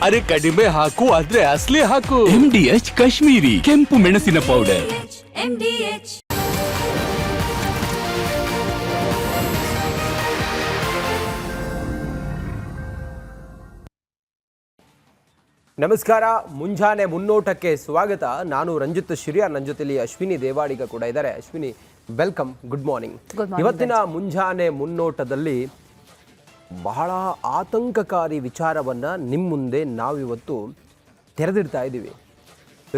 ಅರೆ ಕಡಿಮೆ ಹಾಕು ಆದ್ರೆ ಅಸ್ಲಿ ಹಾಕು. MDH ಕಾಶ್ಮೀರಿ ಕೆಂಪು ಮೆಣಸಿನ ಪೌಡರ್. ನಮಸ್ಕಾರ, ಮುಂಜಾನೆ ಮುನ್ನೋಟಕ್ಕೆ ಸ್ವಾಗತ. ನಾನು ರಂಜಿತ್ ಶಿರಿಯಾ, ನನ್ನ ಜೊತೆಲಿ ಅಶ್ವಿನಿ ದೇವಾಡಿಗ ಕೂಡ ಇದ್ದಾರೆ. Ashwini, welcome, good morning. ಇವತ್ತಿನ ಮುಂಜಾನೆ ಮುನ್ನೋಟದಲ್ಲಿ ಬಹಳ ಆತಂಕಕಾರಿ ವಿಚಾರವನ್ನು ನಿಮ್ಮ ಮುಂದೆ ನಾವಿವತ್ತು ತೆರೆದಿಡ್ತಾ ಇದ್ದೀವಿ.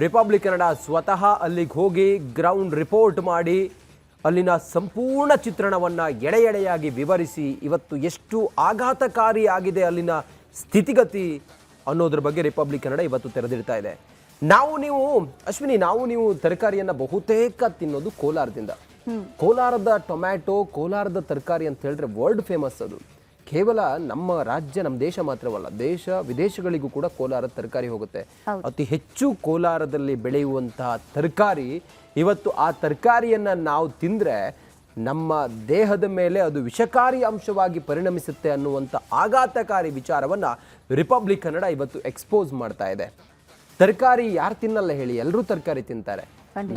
ರಿಪಬ್ಲಿಕ್ ಕನ್ನಡ ಸ್ವತಃ ಅಲ್ಲಿಗೆ ಹೋಗಿ ಗ್ರೌಂಡ್ ರಿಪೋರ್ಟ್ ಮಾಡಿ ಅಲ್ಲಿನ ಸಂಪೂರ್ಣ ಚಿತ್ರಣವನ್ನು ಎಳೆಯಾಗಿ ವಿವರಿಸಿ ಇವತ್ತು ಎಷ್ಟು ಆಘಾತಕಾರಿ ಆಗಿದೆ ಅಲ್ಲಿನ ಸ್ಥಿತಿಗತಿ ಅನ್ನೋದ್ರ ಬಗ್ಗೆ ರಿಪಬ್ಲಿಕ್ ಕನ್ನಡ ಇವತ್ತು ತೆರೆದಿಡ್ತಾ ಇದೆ. ಅಶ್ವಿನಿ, ನೀವು ತರಕಾರಿಯನ್ನು ಬಹುತೇಕ ತಿನ್ನೋದು ಕೋಲಾರದಿಂದ. ಕೋಲಾರದ ಟೊಮ್ಯಾಟೊ, ಕೋಲಾರದ ತರಕಾರಿ ಅಂತ ಹೇಳಿದ್ರೆ ವರ್ಲ್ಡ್ ಫೇಮಸ್. ಅದು ಕೇವಲ ನಮ್ಮ ರಾಜ್ಯ, ನಮ್ಮ ದೇಶ ಮಾತ್ರವಲ್ಲ, ದೇಶ ವಿದೇಶಗಳಿಗೂ ಕೂಡ ಕೋಲಾರದ ತರಕಾರಿ ಹೋಗುತ್ತೆ. ಅತಿ ಹೆಚ್ಚು ಕೋಲಾರದಲ್ಲಿ ಬೆಳೆಯುವಂತಹ ತರಕಾರಿ, ಇವತ್ತು ಆ ತರಕಾರಿಯನ್ನು ನಾವು ತಿಂದರೆ ನಮ್ಮ ದೇಹದ ಮೇಲೆ ಅದು ವಿಷಕಾರಿ ಅಂಶವಾಗಿ ಪರಿಣಮಿಸುತ್ತೆ ಅನ್ನುವಂಥ ಆಘಾತಕಾರಿ ವಿಚಾರವನ್ನು ರಿಪಬ್ಲಿಕ್ ಕನ್ನಡ ಇವತ್ತು ಎಕ್ಸ್ಪೋಸ್ ಮಾಡ್ತಾ ಇದೆ. ತರಕಾರಿ ಯಾರು ತಿನ್ನಲ್ಲ ಹೇಳಿ? ಎಲ್ಲರೂ ತರಕಾರಿ ತಿಂತಾರೆ.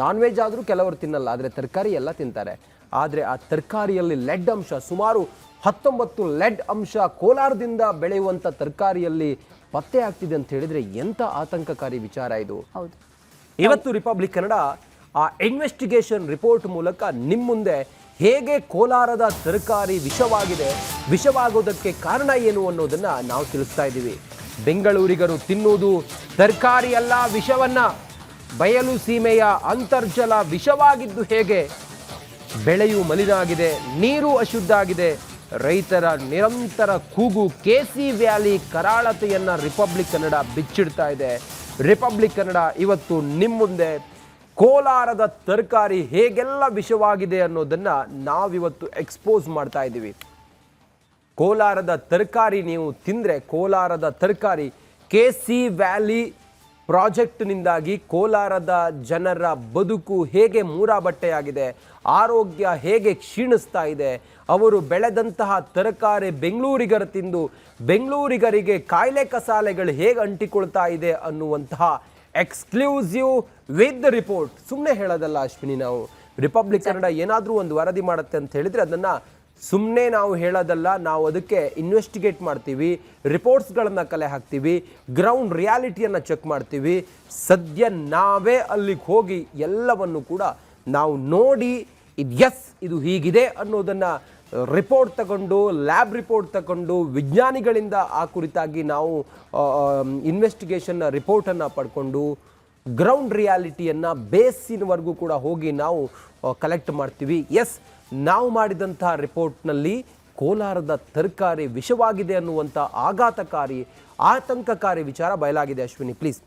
ನಾನ್ ವೆಜ್ ಆದರೂ ಕೆಲವರು ತಿನ್ನಲ್ಲ, ಆದರೆ ತರಕಾರಿ ಎಲ್ಲ ತಿಂತಾರೆ. ಆದರೆ ಆ ತರಕಾರಿಯಲ್ಲಿ ಲೆಡ್ ಅಂಶ, ಸುಮಾರು 19 ಲೆಡ್ ಅಂಶ ಕೋಲಾರದಿಂದ ಬೆಳೆಯುವಂಥ ತರಕಾರಿಯಲ್ಲಿ ಪತ್ತೆ ಆಗ್ತಿದೆ ಅಂತ ಹೇಳಿದ್ರೆ ಎಂಥ ಆತಂಕಕಾರಿ ವಿಚಾರ ಇದು. ಇವತ್ತು ರಿಪಬ್ಲಿಕ್ ಕನ್ನಡ ಆ ಇನ್ವೆಸ್ಟಿಗೇಷನ್ ರಿಪೋರ್ಟ್ ಮೂಲಕ ನಿಮ್ಮ ಮುಂದೆ ಹೇಗೆ ಕೋಲಾರದ ತರಕಾರಿ ವಿಷವಾಗೋದಕ್ಕೆ ಕಾರಣ ಏನು ಅನ್ನೋದನ್ನ ನಾವು ತಿಳಿಸ್ತಾ ಇದ್ದೀವಿ. ಬೆಂಗಳೂರಿಗರು ತಿನ್ನುವುದು ತರಕಾರಿ ಅಲ್ಲ, ವಿಷವನ್ನ. ಬಯಲು ಸೀಮೆಯ ಅಂತರ್ಜಲ ವಿಷವಾಗಿದ್ದು ಹೇಗೆ? ಬೆಳೆಯು ಮಲಿನಾಗಿದೆ, ನೀರು ಅಶುದ್ಧ ಆಗಿದೆ. ರೈತರ ನಿರಂತರ ಕೂಗು ಕೆಸಿ ವ್ಯಾಲಿ ಕರಾಳತೆಯನ್ನ ರಿಪಬ್ಲಿಕ್ ಕನ್ನಡ ಬಿಚ್ಚಿಡ್ತಾ ಇದೆ. ರಿಪಬ್ಲಿಕ್ ಕನ್ನಡ ಇವತ್ತು ನಿಮ್ಮ ಮುಂದೆ ಕೋಲಾರದ ತರಕಾರಿ ಹೇಗೆಲ್ಲ ವಿಷವಾಗಿದೆ ಅನ್ನೋದನ್ನ ನಾವಿವತ್ತು ಎಕ್ಸ್ಪೋಸ್ ಮಾಡ್ತಾ ಇದ್ದೀವಿ. ಕೋಲಾರದ ತರಕಾರಿ ನೀವು ತಿಂದರೆ, ಕೋಲಾರದ ತರಕಾರಿ ಕೆಸಿ ವ್ಯಾಲಿ ಪ್ರಾಜೆಕ್ಟ್ನಿಂದಾಗಿ ಕೋಲಾರದ ಜನರ ಬದುಕು ಹೇಗೆ ಮೂರಾಬಟ್ಟೆಯಾಗಿದೆ, ಆರೋಗ್ಯ ಹೇಗೆ ಕ್ಷೀಣಿಸ್ತಾ ಇದೆ, ಅವರು ಬೆಳೆದಂತಹ ತರಕಾರಿ ಬೆಂಗಳೂರಿಗರ ತಿಂದು ಬೆಂಗಳೂರಿಗರಿಗೆ ಕಾಯಿಲೆ ಕಸಾಲೆಗಳು ಹೇಗೆ ಅಂಟಿಕೊಳ್ತಾ ಇದೆ ಅನ್ನುವಂತಹ ಎಕ್ಸ್ಕ್ಲೂಸಿವ್ ವಿತ್ ದ ರಿಪೋರ್ಟ್. ಸುಮ್ಮನೆ ಹೇಳೋದಲ್ಲ ಅಶ್ವಿನಿ, ನಾವು ರಿಪಬ್ಲಿಕ್ ಕನ್ನಡ ಏನಾದರೂ ಒಂದು ವರದಿ ಮಾಡುತ್ತೆ ಅಂತ ಹೇಳಿದರೆ ಅದನ್ನು ಸುಮ್ಮನೆ ನಾವು ಹೇಳೋದಲ್ಲ, ನಾವು ಅದಕ್ಕೆ ಇನ್ವೆಸ್ಟಿಗೇಟ್ ಮಾಡ್ತೀವಿ, ರಿಪೋರ್ಟ್ಸ್ಗಳನ್ನು ಕಲೆ ಹಾಕ್ತೀವಿ, ಗ್ರೌಂಡ್ ರಿಯಾಲಿಟಿಯನ್ನು ಚೆಕ್ ಮಾಡ್ತೀವಿ. ಸದ್ಯ ನಾವೇ ಅಲ್ಲಿಗೆ ಹೋಗಿ ಎಲ್ಲವನ್ನು ಕೂಡ ನಾವು ನೋಡಿ ಇದು ಹೀಗಿದೆ ಅನ್ನೋದನ್ನು ರಿಪೋರ್ಟ್ ತಗೊಂಡು, ಲ್ಯಾಬ್ ರಿಪೋರ್ಟ್ ತಗೊಂಡು, ವಿಜ್ಞಾನಿಗಳಿಂದ ಆ ಕುರಿತಾಗಿ ನಾವು ಇನ್ವೆಸ್ಟಿಗೇಷನ್ ರಿಪೋರ್ಟನ್ನು ಪಡ್ಕೊಂಡು ಗ್ರೌಂಡ್ ರಿಯಾಲಿಟಿಯನ್ನು ಬೇಸಿನವರೆಗೂ ಕೂಡ ಹೋಗಿ ನಾವು ಕಲೆಕ್ಟ್ ಮಾಡ್ತೀವಿ. ನಾವು ಮಾಡಿದಂತಹ ರಿಪೋರ್ಟ್ನಲ್ಲಿ ಕೋಲಾರದ ತರಕಾರಿ ವಿಷವಾಗಿದೆ ಅನ್ನುವಂಥ ಆತಂಕಕಾರಿ ವಿಚಾರ ಬಯಲಾಗಿದೆ. ಅಶ್ವಿನಿ, ಪ್ಲೀಸ್.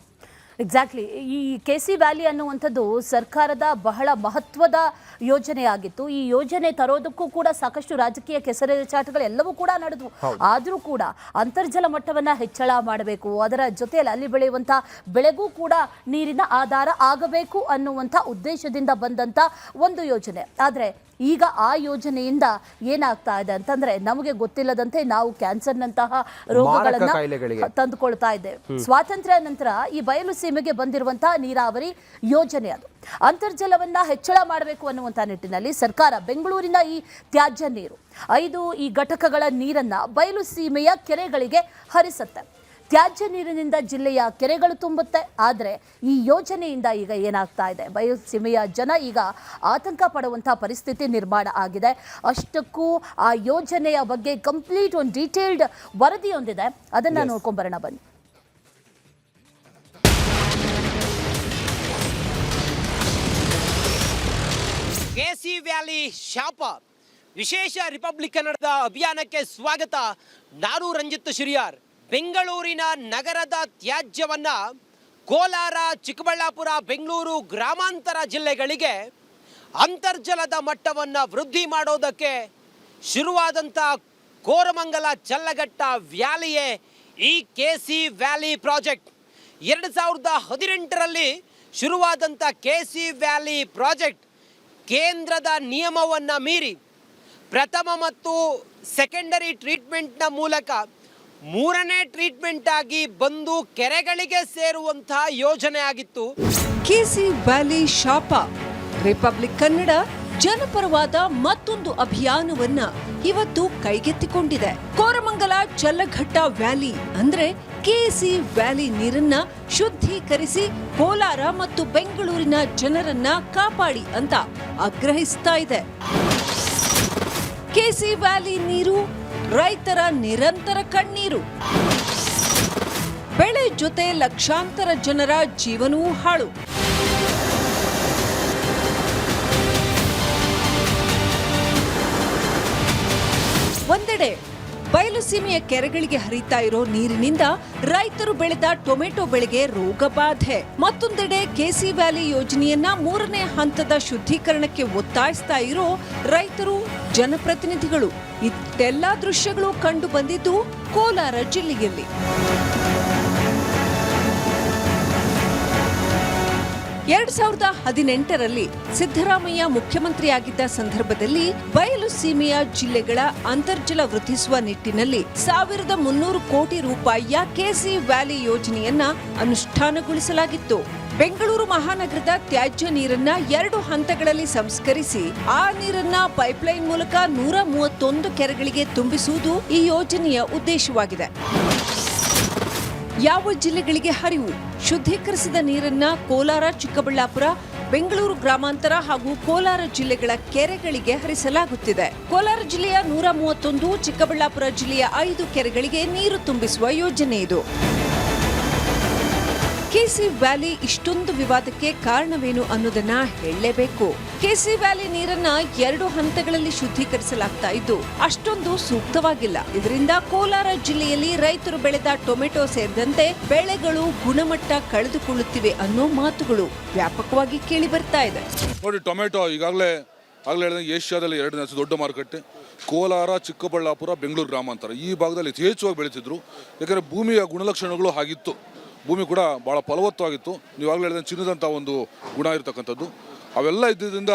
ಎಕ್ಸಾಕ್ಟ್ಲಿ. ಈ ಕೆಸಿ ವ್ಯಾಲಿ ಅನ್ನುವಂಥದ್ದು ಸರ್ಕಾರದ ಬಹಳ ಮಹತ್ವದ ಯೋಜನೆಯಾಗಿತ್ತು. ಈ ಯೋಜನೆ ತರೋದಕ್ಕೂ ಕೂಡ ಸಾಕಷ್ಟು ರಾಜಕೀಯ ಕೆಸರೆಚಾಟಗಳು ಎಲ್ಲವೂ ಕೂಡ ನಡೆದವು. ಆದರೂ ಕೂಡ ಅಂತರ್ಜಲ ಮಟ್ಟವನ್ನು ಹೆಚ್ಚಳ ಮಾಡಬೇಕು, ಅದರ ಜೊತೆಯಲ್ಲಿ ಅಲ್ಲಿ ಬೆಳೆಯುವಂಥ ಬೆಳೆಗೂ ಕೂಡ ನೀರಿನ ಆಧಾರ ಆಗಬೇಕು ಅನ್ನುವಂಥ ಉದ್ದೇಶದಿಂದ ಬಂದಂಥ ಒಂದು ಯೋಜನೆ. ಆದರೆ ಈಗ ಆ ಯೋಜನೆಯಿಂದ ಏನಾಗ್ತಾ ಇದೆ ಅಂತಂದ್ರೆ, ನಮಗೆ ಗೊತ್ತಿಲ್ಲದಂತೆ ನಾವು ಕ್ಯಾನ್ಸರ್ನಂತಹ ರೋಗಗಳನ್ನ ತಂದುಕೊಳ್ತಾ ಇದ್ದೇವೆ. ಸ್ವಾತಂತ್ರ್ಯ ನಂತರ ಈ ಬಯಲು ಸೀಮೆಗೆ ಬಂದಿರುವಂತಹ ನೀರಾವರಿ ಯೋಜನೆ, ಅದು ಅಂತರ್ಜಲವನ್ನ ಹೆಚ್ಚಳ ಮಾಡಬೇಕು ಅನ್ನುವಂಥ ನಿಟ್ಟಿನಲ್ಲಿ ಸರ್ಕಾರ ಬೆಂಗಳೂರಿನ ಈ ತ್ಯಾಜ್ಯ ನೀರು 5 ಈ ಘಟಕಗಳ ನೀರನ್ನ ಬಯಲು ಸೀಮೆಯ ಕೆರೆಗಳಿಗೆ ಹರಿಸುತ್ತೆ. ತ್ಯಾಜ್ಯ ನೀರಿನಿಂದ ಜಿಲ್ಲೆಯ ಕೆರೆಗಳು ತುಂಬುತ್ತೆ. ಆದರೆ ಈ ಯೋಜನೆಯಿಂದ ಈಗ ಏನಾಗ್ತಾ ಇದೆ, ಬಯಲು ಸೀಮೆಯ ಜನ ಈಗ ಆತಂಕ ಪಡುವಂಥ ಪರಿಸ್ಥಿತಿ ನಿರ್ಮಾಣ ಆಗಿದೆ. ಅಷ್ಟಕ್ಕೂ ಆ ಯೋಜನೆಯ ಬಗ್ಗೆ ಕಂಪ್ಲೀಟ್ ಒಂದು ಡೀಟೇಲ್ಡ್ ವರದಿಯೊಂದಿದೆ, ಅದನ್ನು ನೋಡ್ಕೊಂಬರೋಣ ಬನ್ನಿ. ಕೆಸಿ ವ್ಯಾಲಿ ಶಾಪ ವಿಶೇಷ ರಿಪಬ್ಲಿಕ್ ಕನ್ನಡದ ಅಭಿಯಾನಕ್ಕೆ ಸ್ವಾಗತ. ನಾನು ರಂಜಿತ್ ಶಿರಿಯಾರ್. ಬೆಂಗಳೂರಿನ ನಗರದ ತ್ಯಾಜ್ಯವನ್ನ ಕೋಲಾರ, ಚಿಕ್ಕಬಳ್ಳಾಪುರ, ಬೆಂಗಳೂರು ಗ್ರಾಮಾಂತರ ಜಿಲ್ಲೆಗಳಿಗೆ ಅಂತರ್ಜಲದ ಮಟ್ಟವನ್ನು ವೃದ್ಧಿ ಮಾಡೋದಕ್ಕೆ ಶುರುವಾದಂಥ ಕೋರಮಂಗಲ ಚಲ್ಲಘಟ್ಟ ವ್ಯಾಲಿಯೇ ಈ ಕೆಸಿ ವ್ಯಾಲಿ ಪ್ರಾಜೆಕ್ಟ್. 2018ರಲ್ಲಿ ಶುರುವಾದಂಥ ಕೆಸಿ ವ್ಯಾಲಿ ಪ್ರಾಜೆಕ್ಟ್ ಕೇಂದ್ರದ ನಿಯಮವನ್ನು ಮೀರಿ ಪ್ರಥಮ ಮತ್ತು ಸೆಕೆಂಡರಿ ಟ್ರೀಟ್ಮೆಂಟ್ನ ಮೂಲಕ ಮೂರನೇ ಟ್ರೀಟ್ಮೆಂಟ್ ಆಗಿ ಬಂದು ಕೆರೆಗಳಿಗೆ ಸೇರುವಂತಹ ಯೋಜನೆ ಆಗಿತ್ತು. ಕೆಸಿ ವ್ಯಾಲಿ ಶಾಪ ರಿಪಬ್ಲಿಕ್ ಕನ್ನಡ ಜನಪರವಾದ ಮತ್ತೊಂದು ಅಭಿಯಾನವನ್ನ ಇವತ್ತು ಕೈಗೆತ್ತಿಕೊಂಡಿದೆ. ಕೋರಮಂಗಲ ಜಲ್ಲಘಟ್ಟ ವ್ಯಾಲಿ ಅಂದ್ರೆ ಕೆಸಿ ವ್ಯಾಲಿ ನೀರನ್ನ ಶುದ್ಧೀಕರಿಸಿ ಕೋಲಾರ ಮತ್ತು ಬೆಂಗಳೂರಿನ ಜನರನ್ನ ಕಾಪಾಡಿ ಅಂತ ಆಗ್ರಹಿಸ್ತಾ ಇದೆ. ಕೆಸಿ ವ್ಯಾಲಿ ನೀರು ರೈತರ ನಿರಂತರ ಕಣ್ಣೀರು, ಬೆಳೆ ಜೊತೆ ಲಕ್ಷಾಂತರ ಜನರ ಜೀವನವೂ ಹಾಳು. ಒಂದೆಡೆ ಬಯಲುಸೀಮೆಯ ಕೆರೆಗಳಿಗೆ ಹರಿತಾ ಇರೋ ನೀರಿನಿಂದ ರೈತರು ಬೆಳೆದ ಟೊಮೆಟೊ ಬೆಳೆಗೆ ರೋಗ ಬಾಧೆ. ಮತ್ತೊಂದೆಡೆ ಕೆಸಿ ವ್ಯಾಲಿ ಯೋಜನೆಯನ್ನ ಮೂರನೇ ಹಂತದ ಶುದ್ಧೀಕರಣಕ್ಕೆ ಒತ್ತಾಯಿಸ್ತಾ ಇರೋ ರೈತರು, ಜನಪ್ರತಿನಿಧಿಗಳು. ಇಷ್ಟೆಲ್ಲಾ ದೃಶ್ಯಗಳು ಕಂಡು ಬಂದಿದ್ದು ಕೋಲಾರ ಜಿಲ್ಲೆಯಲ್ಲಿ. 2018ರಲ್ಲಿ ಸಿದ್ದರಾಮಯ್ಯ ಮುಖ್ಯಮಂತ್ರಿಯಾಗಿದ್ದ ಸಂದರ್ಭದಲ್ಲಿ ಬಯಲು ಸೀಮೆಯ ಜಿಲ್ಲೆಗಳ ಅಂತರ್ಜಲ ವೃದ್ಧಿಸುವ ನಿಟ್ಟಿನಲ್ಲಿ 1300 ಕೋಟಿ ರೂಪಾಯಿಯ ಕೆಸಿ ವ್ಯಾಲಿ ಯೋಜನೆಯನ್ನ ಅನುಷ್ಠಾನಗೊಳಿಸಲಾಗಿತ್ತು. ಬೆಂಗಳೂರು ಮಹಾನಗರದ ತ್ಯಾಜ್ಯ ನೀರನ್ನ 2 ಹಂತಗಳಲ್ಲಿ ಸಂಸ್ಕರಿಸಿ ಆ ನೀರನ್ನ ಪೈಪ್ಲೈನ್ ಮೂಲಕ 131 ಕೆರೆಗಳಿಗೆ ತುಂಬಿಸುವುದು ಈ ಯೋಜನೆಯ ಉದ್ದೇಶವಾಗಿದೆ. ಯಾವ ಜಿಲ್ಲೆಗಳಿಗೆ ಹರಿವು? ಶುದ್ಧೀಕರಿಸಿದ ನೀರನ್ನ ಕೋಲಾರ, ಚಿಕ್ಕಬಳ್ಳಾಪುರ, ಬೆಂಗಳೂರು ಗ್ರಾಮಾಂತರ ಹಾಗೂ ಕೋಲಾರ ಜಿಲ್ಲೆಗಳ ಕೆರೆಗಳಿಗೆ ಹರಿಸಲಾಗುತ್ತಿದೆ. ಕೋಲಾರ ಜಿಲ್ಲೆಯ 131, ಚಿಕ್ಕಬಳ್ಳಾಪುರ ಜಿಲ್ಲೆಯ 5 ಕೆರೆಗಳಿಗೆ ನೀರು ತುಂಬಿಸುವ ಯೋಜನೆ ಇದು. ಕೆಸಿ ವ್ಯಾಲಿ ಇಷ್ಟೊಂದು ವಿವಾದಕ್ಕೆ ಕಾರಣವೇನು ಅನ್ನೋದನ್ನ ಹೇಳಲೇಬೇಕು. ಕೆಸಿ ವ್ಯಾಲಿ ನೀರನ್ನ 2 ಹಂತಗಳಲ್ಲಿ ಶುದ್ಧೀಕರಿಸಲಾಗ್ತಾ ಇದ್ದು ಅಷ್ಟೊಂದು ಸೂಕ್ತವಾಗಿಲ್ಲ. ಇದರಿಂದ ಕೋಲಾರ ಜಿಲ್ಲೆಯಲ್ಲಿ ರೈತರು ಬೆಳೆದ ಟೊಮೆಟೊ ಸೇರಿದಂತೆ ಬೆಳೆಗಳು ಗುಣಮಟ್ಟ ಕಳೆದುಕೊಳ್ಳುತ್ತಿವೆ ಅನ್ನೋ ಮಾತುಗಳು ವ್ಯಾಪಕವಾಗಿ ಕೇಳಿ ಬರ್ತಾ ಇದೆ. ನೋಡಿ, ಟೊಮೆಟೊ ಈಗಾಗಲೇ ಏಷ್ಯಾದಲ್ಲಿ 2ನೇ ದೊಡ್ಡ ಮಾರುಕಟ್ಟೆ. ಕೋಲಾರ, ಚಿಕ್ಕಬಳ್ಳಾಪುರ, ಬೆಂಗಳೂರು ಗ್ರಾಮಾಂತರ ಈ ಭಾಗದಲ್ಲಿ ಯಥೇಚ್ಛವಾಗಿ ಬೆಳೀತಿದ್ರು. ಯಾಕಂದರೆ ಭೂಮಿಯ ಗುಣಲಕ್ಷಣಗಳು ಹಾಗಿತ್ತು. ಭೂಮಿ ಕೂಡ ಭಾಳ ಫಲವತ್ತವಾಗಿತ್ತು. ನೀವಾಗಲೇ ಹೇಳಿದ ಚಿನ್ನದಂಥ ಒಂದು ಗುಣ ಇರತಕ್ಕಂಥದ್ದು ಅವೆಲ್ಲ ಇದ್ದಿದ್ದರಿಂದ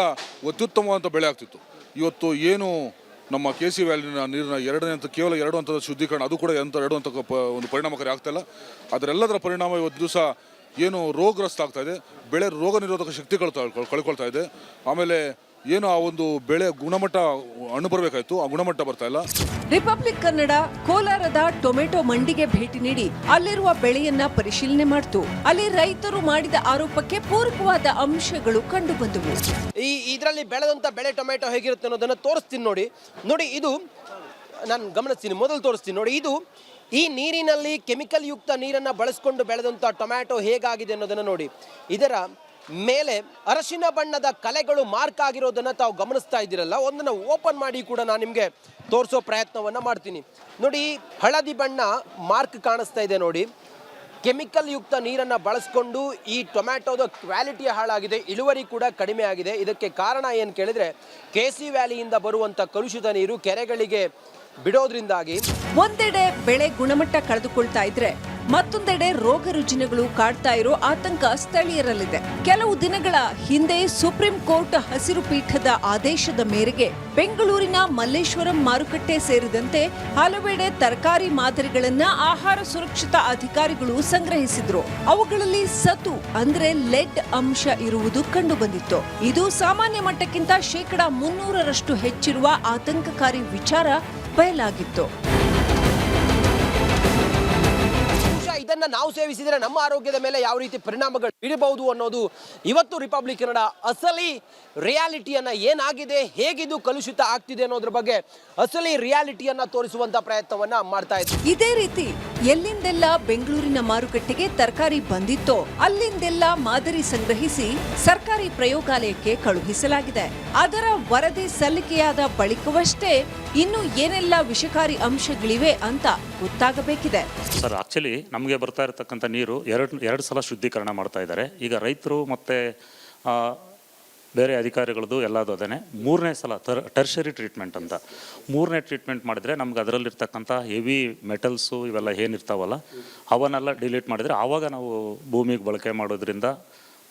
ಅತ್ಯುತ್ತಮವಾದಂಥ ಬೆಳೆ ಆಗ್ತಿತ್ತು. ಇವತ್ತು ಏನು ನಮ್ಮ ಕೆಸಿ ವ್ಯಾಲಿನ ನೀರಿನ 2ನೇ ಹಂತ, ಕೇವಲ 2 ಹಂತದ ಶುದ್ಧೀಕರಣ, ಅದು ಕೂಡ 2 ಹಂತಕ್ಕೆ ಒಂದು ಪರಿಣಾಮಕಾರಿ ಆಗ್ತಾಯಿಲ್ಲ. ಅದರೆಲ್ಲದರ ಪರಿಣಾಮ ಇವತ್ತು ದಿವಸ ಏನು ರೋಗಗ್ರಸ್ತ ಆಗ್ತಾ ಇದೆ, ಬೆಳೆ ರೋಗ ನಿರೋಧಕ ಶಕ್ತಿ ಕಳ್ಕೊಳ್ತಾ ಇದೆ. ಆಮೇಲೆ ಏನು ಆ ಒಂದು ಬೆಳೆ ಗುಣಮಟ್ಟ ಹಣ್ಣು ಬರಬೇಕಾಯ್ತು, ಆ ಗುಣಮಟ್ಟ ಬರ್ತಾ ಇಲ್ಲ. ರಿಪಬ್ಲಿಕ್ ಕನ್ನಡ ಕೋಲಾರದ ಟೊಮೆಟೊ ಮಂಡಿಗೆ ಭೇಟಿ ನೀಡಿ ಅಲ್ಲಿರುವ ಬೆಳೆಯನ್ನ ಪರಿಶೀಲನೆ ಮಾಡಿತು. ಅಲ್ಲಿ ರೈತರು ಮಾಡಿದ ಆರೋಪಕ್ಕೆ ಪೂರಕವಾದ ಅಂಶಗಳು ಕಂಡು ಬಂದವು. ಇದರಲ್ಲಿ ಬೆಳೆದಂತ ಬೆಳೆ ಟೊಮೆಟೊ ಹೇಗಿರುತ್ತೆ ಅನ್ನೋದನ್ನ ತೋರಿಸ್ತೀನಿ ನೋಡಿ. ಇದು ನಾನು ಗಮನಿಸ್ತೀನಿ, ಮೊದಲು ತೋರಿಸ್ತೀನಿ ನೋಡಿ. ಇದು ಈ ನೀರಿನಲ್ಲಿ ಕೆಮಿಕಲ್ ಯುಕ್ತ ನೀರನ್ನು ಬಳಸ್ಕೊಂಡು ಬೆಳೆದಂಥ ಟೊಮ್ಯಾಟೊ ಹೇಗಾಗಿದೆ ಅನ್ನೋದನ್ನು ನೋಡಿ. ಇದರ ಮೇಲೆ ಅರಶಿನ ಬಣ್ಣದ ಕಲೆಗಳು ಮಾರ್ಕ್ ಆಗಿರೋದನ್ನು ತಾವು ಗಮನಿಸ್ತಾ ಇದ್ದೀರಲ್ಲ. ಒಂದನ್ನು ಓಪನ್ ಮಾಡಿ ಕೂಡ ನಾನು ನಿಮಗೆ ತೋರಿಸೋ ಪ್ರಯತ್ನವನ್ನು ಮಾಡ್ತೀನಿ. ನೋಡಿ, ಹಳದಿ ಬಣ್ಣ ಮಾರ್ಕ್ ಕಾಣಿಸ್ತಾ ಇದೆ ನೋಡಿ. ಕೆಮಿಕಲ್ ಯುಕ್ತ ನೀರನ್ನು ಬಳಸ್ಕೊಂಡು ಈ ಟೊಮ್ಯಾಟೋದ ಕ್ವಾಲಿಟಿ ಹಾಳಾಗಿದೆ, ಇಳುವರಿ ಕೂಡ ಕಡಿಮೆ ಆಗಿದೆ. ಇದಕ್ಕೆ ಕಾರಣ ಏನು ಕೇಳಿದರೆ, ಕೆಸಿ ವ್ಯಾಲಿಯಿಂದ ಬರುವಂಥ ಕಲುಷಿತ ನೀರು ಕೆರೆಗಳಿಗೆ ಬಿಡೋದ್ರಿಂದಾಗಿ ಒಂದೆಡೆ ಬೆಳೆ ಗುಣಮಟ್ಟ ಕಳೆದುಕೊಳ್ತಾ ಇದ್ರೆ ಮತ್ತೊಂದೆಡೆ ರೋಗ ರುಜಿನಗಳು ಕಾಡ್ತಾ ಇರೋ ಆತಂಕ ಸ್ಥಳೀಯರಲ್ಲಿದೆ. ಕೆಲವು ದಿನಗಳ ಹಿಂದೆ ಸುಪ್ರೀಂ ಕೋರ್ಟ್ ಹಸಿರು ಪೀಠದ ಆದೇಶದ ಮೇರೆಗೆ ಬೆಂಗಳೂರಿನ ಮಲ್ಲೇಶ್ವರಂ ಮಾರುಕಟ್ಟೆ ಸೇರಿದಂತೆ ಹಲವೆಡೆ ತರಕಾರಿ ಮಾದರಿಗಳನ್ನ ಆಹಾರ ಸುರಕ್ಷತಾ ಅಧಿಕಾರಿಗಳು ಸಂಗ್ರಹಿಸಿದ್ರು. ಅವುಗಳಲ್ಲಿ ಸತು ಅಂದ್ರೆ ಲೆಡ್ ಅಂಶ ಇರುವುದು ಕಂಡು ಬಂದಿತ್ತು. ಇದು ಸಾಮಾನ್ಯ ಮಟ್ಟಕ್ಕಿಂತ 300% ಹೆಚ್ಚಿರುವ ಆತಂಕಕಾರಿ ವಿಚಾರ ಬಯಲಾಗಿತ್ತು. ಇದನ್ನ ನಾವು ಸೇವಿಸಿದರೆ ನಮ್ಮ ಆರೋಗ್ಯದ ಮೇಲೆ ಯಾವ ರೀತಿ ಪರಿಣಾಮಗಳು ಬೀಳಬಹುದು ಅನ್ನೋದು ಇವತ್ತು ರಿಪಬ್ಲಿಕ್ ಕನ್ನಡ ಅಸಲಿ ರಿಯಾಲಿಟಿಯನ್ನ, ಏನಾಗಿದೆ, ಹೇಗಿದು ಕಲುಷಿತ ಆಗ್ತಿದೆ ಅನ್ನೋದ್ರ ಬಗ್ಗೆ ಅಸಲಿ ರಿಯಾಲಿಟಿಯನ್ನ ತೋರಿಸುವಂತ ಪ್ರಯತ್ನವನ್ನ ಮಾಡ್ತಾ ಇದ್ದೀವಿ. ಇದೇ ರೀತಿ ಎಲ್ಲಿಂದೆಲ್ಲ ಬೆಂಗಳೂರಿನ ಮಾರುಕಟ್ಟೆಗೆ ತರಕಾರಿ ಬಂದಿತ್ತೋ ಅಲ್ಲಿಂದೆಲ್ಲ ಮಾದರಿ ಸಂಗ್ರಹಿಸಿ ಸರ್ಕಾರಿ ಪ್ರಯೋಗಾಲಯಕ್ಕೆ ಕಳುಹಿಸಲಾಗಿದೆ. ಅದರ ವರದಿ ಸಲ್ಲಿಕೆಯಾದ ಬಳಿಕವಷ್ಟೇ ಇನ್ನು ಏನೆಲ್ಲ ವಿಷಕಾರಿ ಅಂಶಗಳಿವೆ ಅಂತ ಗೊತ್ತಾಗಬೇಕಿದೆ. ಸರ್, ಆಕ್ಚುಲಿ ನಮಗೆ ಬರ್ತಾ ಇರತಕ್ಕಂಥ ನೀರು ಎರಡು ಸಲ ಶುದ್ಧೀಕರಣ ಮಾಡ್ತಾ ಇದ್ದಾರೆ. ಈಗ ರೈತರು ಮತ್ತು ಬೇರೆ ಅಧಿಕಾರಿಗಳದ್ದು ಎಲ್ಲದು ಅದೇ 3ನೇ ಸಲ ಟರ್ಷರಿ ಟ್ರೀಟ್ಮೆಂಟ್ ಅಂತ 3ನೇ ಟ್ರೀಟ್ಮೆಂಟ್ ಮಾಡಿದರೆ ನಮ್ಗೆ ಅದರಲ್ಲಿರ್ತಕ್ಕಂಥ ಹೆವಿ ಮೆಟಲ್ಸು ಇವೆಲ್ಲ ಏನಿರ್ತಾವಲ್ಲ ಅವನ್ನೆಲ್ಲ ಡಿಲೀಟ್ ಮಾಡಿದರೆ ಆವಾಗ ನಾವು ಭೂಮಿಗೆ ಬಳಕೆ ಮಾಡೋದ್ರಿಂದ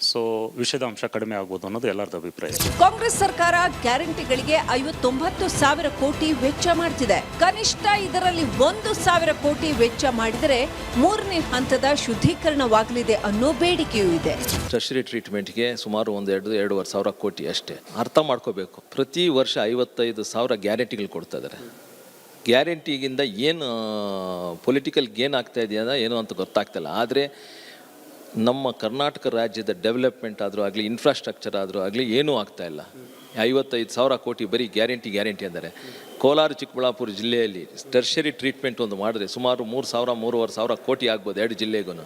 ಸೊ ವಿಷದ ಅಂಶ ಕಡಿಮೆ ಆಗ್ಬೋದು ಅನ್ನೋದು ಎಲ್ಲರದ್ದು ಅಭಿಪ್ರಾಯ. ಕಾಂಗ್ರೆಸ್ ಸರ್ಕಾರ ಗ್ಯಾರಂಟಿಗಳಿಗೆ 59,000 ಕೋಟಿ ವೆಚ್ಚ ಮಾಡ್ತಿದೆ. ಕನಿಷ್ಠ ಇದರಲ್ಲಿ 1,000 ಕೋಟಿ ವೆಚ್ಚ ಮಾಡಿದರೆ 3ನೇ ಹಂತದ ಶುದ್ಧೀಕರಣವಾಗಲಿದೆ ಅನ್ನೋ ಬೇಡಿಕೆಯೂ ಇದೆ. ಟರ್ಷರಿ ಟ್ರೀಟ್ಮೆಂಟ್ಗೆ ಸುಮಾರು 2-2.5 ಸಾವಿರ ಕೋಟಿ ಅಷ್ಟೇ. ಅರ್ಥ ಮಾಡ್ಕೋಬೇಕು, ಪ್ರತಿ ವರ್ಷ 55,000 ಗ್ಯಾರಂಟಿಗಳು ಕೊಡ್ತಾ ಇದ್ದಾರೆ. ಗ್ಯಾರಂಟಿಗಿಂದ ಏನು ಪೊಲಿಟಿಕಲ್ ಗೇನ್ ಆಗ್ತಾ ಇದೆಯಾ ಏನೋ ಅಂತ ಗೊತ್ತಾಗ್ತಿಲ್ಲ. ಆದರೆ ನಮ್ಮ ಕರ್ನಾಟಕ ರಾಜ್ಯದ ಡೆವಲಪ್ಮೆಂಟ್ ಆದರೂ ಆಗಲಿ, ಇನ್ಫ್ರಾಸ್ಟ್ರಕ್ಚರ್ ಆದರೂ ಆಗಲಿ ಏನೂ ಆಗ್ತಾ ಇಲ್ಲ. 55,000 ಕೋಟಿ ಬರೀ ಗ್ಯಾರಂಟಿ ಅಂದರೆ ಕೋಲಾರ ಚಿಕ್ಕಬಳ್ಳಾಪುರ ಜಿಲ್ಲೆಯಲ್ಲಿ ಟರ್ಷರಿ ಟ್ರೀಟ್ಮೆಂಟ್ ಒಂದು ಮಾಡಿದ್ರೆ ಸುಮಾರು 3,000-3,500 ಕೋಟಿ ಆಗ್ಬೋದು 2 ಜಿಲ್ಲೆಗೂ.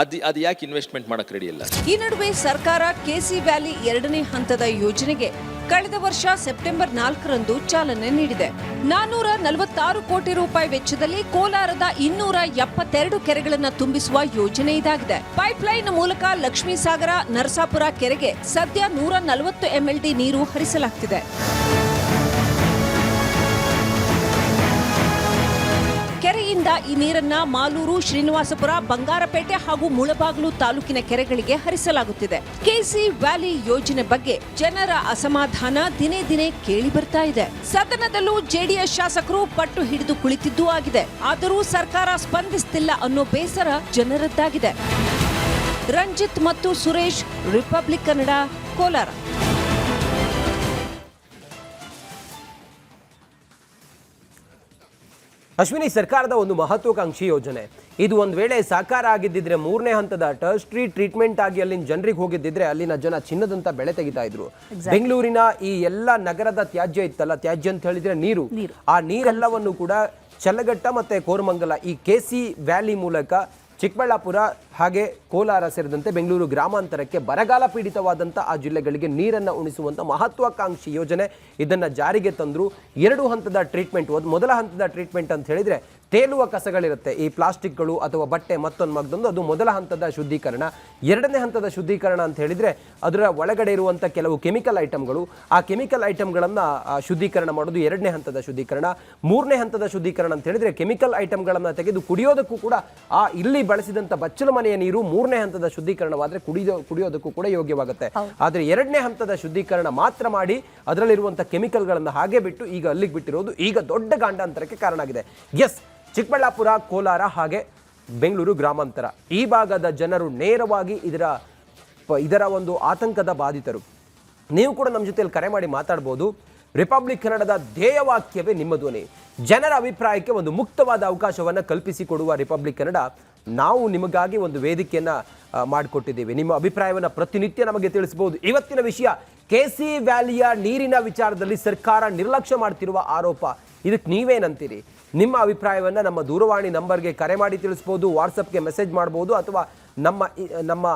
ಅದು ಯಾಕೆ ಇನ್ವೆಸ್ಟ್ಮೆಂಟ್ ಮಾಡಕ್ಕೆ ರೆಡಿ ಇಲ್ಲ? ಈ ನಡುವೆ ಸರ್ಕಾರ ಕೆಸಿ ವ್ಯಾಲಿ 2ನೇ ಹಂತದ ಯೋಜನೆಗೆ ಕಳೆದ ವರ್ಷ ಸೆಪ್ಟೆಂಬರ್ 4ರಂದು ಚಾಲನೆ ನೀಡಿದೆ. 446 ಕೋಟಿ ರೂಪಾಯಿ ವೆಚ್ಚದಲ್ಲಿ ಕೋಲಾರದ 272 ಕೆರೆಗಳನ್ನು ತುಂಬಿಸುವ ಯೋಜನೆ ಇದಾಗಿದೆ. ಪೈಪ್ಲೈನ್ ಮೂಲಕ ಲಕ್ಷ್ಮೀಸಾಗರ, ನರಸಾಪುರ ಕೆರೆಗೆ ಸದ್ಯ 140 MLD ನೀರು ಹರಿಸಲಾಗ್ತಿದೆ. ಕೆರೆಯಿಂದ ಈ ನೀರನ್ನ ಮಾಲೂರು, ಶ್ರೀನಿವಾಸಪುರ, ಬಂಗಾರಪೇಟೆ ಹಾಗೂ ಮುಳಬಾಗಿಲು ತಾಲೂಕಿನ ಕೆರೆಗಳಿಗೆ ಹರಿಸಲಾಗುತ್ತಿದೆ. ಕೆಸಿ ವ್ಯಾಲಿ ಯೋಜನೆ ಬಗ್ಗೆ ಜನರ ಅಸಮಾಧಾನ ದಿನೇ ದಿನೇ ಕೇಳಿ ಬರ್ತಾ ಇದೆ. ಸದನದಲ್ಲೂ ಜೆಡಿಎಸ್ ಶಾಸಕರು ಪಟ್ಟು ಹಿಡಿದು ಕುಳಿತಿದ್ದೂ ಆಗಿದೆ. ಆದರೂ ಸರ್ಕಾರ ಸ್ಪಂದಿಸುತ್ತಿಲ್ಲ ಅನ್ನೋ ಬೇಸರ ಜನರದ್ದಾಗಿದೆ. ರಂಜಿತ್ ಮತ್ತು ಸುರೇಶ್, ರಿಪಬ್ಲಿಕ್ ಕನ್ನಡ, ಕೋಲಾರ. ಅಶ್ವಿನಿ, ಸರ್ಕಾರದ ಒಂದು ಮಹತ್ವಾಕಾಂಕ್ಷಿ ಯೋಜನೆ ಇದು. ಒಂದು ವೇಳೆ ಸಾಕಾರ ಆಗಿದ್ದಿದ್ರೆ 3ನೇ ಹಂತದ ಟರ್ಷರಿ ಟ್ರೀಟ್ಮೆಂಟ್ ಆಗಿ ಅಲ್ಲಿನ ಜನರಿಗೆ ಹೋಗಿದ್ದಿದ್ರೆ ಅಲ್ಲಿನ ಜನ ಚಿನ್ನದಂತ ಬೆಳೆ ತೆಗಿತಾ ಇದ್ರು. ಬೆಂಗಳೂರಿನ ಈ ಎಲ್ಲ ನಗರದ ತ್ಯಾಜ್ಯ ಇತ್ತಲ್ಲ, ತ್ಯಾಜ್ಯ ಅಂತ ಹೇಳಿದ್ರೆ ನೀರು, ಆ ನೀರೆಲ್ಲವನ್ನು ಕೂಡ ಚಲ್ಲಘಟ್ಟ ಮತ್ತೆ ಕೋರಮಂಗಲ ಈ ಕೆಸಿ ವ್ಯಾಲಿ ಮೂಲಕ ಚಿಕ್ಕಬಳ್ಳಾಪುರ ಹಾಗೆ ಕೋಲಾರ ಸೇರಿದಂತೆ ಬೆಂಗಳೂರು ಗ್ರಾಮಾಂತರಕ್ಕೆ ಬರಗಾಲ ಪೀಡಿತವಾದಂಥ ಆ ಜಿಲ್ಲೆಗಳಿಗೆ ನೀರನ್ನು ಉಣಿಸುವಂಥ ಮಹತ್ವಾಕಾಂಕ್ಷಿ ಯೋಜನೆ. ಇದನ್ನು ಜಾರಿಗೆ ತಂದರು. 2 ಹಂತದ ಟ್ರೀಟ್ಮೆಂಟ್. ಮೊದಲ ಹಂತದ ಟ್ರೀಟ್ಮೆಂಟ್ ಅಂತ ಹೇಳಿದರೆ ತೇಲುವ ಕಸಗಳಿರುತ್ತೆ, ಈ ಪ್ಲಾಸ್ಟಿಕ್ಗಳು ಅಥವಾ ಬಟ್ಟೆ ಮತ್ತೊಂದು, ಅದು ಮೊದಲ ಹಂತದ ಶುದ್ಧೀಕರಣ. 2ನೇ ಹಂತದ ಶುದ್ಧೀಕರಣ ಅಂತ ಹೇಳಿದರೆ ಅದರ ಒಳಗಡೆ ಇರುವಂಥ ಕೆಲವು ಕೆಮಿಕಲ್ ಐಟಮ್ಗಳು, ಆ ಕೆಮಿಕಲ್ ಐಟಮ್ಗಳನ್ನು ಶುದ್ಧೀಕರಣ ಮಾಡೋದು 2ನೇ ಹಂತದ ಶುದ್ಧೀಕರಣ. 3ನೇ ಹಂತದ ಶುದ್ಧೀಕರಣ ಅಂತ ಹೇಳಿದರೆ ಕೆಮಿಕಲ್ ಐಟಮ್ಗಳನ್ನು ತೆಗೆದು ಕುಡಿಯೋದಕ್ಕೂ ಕೂಡ ಆ ಇಲ್ಲಿ ಬಳಸಿದಂಥ ಬಚ್ಚಲು ಮನೆಯ ನೀರು 3ನೇ ಹಂತದ ಶುದ್ಧೀಕರಣವಾದರೆ ಕುಡಿಯೋದಕ್ಕೂ ಕೂಡ ಯೋಗ್ಯವಾಗುತ್ತೆ. ಆದರೆ 2ನೇ ಹಂತದ ಶುದ್ಧೀಕರಣ ಮಾತ್ರ ಮಾಡಿ ಅದರಲ್ಲಿರುವಂಥ ಕೆಮಿಕಲ್ಗಳನ್ನು ಹಾಗೆ ಬಿಟ್ಟು ಈಗ ಅಲ್ಲಿಗೆ ಬಿಟ್ಟಿರೋದು ಈಗ ದೊಡ್ಡ ಗಾಂಡಾಂತರಕ್ಕೆ ಕಾರಣ ಆಗಿದೆ. ಎಸ್, ಚಿಕ್ಕಬಳ್ಳಾಪುರ, ಕೋಲಾರ ಹಾಗೆ ಬೆಂಗಳೂರು ಗ್ರಾಮಾಂತರ ಈ ಭಾಗದ ಜನರು ನೇರವಾಗಿ ಇದರ ಒಂದು ಆತಂಕದ ಬಾಧಿತರು. ನೀವು ಕೂಡ ನಮ್ಮ ಜೊತೆಯಲ್ಲಿ ಕರೆ ಮಾಡಿ ಮಾತಾಡ್ಬೋದು. ರಿಪಬ್ಲಿಕ್ ಕನ್ನಡದ ಧ್ಯೇಯವಾಕ್ಯವೇ ನಿಮ್ಮ ಧ್ವನಿ. ಜನರ ಅಭಿಪ್ರಾಯಕ್ಕೆ ಒಂದು ಮುಕ್ತವಾದ ಅವಕಾಶವನ್ನು ಕಲ್ಪಿಸಿಕೊಡುವ ರಿಪಬ್ಲಿಕ್ ಕನ್ನಡ ನಾವು ನಿಮಗಾಗಿ ಒಂದು ವೇದಿಕೆಯನ್ನು ಮಾಡಿಕೊಟ್ಟಿದ್ದೀವಿ. ನಿಮ್ಮ ಅಭಿಪ್ರಾಯವನ್ನು ಪ್ರತಿನಿತ್ಯ ನಮಗೆ ತಿಳಿಸಬಹುದು. ಇವತ್ತಿನ ವಿಷಯ ಕೆಸಿ ವ್ಯಾಲಿಯ ನೀರಿನ ವಿಚಾರದಲ್ಲಿ ಸರ್ಕಾರ ನಿರ್ಲಕ್ಷ್ಯ ಮಾಡ್ತಿರುವ ಆರೋಪ. ಇದಕ್ಕೆ ನೀವೇನಂತೀರಿ? ನಿಮ್ಮ ಅಭಿಪ್ರಾಯವನ್ನು ನಮ್ಮ ದೂರವಾಣಿ ನಂಬರ್ಗೆ ಕರೆ ಮಾಡಿ ತಿಳಿಸ್ಬೋದು, ವಾಟ್ಸಪ್ಗೆ ಮೆಸೇಜ್ ಮಾಡ್ಬೋದು, ಅಥವಾ ನಮ್ಮ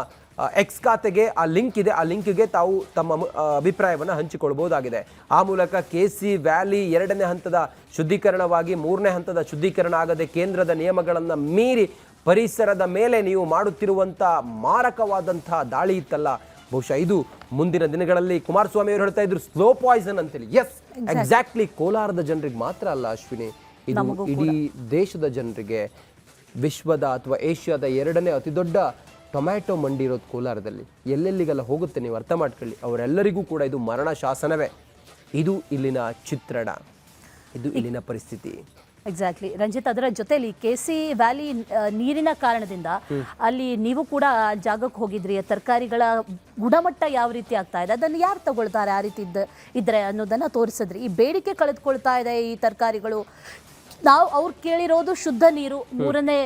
ಎಕ್ಸ್ ಖಾತೆಗೆ ಆ ಲಿಂಕ್ ಇದೆ, ಆ ಲಿಂಕ್ಗೆ ತಾವು ತಮ್ಮ ಅಭಿಪ್ರಾಯವನ್ನು ಹಂಚಿಕೊಳ್ಬೋದಾಗಿದೆ. ಆ ಮೂಲಕ ಕೆಸಿ ವ್ಯಾಲಿ 2ನೇ ಹಂತದ ಶುದ್ಧೀಕರಣವಾಗಿ 3ನೇ ಹಂತದ ಶುದ್ಧೀಕರಣ ಆಗದೆ ಕೇಂದ್ರದ ನಿಯಮಗಳನ್ನು ಮೀರಿ ಪರಿಸರದ ಮೇಲೆ ನೀವು ಮಾಡುತ್ತಿರುವಂಥ ಮಾರಕವಾದಂಥ ದಾಳಿ ಇತ್ತಲ್ಲ, ಬಹುಶಃ ಇದು ಮುಂದಿನ ದಿನಗಳಲ್ಲಿ ಕುಮಾರಸ್ವಾಮಿ ಅವರು ಹೇಳ್ತಾ ಇದ್ರು ಸ್ಲೋ ಪಾಯ್ಸನ್ ಅಂತೇಳಿ. Yes, exactly. ಕೋಲಾರದ ಜನರಿಗೆ ಮಾತ್ರ ಅಲ್ಲ ಅಶ್ವಿನಿ, ಇದು ಇಡೀ ದೇಶದ ಜನರಿಗೆ, ವಿಶ್ವದ ಅಥವಾ ಏಷ್ಯಾದ 2ನೇ ಅತಿ ದೊಡ್ಡ ಟೊಮ್ಯಾಟೊ ಮಂಡಿ ಇರೋದು ಕೋಲಾರದಲ್ಲಿ. ಎಲ್ಲೆಲ್ಲಿಗೆಲ್ಲ ಹೋಗುತ್ತೆ ನೀವು ಅರ್ಥ ಮಾಡ್ಕೊಳ್ಳಿ. ಅವರೆಲ್ಲರಿಗೂ ಕೂಡ ಇದು ಮರಣ ಶಾಸನವೇ. ಇದು ಇಲ್ಲಿನ ಚಿತ್ರಣ, ಇದು ಇಲ್ಲಿನ ಪರಿಸ್ಥಿತಿ. ಎಕ್ಸಾಕ್ಟ್ಲಿ ರಂಜಿತ್, ಅದರ ಜೊತೆಲಿ ಕೆಸಿ ವ್ಯಾಲಿ ನೀರಿನ ಕಾರಣದಿಂದ ಅಲ್ಲಿ ನೀವು ಕೂಡ ಜಾಗಕ್ಕೆ ಹೋಗಿದ್ರಿ. ತರಕಾರಿಗಳ ಗುಣಮಟ್ಟ ಯಾವ ರೀತಿ ಆಗ್ತಾ ಇದೆ, ಅದನ್ನು ಯಾರು ತಗೊಳ್ತಾರೆ ಆ ರೀತಿ ಇದ್ರೆ ಅನ್ನೋದನ್ನು ತೋರಿಸಿದ್ರಿ. ಈ ಬೇಡಿಕೆ ಕಳೆದುಕೊಳ್ತಾ ಇದೆ ಈ ತರಕಾರಿಗಳು. ಅವ್ರು ಕೇಳಿರೋದು ಶುದ್ಧ ನೀರು, 3ನೇ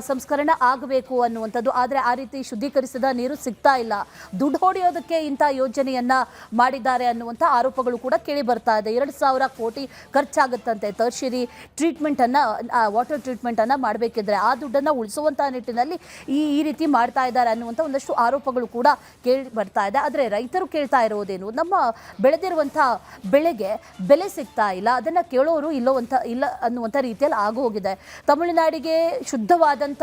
ಸಂಸ್ಕರಣೆ ಆಗಬೇಕು ಅನ್ನುವಂಥದ್ದು. ಆದರೆ ಆ ರೀತಿ ಶುದ್ಧೀಕರಿಸಿದ ನೀರು ಸಿಗ್ತಾ ಇಲ್ಲ. ದುಡ್ಡು ಹೊಡೆಯೋದಕ್ಕೆ ಇಂಥ ಯೋಜನೆಯನ್ನ ಮಾಡಿದ್ದಾರೆ ಅನ್ನುವಂಥ ಆರೋಪಗಳು ಕೂಡ ಕೇಳಿ ಬರ್ತಾ ಇದೆ. 2,000 ಕೋಟಿ ಖರ್ಚಾಗುತ್ತಂತೆ ಟರ್ಷರಿ ಟ್ರೀಟ್ಮೆಂಟನ್ನು, ವಾಟರ್ ಟ್ರೀಟ್ಮೆಂಟನ್ನು ಮಾಡಬೇಕಿದ್ರೆ. ಆ ದುಡ್ಡನ್ನು ಉಳಿಸುವಂಥ ನಿಟ್ಟಿನಲ್ಲಿ ಈ ರೀತಿ ಮಾಡ್ತಾ ಇದ್ದಾರೆ ಅನ್ನುವಂಥ ಒಂದಷ್ಟು ಆರೋಪಗಳು ಕೂಡ ಕೇಳಿ ಬರ್ತಾ ಇದೆ. ಆದರೆ ರೈತರು ಕೇಳ್ತಾ ಇರೋದೇನು, ನಮ್ಮ ಬೆಳೆದಿರುವಂಥ ಬೆಳೆಗೆ ಬೆಲೆ ಸಿಗ್ತಾ ಇಲ್ಲ, ಅದನ್ನು ಕೇಳೋರು ಇಲ್ಲ ಅನ್ನುವಂಥ ರೀತಿಯಲ್ಲಿ ಆಗೋಗಿದೆ. ತಮಿಳುನಾಡಿಗೆ ಶುದ್ಧವಾದಂಥ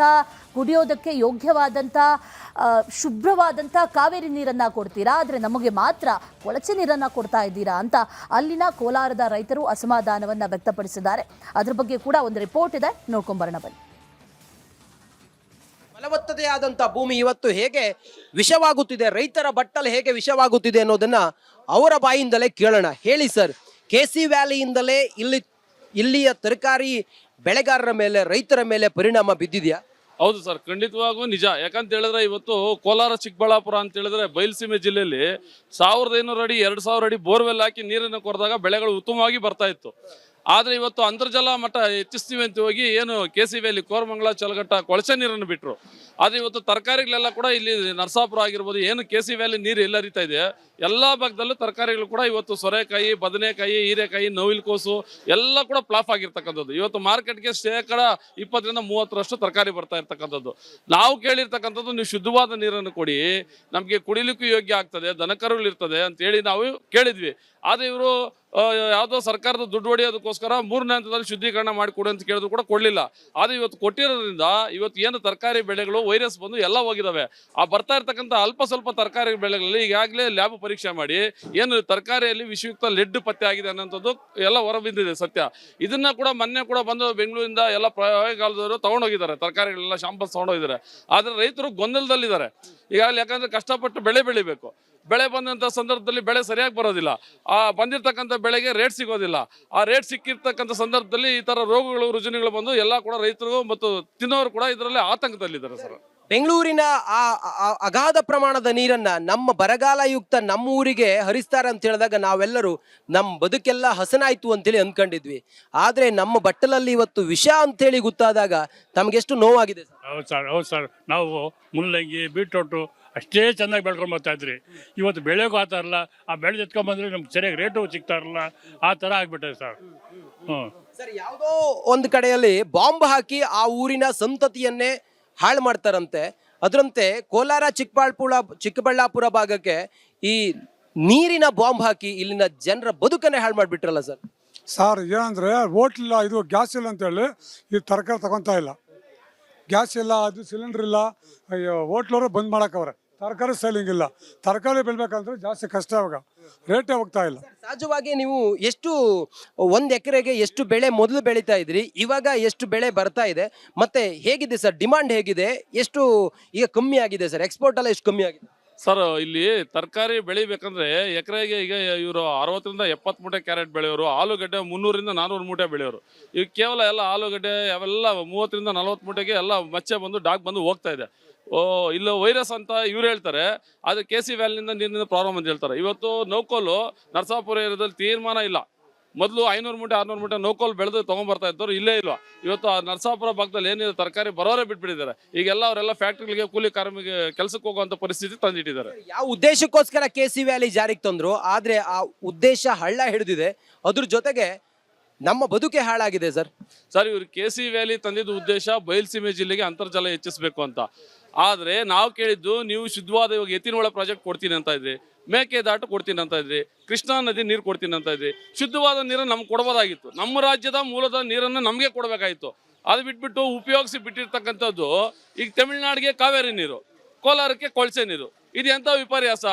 ಕುಡಿಯೋದಕ್ಕೆ ಯೋಗ್ಯವಾದಂಥ ಶುಭ್ರವಾದಂಥ ಕಾವೇರಿ ನೀರನ್ನು ಕೊಡ್ತೀರಾ, ಆದರೆ ನಮಗೆ ಮಾತ್ರ ಕೊಳಚೆ ನೀರನ್ನು ಕೊಡ್ತಾ ಇದ್ದೀರಾ ಅಂತ ಅಲ್ಲಿನ ಕೋಲಾರದ ರೈತರು ಅಸಮಾಧಾನವನ್ನು ವ್ಯಕ್ತಪಡಿಸಿದ್ದಾರೆ. ಅದ್ರ ಬಗ್ಗೆ ಕೂಡ ಒಂದು ರಿಪೋರ್ಟ್ ಇದೆ, ನೋಡ್ಕೊಂಬರೋಣ ಬನ್ನಿ. ಫಲವತ್ತತೆಯಾದಂಥ ಭೂಮಿ ಇವತ್ತು ಹೇಗೆ ವಿಷವಾಗುತ್ತಿದೆ, ರೈತರ ಬಟ್ಟಲು ಹೇಗೆ ವಿಷವಾಗುತ್ತಿದೆ ಅನ್ನೋದನ್ನ ಅವರ ಬಾಯಿಂದಲೇ ಕೇಳೋಣ. ಹೇಳಿ ಸರ್, KC ವ್ಯಾಲಿಯಿಂದಲೇ ಇಲ್ಲಿಯ ತರಕಾರಿ ಬೆಳೆಗಾರರ ಮೇಲೆ, ರೈತರ ಮೇಲೆ ಪರಿಣಾಮ ಬಿದ್ದಿದೆಯಾ? ಹೌದು ಸರ್, ಖಂಡಿತವಾಗೂ ನಿಜ. ಯಾಕಂತ ಹೇಳಿದ್ರೆ ಇವತ್ತು ಕೋಲಾರ ಚಿಕ್ಕಬಳ್ಳಾಪುರ ಅಂತ ಹೇಳಿದ್ರೆ ಬಯಲುಸೀಮೆ ಜಿಲ್ಲೆಯಲ್ಲಿ 1500 ಅಡಿ 2000 ಅಡಿ ಬೋರ್ವೆಲ್ ಹಾಕಿ ನೀರನ್ನು ಕೊರೆದಾಗ ಬೆಳೆಗಳು ಉತ್ತಮವಾಗಿ ಬರ್ತಾ ಇತ್ತು. ಆದರೆ ಇವತ್ತು ಅಂತರ್ಜಲ ಮಟ್ಟ ಹೆಚ್ಚಿಸ್ತೀವಿ ಅಂತ ಹೋಗಿ ಏನು KC ವ್ಯಾಲಿ, ಕೋರಮಂಗಲ, ಚಲಗಟ್ಟ ಕೊಳಚೆ ನೀರನ್ನು ಬಿಟ್ಟರು. ಆದರೆ ಇವತ್ತು ತರಕಾರಿಗಳೆಲ್ಲ ಕೂಡ ಇಲ್ಲಿ ನರಸಾಪುರ ಆಗಿರ್ಬೋದು, ಏನು KC ವ್ಯಾಲಿ ನೀರು ಎಲ್ಲ ಹರಿತಾ ಇದೆ, ಎಲ್ಲ ಭಾಗದಲ್ಲೂ ತರಕಾರಿಗಳು ಕೂಡ ಇವತ್ತು ಸೊರೆಕಾಯಿ, ಬದನೆಕಾಯಿ, ಹೀರೆಕಾಯಿ, ನವಿಲುಕೋಸು ಎಲ್ಲ ಕೂಡ ಫ್ಲಾಪ್ ಆಗಿರ್ತಕ್ಕಂಥದ್ದು. ಇವತ್ತು ಮಾರ್ಕೆಟ್ಗೆ 20-30% ತರಕಾರಿ ಬರ್ತಾ ಇರ್ತಕ್ಕಂಥದ್ದು. ನಾವು ಕೇಳಿರ್ತಕ್ಕಂಥದ್ದು, ನೀವು ಶುದ್ಧವಾದ ನೀರನ್ನು ಕೊಡಿ, ನಮಗೆ ಕುಡಿಲಿಕ್ಕೂ ಯೋಗ್ಯ ಆಗ್ತದೆ, ದನಕರುಗಳು ಇರ್ತದೆ ಅಂತೇಳಿ ನಾವು ಕೇಳಿದ್ವಿ. ಆದರೆ ಇವರು ಯಾವುದೋ ಸರ್ಕಾರದ ದುಡ್ಡು ಹೊಡೆಯೋದಕ್ಕೋಸ್ಕರ 3ನೇ ಹಂತದಲ್ಲಿ ಶುದ್ಧೀಕರಣ ಮಾಡಿ ಕೊಡು ಅಂತ ಕೇಳಿದ್ರು ಕೂಡ ಕೊಡಲಿಲ್ಲ. ಆದರೆ ಇವತ್ತು ಕೊಟ್ಟಿರೋದ್ರಿಂದ ಇವತ್ತು ಏನು ತರಕಾರಿ ಬೆಳೆಗಳು ವೈರಸ್ ಬಂದು ಎಲ್ಲ ಹೋಗಿದ್ದಾವೆ. ಆ ಬರ್ತಾ ಇರ್ತಕ್ಕಂಥ ಅಲ್ಪ ಸ್ವಲ್ಪ ತರಕಾರಿ ಬೆಳೆಗಳಲ್ಲಿ ಈಗಾಗಲೇ ಲ್ಯಾಬ್ ಪರೀಕ್ಷೆ ಮಾಡಿ ಏನು ತರಕಾರಿಯಲ್ಲಿ ವಿಷಯುಕ್ತ ಲೆಡ್ ಪತ್ತೆ ಆಗಿದೆ ಅನ್ನೋಂಥದ್ದು ಎಲ್ಲ ಹೊರಬಿದ್ದಿದೆ ಸತ್ಯ. ಇದನ್ನ ಕೂಡ ಮೊನ್ನೆ ಕೂಡ ಬಂದು ಬೆಂಗಳೂರಿಂದ ಎಲ್ಲ ಪ್ರಯೋಗಾಲಯದವರು ತಗೊಂಡೋಗಿದ್ದಾರೆ, ತರಕಾರಿಗಳೆಲ್ಲ ಶಾಂಪಲ್ಸ್ ತಗೊಂಡೋಗಿದ್ದಾರೆ. ಆದರೆ ರೈತರು ಗೊಂದಲದಲ್ಲಿದ್ದಾರೆ ಈಗಾಗಲೇ. ಯಾಕಂದ್ರೆ ಕಷ್ಟಪಟ್ಟು ಬೆಳೆ ಬೆಳಿಬೇಕು, ಬೆಳೆ ಬಂದಂಥ ಸಂದರ್ಭದಲ್ಲಿ ಬೆಳೆ ಸರಿಯಾಗಿ ಬರೋದಿಲ್ಲ, ಆ ಬಂದಿರತಕ್ಕಂಥ ಬೆಳೆಗೆ ರೇಟ್ ಸಿಗೋದಿಲ್ಲ. ಆ ರೇಟ್ ಸಿಕ್ಕಿರ್ತಕ್ಕಂಥ ಸಂದರ್ಭದಲ್ಲಿ ಈ ಥರ ರೋಗಗಳು ರುಜಿನಗಳು ಬಂದು ಎಲ್ಲ ಕೂಡ ರೈತರು ಮತ್ತು ತಿನ್ನೋರು ಕೂಡ ಇದರಲ್ಲಿ ಆತಂಕದಲ್ಲಿದ್ದಾರೆ ಸರ್. ಬೆಂಗಳೂರಿನ ಆ ಅಗಾಧ ಪ್ರಮಾಣದ ನೀರನ್ನ ನಮ್ಮ ಬರಗಾಲಯುಕ್ತ ನಮ್ಮ ಊರಿಗೆ ಹರಿಸ್ತಾರೆ ಅಂತ ಹೇಳಿದಾಗ ನಾವೆಲ್ಲರೂ ನಮ್ಮ ಬದುಕೆಲ್ಲ ಹಸನಾಯ್ತು ಅಂತೇಳಿ ಅಂದ್ಕೊಂಡಿದ್ವಿ. ಆದರೆ ನಮ್ಮ ಬಟ್ಟಲಲ್ಲಿ ಇವತ್ತು ವಿಷ ಅಂತೇಳಿ ಗೊತ್ತಾದಾಗ ತಮಗೆಷ್ಟು ನೋವಾಗಿದೆ? ಹೌದು ಸರ್, ನಾವು ಮುಲ್ಲಂಗಿ, ಬೀಟ್ರೋಟು ಅಷ್ಟೇ ಚೆನ್ನಾಗಿ ಬೆಳ್ಕೊಂಡು ಬರ್ತಾ ಇದ್ರಿ. ಇವತ್ತು ಬೆಳೆಗೂ ಆಗ್ತಾ ಇರಲ್ಲ, ಆ ಬೆಳೆ ಎತ್ಕೊಂಡ್ಬಂದ್ರೆ ನಮ್ಗೆ ಸರಿಯಾಗಿ ರೇಟು ಸಿಗ್ತಾ ಇರಲ್ಲ, ಆ ಥರ ಆಗ್ಬಿಟ್ಟಿದೆ ಸರ್. ಸರ್, ಯಾವುದೋ ಒಂದು ಕಡೆಯಲ್ಲಿ ಬಾಂಬ್ ಹಾಕಿ ಆ ಊರಿನ ಸಂತತಿಯನ್ನೇ ಹಾಳು ಮಾಡ್ತಾರಂತೆ. ಅದರಂತೆ ಕೋಲಾರ ಚಿಕ್ಕಬಳ್ಳಾಪುರ ಭಾಗಕ್ಕೆ ಈ ನೀರಿನ ಬಾಂಬ್ ಹಾಕಿ ಇಲ್ಲಿನ ಜನರ ಬದುಕನ್ನೇ ಹಾಳು ಮಾಡಿಬಿಟ್ರಲ್ಲ ಸರ್. ಸರ್ ಏನಂದ್ರೆ ಹೋಟ್ಲಿಲ್ಲ, ಇದು ಗ್ಯಾಸ್ ಇಲ್ಲ ಅಂತೇಳಿ ಈ ತರಕಾರಿ ತಗೊತಾ ಇಲ್ಲ. ಗ್ಯಾಸ್ ಇಲ್ಲ, ಅದು ಸಿಲಿಂಡರ್ ಇಲ್ಲ, ಅಯ್ಯೋ ಹೋಟ್ಲವರು ಬಂದ್ ಮಾಡಕ್ಕವ್ರೆ. ತರಕಾರಿ ಸೇಲಿಂಗ್ ಇಲ್ಲ. ತರಕಾರಿ ಬೆಳಿಬೇಕಂದ್ರೆ ಜಾಸ್ತಿ ಕಷ್ಟ, ಇವಾಗ ರೇಟೇ ಹೋಗ್ತಾ ಇಲ್ಲ. ಸಹಜವಾಗಿ ನೀವು ಎಷ್ಟು 1 ಎಕರೆಗೆ ಎಷ್ಟು ಬೆಳೆ ಮೊದಲು ಬೆಳೀತಾ ಇದ್ರಿ, ಇವಾಗ ಎಷ್ಟು ಬೆಳೆ ಬರ್ತಾ ಇದೆ, ಮತ್ತೆ ಹೇಗಿದೆ ಸರ್ ಡಿಮಾಂಡ್ ಹೇಗಿದೆ, ಎಷ್ಟು ಈಗ ಕಮ್ಮಿ ಆಗಿದೆ ಸರ್, ಎಕ್ಸ್ಪೋರ್ಟ್ ಎಲ್ಲ ಎಷ್ಟು ಕಮ್ಮಿ ಆಗಿದೆ ಸರ್? ಇಲ್ಲಿ ತರಕಾರಿ ಬೆಳಿಬೇಕಂದ್ರೆ ಎಕರೆಗೆ ಈಗ ಇವರು 60-70 ಮೂಟೆ ಕ್ಯಾರೆಟ್ ಬೆಳೆಯೋರು, ಆಲೂಗಡ್ಡೆ 300-400 ಮೂಟೆ ಬೆಳೆಯೋರು. ಈಗ ಕೇವಲ ಎಲ್ಲ ಆಲೂಗಡ್ಡೆ ಅವೆಲ್ಲ 30-40 ಮೂಟೆಗೆ ಎಲ್ಲ ಮಚ್ಚೆ ಬಂದು ಡಾಗ್ ಬಂದು ಹೋಗ್ತಾ ಇದೆ. ಇಲ್ಲ ವೈರಸ್ ಅಂತ ಇವ್ರು ಹೇಳ್ತಾರೆ, ಆದರೆ KC ವ್ಯಾಲಿನಿಂದ ನೀರಿನಿಂದ ಪ್ರಾಬ್ಲಮ್ ಅಂತ ಹೇಳ್ತಾರೆ. ಇವತ್ತು ನೌಕೋಲು ನರಸಾಪುರ ಏರಿಯಾದಲ್ಲಿ ತೀರ್ಮಾನ ಇಲ್ಲ. ಮೊದಲು 500 ಮೂಟೆ 600 ಮೂಟೆ ನೌಕೋಲ್ ಬೆಳೆದು ತೊಗೊಂಡ್ಬರ್ತಾ ಇದ್ದವ್ರು ಇಲ್ಲೇ ಇಲ್ವಾ. ಇವತ್ತು ಆ ನರಸಾಪುರ ಭಾಗದಲ್ಲಿ ಏನಿದೆ ತರಕಾರಿ ಬರೋರೇ ಬಿಟ್ಬಿಟ್ಟಿದ್ದಾರೆ. ಈಗೆಲ್ಲ ಅವರೆಲ್ಲ ಫ್ಯಾಕ್ಟ್ರಿಗೆ ಕೂಲಿ ಕಾರ್ಮಿಕ ಕೆಲಸಕ್ಕೆ ಹೋಗುವಂಥ ಪರಿಸ್ಥಿತಿ ತಂದಿಟ್ಟಿದ್ದಾರೆ. ಯಾವ ಉದ್ದೇಶಕ್ಕೋಸ್ಕರ KC ವ್ಯಾಲಿ ಜಾರಿಗೆ ತಂದ್ರು, ಆದರೆ ಆ ಉದ್ದೇಶ ಹಳ್ಳ ಹಿಡಿದಿದೆ, ಅದ್ರ ಜೊತೆಗೆ ನಮ್ಮ ಬದುಕೆ ಹಾಳಾಗಿದೆ ಸರ್. ಇವರು KC ವ್ಯಾಲಿ ತಂದಿದ್ದ ಉದ್ದೇಶ ಬಯಲುಸೀಮೆ ಜಿಲ್ಲೆಗೆ ಅಂತರ್ಜಲ ಹೆಚ್ಚಿಸಬೇಕು ಅಂತ. ಆದರೆ ನಾವು ಕೇಳಿದ್ದು, ನೀವು ಶುದ್ಧವಾದ ಇವಾಗ ಎತ್ತಿನೊಳ ಪ್ರಾಜೆಕ್ಟ್ ಕೊಡ್ತೀನಿ ಅಂತ ಇದ್ರಿ, ಮೇಕೆದಾಟು ಕೊಡ್ತೀನಿ ಅಂತ ಇದ್ರಿ, ಕೃಷ್ಣಾ ನದಿ ನೀರು ಕೊಡ್ತೀನಿ ಅಂತ ಇದ್ರಿ. ಶುದ್ಧವಾದ ನೀರನ್ನು ನಮ್ಗೆ ಕೊಡ್ಬೋದಾಗಿತ್ತು. ನಮ್ಮ ರಾಜ್ಯದ ಮೂಲದ ನೀರನ್ನು ನಮಗೆ ಕೊಡಬೇಕಾಗಿತ್ತು. ಅದು ಬಿಟ್ಬಿಟ್ಟು ಉಪಯೋಗಿಸಿ ಬಿಟ್ಟಿರ್ತಕ್ಕಂಥದ್ದು ಈಗ ತಮಿಳುನಾಡಿಗೆ ಕಾವೇರಿ ನೀರು, ಕೋಲಾರಕ್ಕೆ ಕೊಳಚೆ ನೀರು. ಇದು ಎಂಥ ವಿಪರ್ಯಾಸ.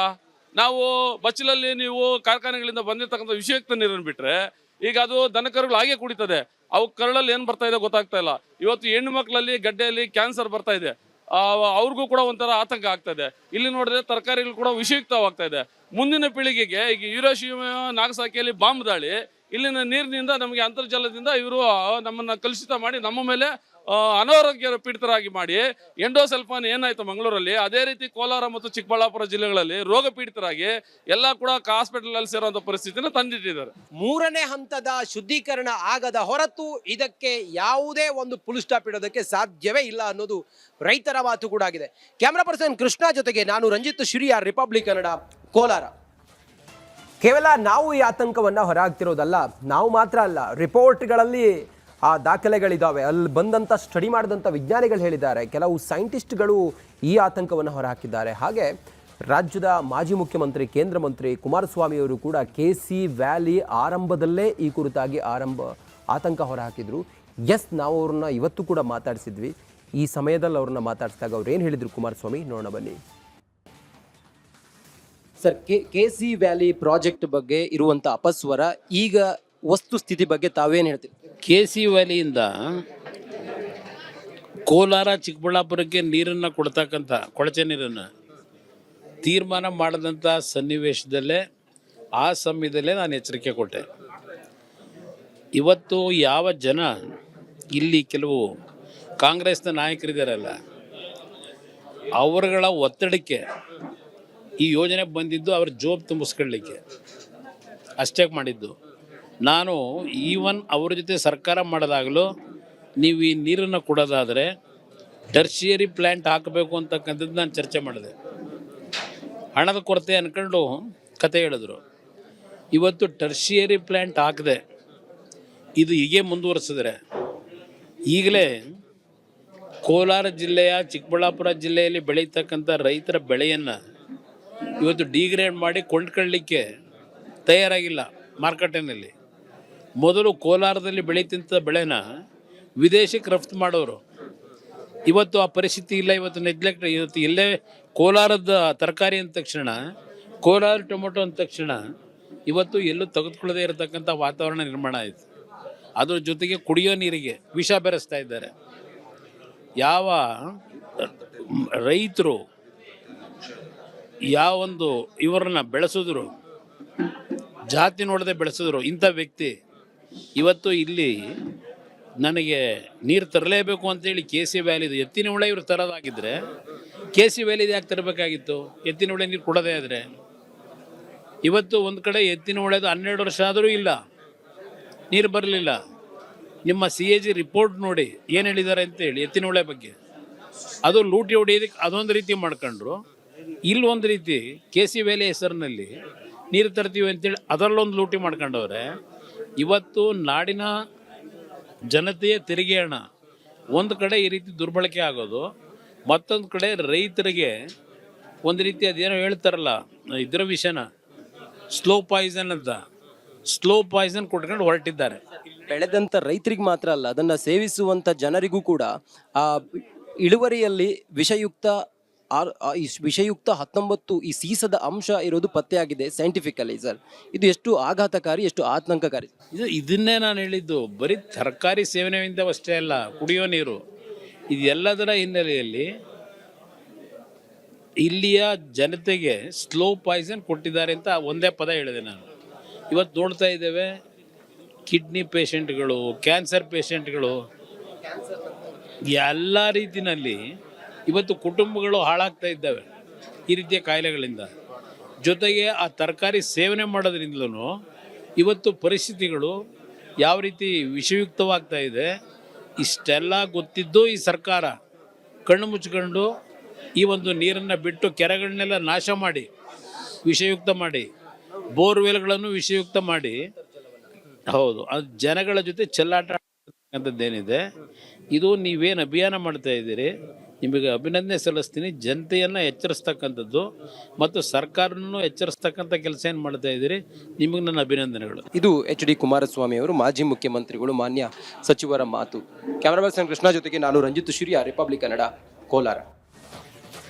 ನಾವು ಬಚ್ಚಲಲ್ಲಿ ನೀವು ಕಾರ್ಖಾನೆಗಳಿಂದ ಬಂದಿರತಕ್ಕಂಥ ವಿಷಯುಕ್ತ ನೀರನ್ನು ಬಿಟ್ಟರೆ ಈಗ ಅದು ದನಕರುಗಳು ಹಾಗೆ ಕುಡಿತದೆ. ಅವು ಕರಳಲ್ಲಿ ಏನು ಬರ್ತಾ ಇದೆ ಗೊತ್ತಾಗ್ತಾ ಇಲ್ಲ. ಇವತ್ತು ಹೆಣ್ಣು ಮಕ್ಕಳಲ್ಲಿ ಗಡ್ಡೆಯಲ್ಲಿ ಕ್ಯಾನ್ಸರ್ ಬರ್ತಾ ಇದೆ, ಅವ್ರಿಗೂ ಕೂಡ ಒಂಥರ ಆತಂಕ ಆಗ್ತಾ ಇದೆ. ಇಲ್ಲಿ ನೋಡಿದ್ರೆ ತರಕಾರಿಗಳು ಕೂಡ ವಿಷಯುಕ್ತವಾಗ್ತಾ ಇದೆ. ಮುಂದಿನ ಪೀಳಿಗೆಗೆ ಈಗ ಹಿರೋಶಿಮಾ ನಾಗಸಾಕಿಯಲ್ಲಿ ಬಾಂಬ್ ದಾಳಿ, ಇಲ್ಲಿನ ನೀರಿನಿಂದ ನಮಗೆ ಅಂತರ್ಜಲದಿಂದ ಇವರು ನಮ್ಮನ್ನು ಕಲುಷಿತ ಮಾಡಿ ನಮ್ಮ ಮೇಲೆ ಅನಾರೋಗ್ಯ ಪೀಡಿತರಾಗಿ ಮಾಡಿ, ಎಂಡೋಸಲ್ಫಾನ್ ಏನಾಯ್ತು ಮಂಗಳೂರಲ್ಲಿ, ಅದೇ ರೀತಿ ಕೋಲಾರ ಮತ್ತು ಚಿಕ್ಕಬಳ್ಳಾಪುರ ಜಿಲ್ಲೆಗಳಲ್ಲಿ ರೋಗ ಪೀಡಿತರಾಗಿ ಎಲ್ಲ ಕೂಡ ಹಾಸ್ಪಿಟಲ್ ಸೇರುವಂತ ಪರಿಸ್ಥಿತಿನ ತಂದಿಟ್ಟಿದ್ದಾರೆ. 3ನೇ ಹಂತದ ಶುದ್ಧೀಕರಣ ಆಗದ ಹೊರತು ಇದಕ್ಕೆ ಯಾವುದೇ ಒಂದು ಫುಲ್ ಸ್ಟಾಪ್ ಇಡೋದಕ್ಕೆ ಸಾಧ್ಯವೇ ಇಲ್ಲ ಅನ್ನೋದು ರೈತರ ಮಾತು ಕೂಡ ಆಗಿದೆ. ಕ್ಯಾಮರಾ ಪರ್ಸನ್ ಕೃಷ್ಣ ಜೊತೆಗೆ ನಾನು ರಂಜಿತ್ ಶಿರಿಯಾರ್, ರಿಪಬ್ಲಿಕ್ ಕನ್ನಡ, ಕೋಲಾರ. ಕೇವಲ ನಾವು ಈ ಆತಂಕವನ್ನು ಹೊರಹಾಕ್ತಿರೋದಲ್ಲ, ನಾವು ಮಾತ್ರ ಅಲ್ಲ, ರಿಪೋರ್ಟ್ಗಳಲ್ಲಿ ಆ ದಾಖಲೆಗಳಿದ್ದಾವೆ. ಅಲ್ಲಿ ಬಂದಂಥ ಸ್ಟಡಿ ಮಾಡಿದಂಥ ವಿಜ್ಞಾನಿಗಳು ಹೇಳಿದ್ದಾರೆ, ಕೆಲವು ಸೈಂಟಿಸ್ಟ್ಗಳು ಈ ಆತಂಕವನ್ನು ಹೊರಹಾಕಿದ್ದಾರೆ. ಹಾಗೆ ರಾಜ್ಯದ ಮಾಜಿ ಮುಖ್ಯಮಂತ್ರಿ, ಕೇಂದ್ರ ಮಂತ್ರಿ ಕುಮಾರಸ್ವಾಮಿಯವರು ಕೂಡ KC ವ್ಯಾಲಿ ಆರಂಭದಲ್ಲೇ ಈ ಕುರಿತಾಗಿ ಆತಂಕ ಹೊರಹಾಕಿದ್ರು. ನಾವು ಅವ್ರನ್ನ ಇವತ್ತು ಕೂಡ ಮಾತಾಡಿಸಿದ್ವಿ. ಈ ಸಮಯದಲ್ಲಿ ಅವ್ರನ್ನ ಮಾತಾಡಿಸಿದಾಗ ಅವ್ರು ಏನು ಹೇಳಿದ್ರು ಕುಮಾರಸ್ವಾಮಿ ನೋಡೋಣ ಬನ್ನಿ ಸರ್. KC ವ್ಯಾಲಿ ಪ್ರಾಜೆಕ್ಟ್ ಬಗ್ಗೆ ಇರುವಂಥ ಅಪಸ್ವರ, ಈಗ ವಸ್ತುಸ್ಥಿತಿ ಬಗ್ಗೆ ತಾವೇನು ಹೇಳ್ತೀರಿ? KC ವ್ಯಾಲಿಯಿಂದ ಕೋಲಾರ ಚಿಕ್ಕಬಳ್ಳಾಪುರಕ್ಕೆ ನೀರನ್ನು ಕೊಡ್ತಕ್ಕಂಥ ಕೊಳಚೆ ನೀರನ್ನು ತೀರ್ಮಾನ ಮಾಡಿದಂಥ ಸನ್ನಿವೇಶದಲ್ಲೇ ಆ ಸಮಯದಲ್ಲೇ ನಾನು ಎಚ್ಚರಿಕೆ ಕೊಟ್ಟೆ. ಇವತ್ತು ಯಾವ ಜನ ಇಲ್ಲಿ ಕೆಲವು ಕಾಂಗ್ರೆಸ್ನ ನಾಯಕರಿದ್ದಾರಲ್ಲ ಅವರುಗಳ ಒತ್ತಡಕ್ಕೆ ಈ ಯೋಜನೆ ಬಂದಿದ್ದು ಅವ್ರ ಜೋಬ್ ತುಂಬಿಸ್ಕೊಳ್ಳಿಕ್ಕೆ ಅಷ್ಟೇ ಮಾಡಿದ್ದು. ನಾನು ಈವನ್ ಅವ್ರ ಜೊತೆ ಸರ್ಕಾರ ಮಾಡೋದಾಗಲೂ ನೀವು ಈ ನೀರನ್ನು ಕೊಡೋದಾದರೆ ಟರ್ಷಿಯರಿ ಪ್ಲ್ಯಾಂಟ್ ಹಾಕಬೇಕು ಅಂತಕ್ಕಂಥದ್ದು ನಾನು ಚರ್ಚೆ ಮಾಡಿದೆ. ಹಣದ ಕೊರತೆ ಅಂದ್ಕೊಂಡು ಕತೆ ಹೇಳಿದ್ರು. ಇವತ್ತು ಟರ್ಷಿಯರಿ ಪ್ಲ್ಯಾಂಟ್ ಹಾಕದೆ ಇದು ಹೀಗೆ ಮುಂದುವರಿಸಿದ್ರೆ ಈಗಲೇ ಕೋಲಾರ ಜಿಲ್ಲೆಯ ಚಿಕ್ಕಬಳ್ಳಾಪುರ ಜಿಲ್ಲೆಯಲ್ಲಿ ಬೆಳೀತಕ್ಕಂಥ ರೈತರ ಬೆಳೆಯನ್ನು ಇವತ್ತು ಡಿಗ್ರೇಡ್ ಮಾಡಿ ಕೊಂಡ್ಕೊಳ್ಳಿಕ್ಕೆ ತಯಾರಾಗಿಲ್ಲ ಮಾರ್ಕೆಟಿನಲ್ಲಿ. ಮೊದಲು ಕೋಲಾರದಲ್ಲಿ ಬೆಳೀತಿದ್ದ ಬೆಳೆನ ವಿದೇಶಕ್ಕೆ ರಫ್ತು ಮಾಡೋರು. ಇವತ್ತು ಆ ಪರಿಸ್ಥಿತಿ ಇಲ್ಲ. ಇವತ್ತು ನೆಗ್ಲೆಕ್ಟ್. ಇವತ್ತು ಎಲ್ಲೇ ಕೋಲಾರದ ತರಕಾರಿ ಅಂದ ತಕ್ಷಣ, ಕೋಲಾರ ಟೊಮೊಟೊ ಅಂದ ತಕ್ಷಣ ಇವತ್ತು ಎಲ್ಲೂ ತೆಗೆದುಕೊಳ್ಳದೆ ಇರತಕ್ಕಂಥ ವಾತಾವರಣ ನಿರ್ಮಾಣ ಆಯಿತು. ಅದ್ರ ಜೊತೆಗೆ ಕುಡಿಯೋ ನೀರಿಗೆ ವಿಷ ಬೆರೆಸ್ತಾ ಇದ್ದಾರೆ. ಯಾವ ರೈತರು ಯಾವೊಂದು ಇವರನ್ನ ಬೆಳೆಸಿದ್ರು, ಜಾತಿ ನೋಡದೆ ಬೆಳೆಸಿದ್ರು ಇಂಥ ವ್ಯಕ್ತಿ ಇವತ್ತು ಇಲ್ಲಿ ನನಗೆ ನೀರು ತರಲೇಬೇಕು ಅಂತೇಳಿ KC ವ್ಯಾಲಿದು ಎತ್ತಿನ ಹೊಳೆ ಇವರು ತರೋದಾಗಿದ್ದರೆ KC ವ್ಯಾಲಿದು ಯಾಕೆ ತರಬೇಕಾಗಿತ್ತು? ಎತ್ತಿನ ಹೊಳೆ ನೀರು ಕೊಡೋದೇ ಆದರೆ ಇವತ್ತು ಒಂದು ಕಡೆ ಎತ್ತಿನ ಹೊಳೆದು 12 ವರ್ಷ ಆದರೂ ಇಲ್ಲ, ನೀರು ಬರಲಿಲ್ಲ. ನಿಮ್ಮ CAG ರಿಪೋರ್ಟ್ ನೋಡಿ ಏನು ಹೇಳಿದ್ದಾರೆ ಅಂತೇಳಿ ಎತ್ತಿನ ಹೊಳೆ ಬಗ್ಗೆ. ಅದು ಲೂಟಿ ಹೊಡೆಯೋದಕ್ಕೆ ಅದೊಂದು ರೀತಿ ಮಾಡ್ಕೊಂಡ್ರು. ಇಲ್ಲೊಂದು ರೀತಿ KC ವ್ಯಾಲಿ ಹೆಸರಿನಲ್ಲಿ ನೀರು ತರ್ತೀವಿ ಅಂತೇಳಿ ಅದರಲ್ಲೊಂದು ಲೂಟಿ ಮಾಡ್ಕೊಂಡವ್ರೆ. ಇವತ್ತು ನಾಡಿನ ಜನತೆಯ ತೆರಿಗೆ ಹಣ ಒಂದು ಕಡೆ ಈ ರೀತಿ ದುರ್ಬಳಕೆ ಆಗೋದು, ಮತ್ತೊಂದು ಕಡೆ ರೈತರಿಗೆ ಒಂದು ರೀತಿ ಅದೇನೋ ಹೇಳ್ತಾರಲ್ಲ ಇದರ ವಿಷಯನ ಸ್ಲೋ ಪಾಯ್ಸನ್ ಅಂತ, ಸ್ಲೋ ಪಾಯ್ಸನ್ ಕೊಟ್ಕೊಂಡು ಹೊರಟಿದ್ದಾರೆ. ಬೆಳೆದಂಥ ರೈತರಿಗೆ ಮಾತ್ರ ಅಲ್ಲ, ಅದನ್ನು ಸೇವಿಸುವಂಥ ಜನರಿಗೂ ಕೂಡ ಆ ಇಳುವರಿಯಲ್ಲಿ ವಿಷಯುಕ್ತ 19 ಈ ಸೀಸದ ಅಂಶ ಇರೋದು ಪತ್ತೆಯಾಗಿದೆ ಸೈಂಟಿಫಿಕಲಿ. ಸರ್, ಇದು ಎಷ್ಟು ಆಘಾತಕಾರಿ, ಎಷ್ಟು ಆತಂಕಕಾರಿ? ಇದನ್ನೇ ನಾನು ಹೇಳಿದ್ದು. ಬರೀ ತರಕಾರಿ ಸೇವನೆಯಿಂದ ಅಷ್ಟೇ ಅಲ್ಲ, ಕುಡಿಯೋ ನೀರು, ಇದೆಲ್ಲದರ ಹಿನ್ನೆಲೆಯಲ್ಲಿ ಇಲ್ಲಿಯ ಜನತೆಗೆ ಸ್ಲೋ ಪಾಯ್ಸನ್ ಕೊಟ್ಟಿದ್ದಾರೆ ಅಂತ ಒಂದೇ ಪದ ಹೇಳಿದೆ ನಾನು. ಇವತ್ತು ನೋಡ್ತಾ ಇದ್ದೇವೆ ಕಿಡ್ನಿ ಪೇಷಂಟ್ಗಳು, ಕ್ಯಾನ್ಸರ್ ಪೇಷಂಟ್ಗಳು, ಎಲ್ಲ ರೀತಿಯಲ್ಲಿ ಇವತ್ತು ಕುಟುಂಬಗಳು ಹಾಳಾಗ್ತಾ ಇದ್ದಾವೆ ಈ ರೀತಿಯ ಕಾಯಿಲೆಗಳಿಂದ. ಜೊತೆಗೆ ಆ ತರಕಾರಿ ಸೇವನೆ ಮಾಡೋದ್ರಿಂದಲೂ ಇವತ್ತು ಪರಿಸ್ಥಿತಿಗಳು ಯಾವ ರೀತಿ ವಿಷಯುಕ್ತವಾಗ್ತಾ ಇದೆ. ಇಷ್ಟೆಲ್ಲ ಗೊತ್ತಿದ್ದು ಈ ಸರ್ಕಾರ ಕಣ್ಣು ಮುಚ್ಕೊಂಡು ಈ ಒಂದು ನೀರನ್ನು ಬಿಟ್ಟು ಕೆರೆಗಳನ್ನೆಲ್ಲ ನಾಶ ಮಾಡಿ ವಿಷಯುಕ್ತ ಮಾಡಿ, ಬೋರ್ವೆಲ್ಗಳನ್ನು ವಿಷಯುಕ್ತ ಮಾಡಿ, ಹೌದು, ಅದು ಜನಗಳ ಜೊತೆ ಚೆಲ್ಲಾಟ ಅಂತದ್ದೇನಿದೆ. ಇದು ನೀವೇನು ಅಭಿಯಾನ ಮಾಡ್ತಾ ಇದ್ದೀರಿ, ನಿಮಗೆ ಅಭಿನಂದನೆ ಸಲ್ಲಿಸ್ತೀನಿ. ಜನತೆಯನ್ನು ಎಚ್ಚರಿಸ್ತಕ್ಕಂಥದ್ದು ಮತ್ತು ಸರ್ಕಾರನೂ ಎಚ್ಚರಿಸ್ತಕ್ಕಂಥ ಕೆಲಸ ಏನು ಮಾಡ್ತಾ ಇದ್ದೀರಿ, ನಿಮಗೆ ನನ್ನ ಅಭಿನಂದನೆಗಳು. ಇದು HD ಕುಮಾರಸ್ವಾಮಿ ಅವರು, ಮಾಜಿ ಮುಖ್ಯಮಂತ್ರಿಗಳು, ಮಾನ್ಯ ಸಚಿವರ ಮಾತು. ಕ್ಯಾಮರಾ ಪರ್ಸನ್ ಕೃಷ್ಣ ಜೊತೆಗೆ ನಾನು ರಂಜಿತ್ ಶಿರಿಯಾ, ರಿಪಬ್ಲಿಕ್ ಕನ್ನಡ, ಕೋಲಾರ.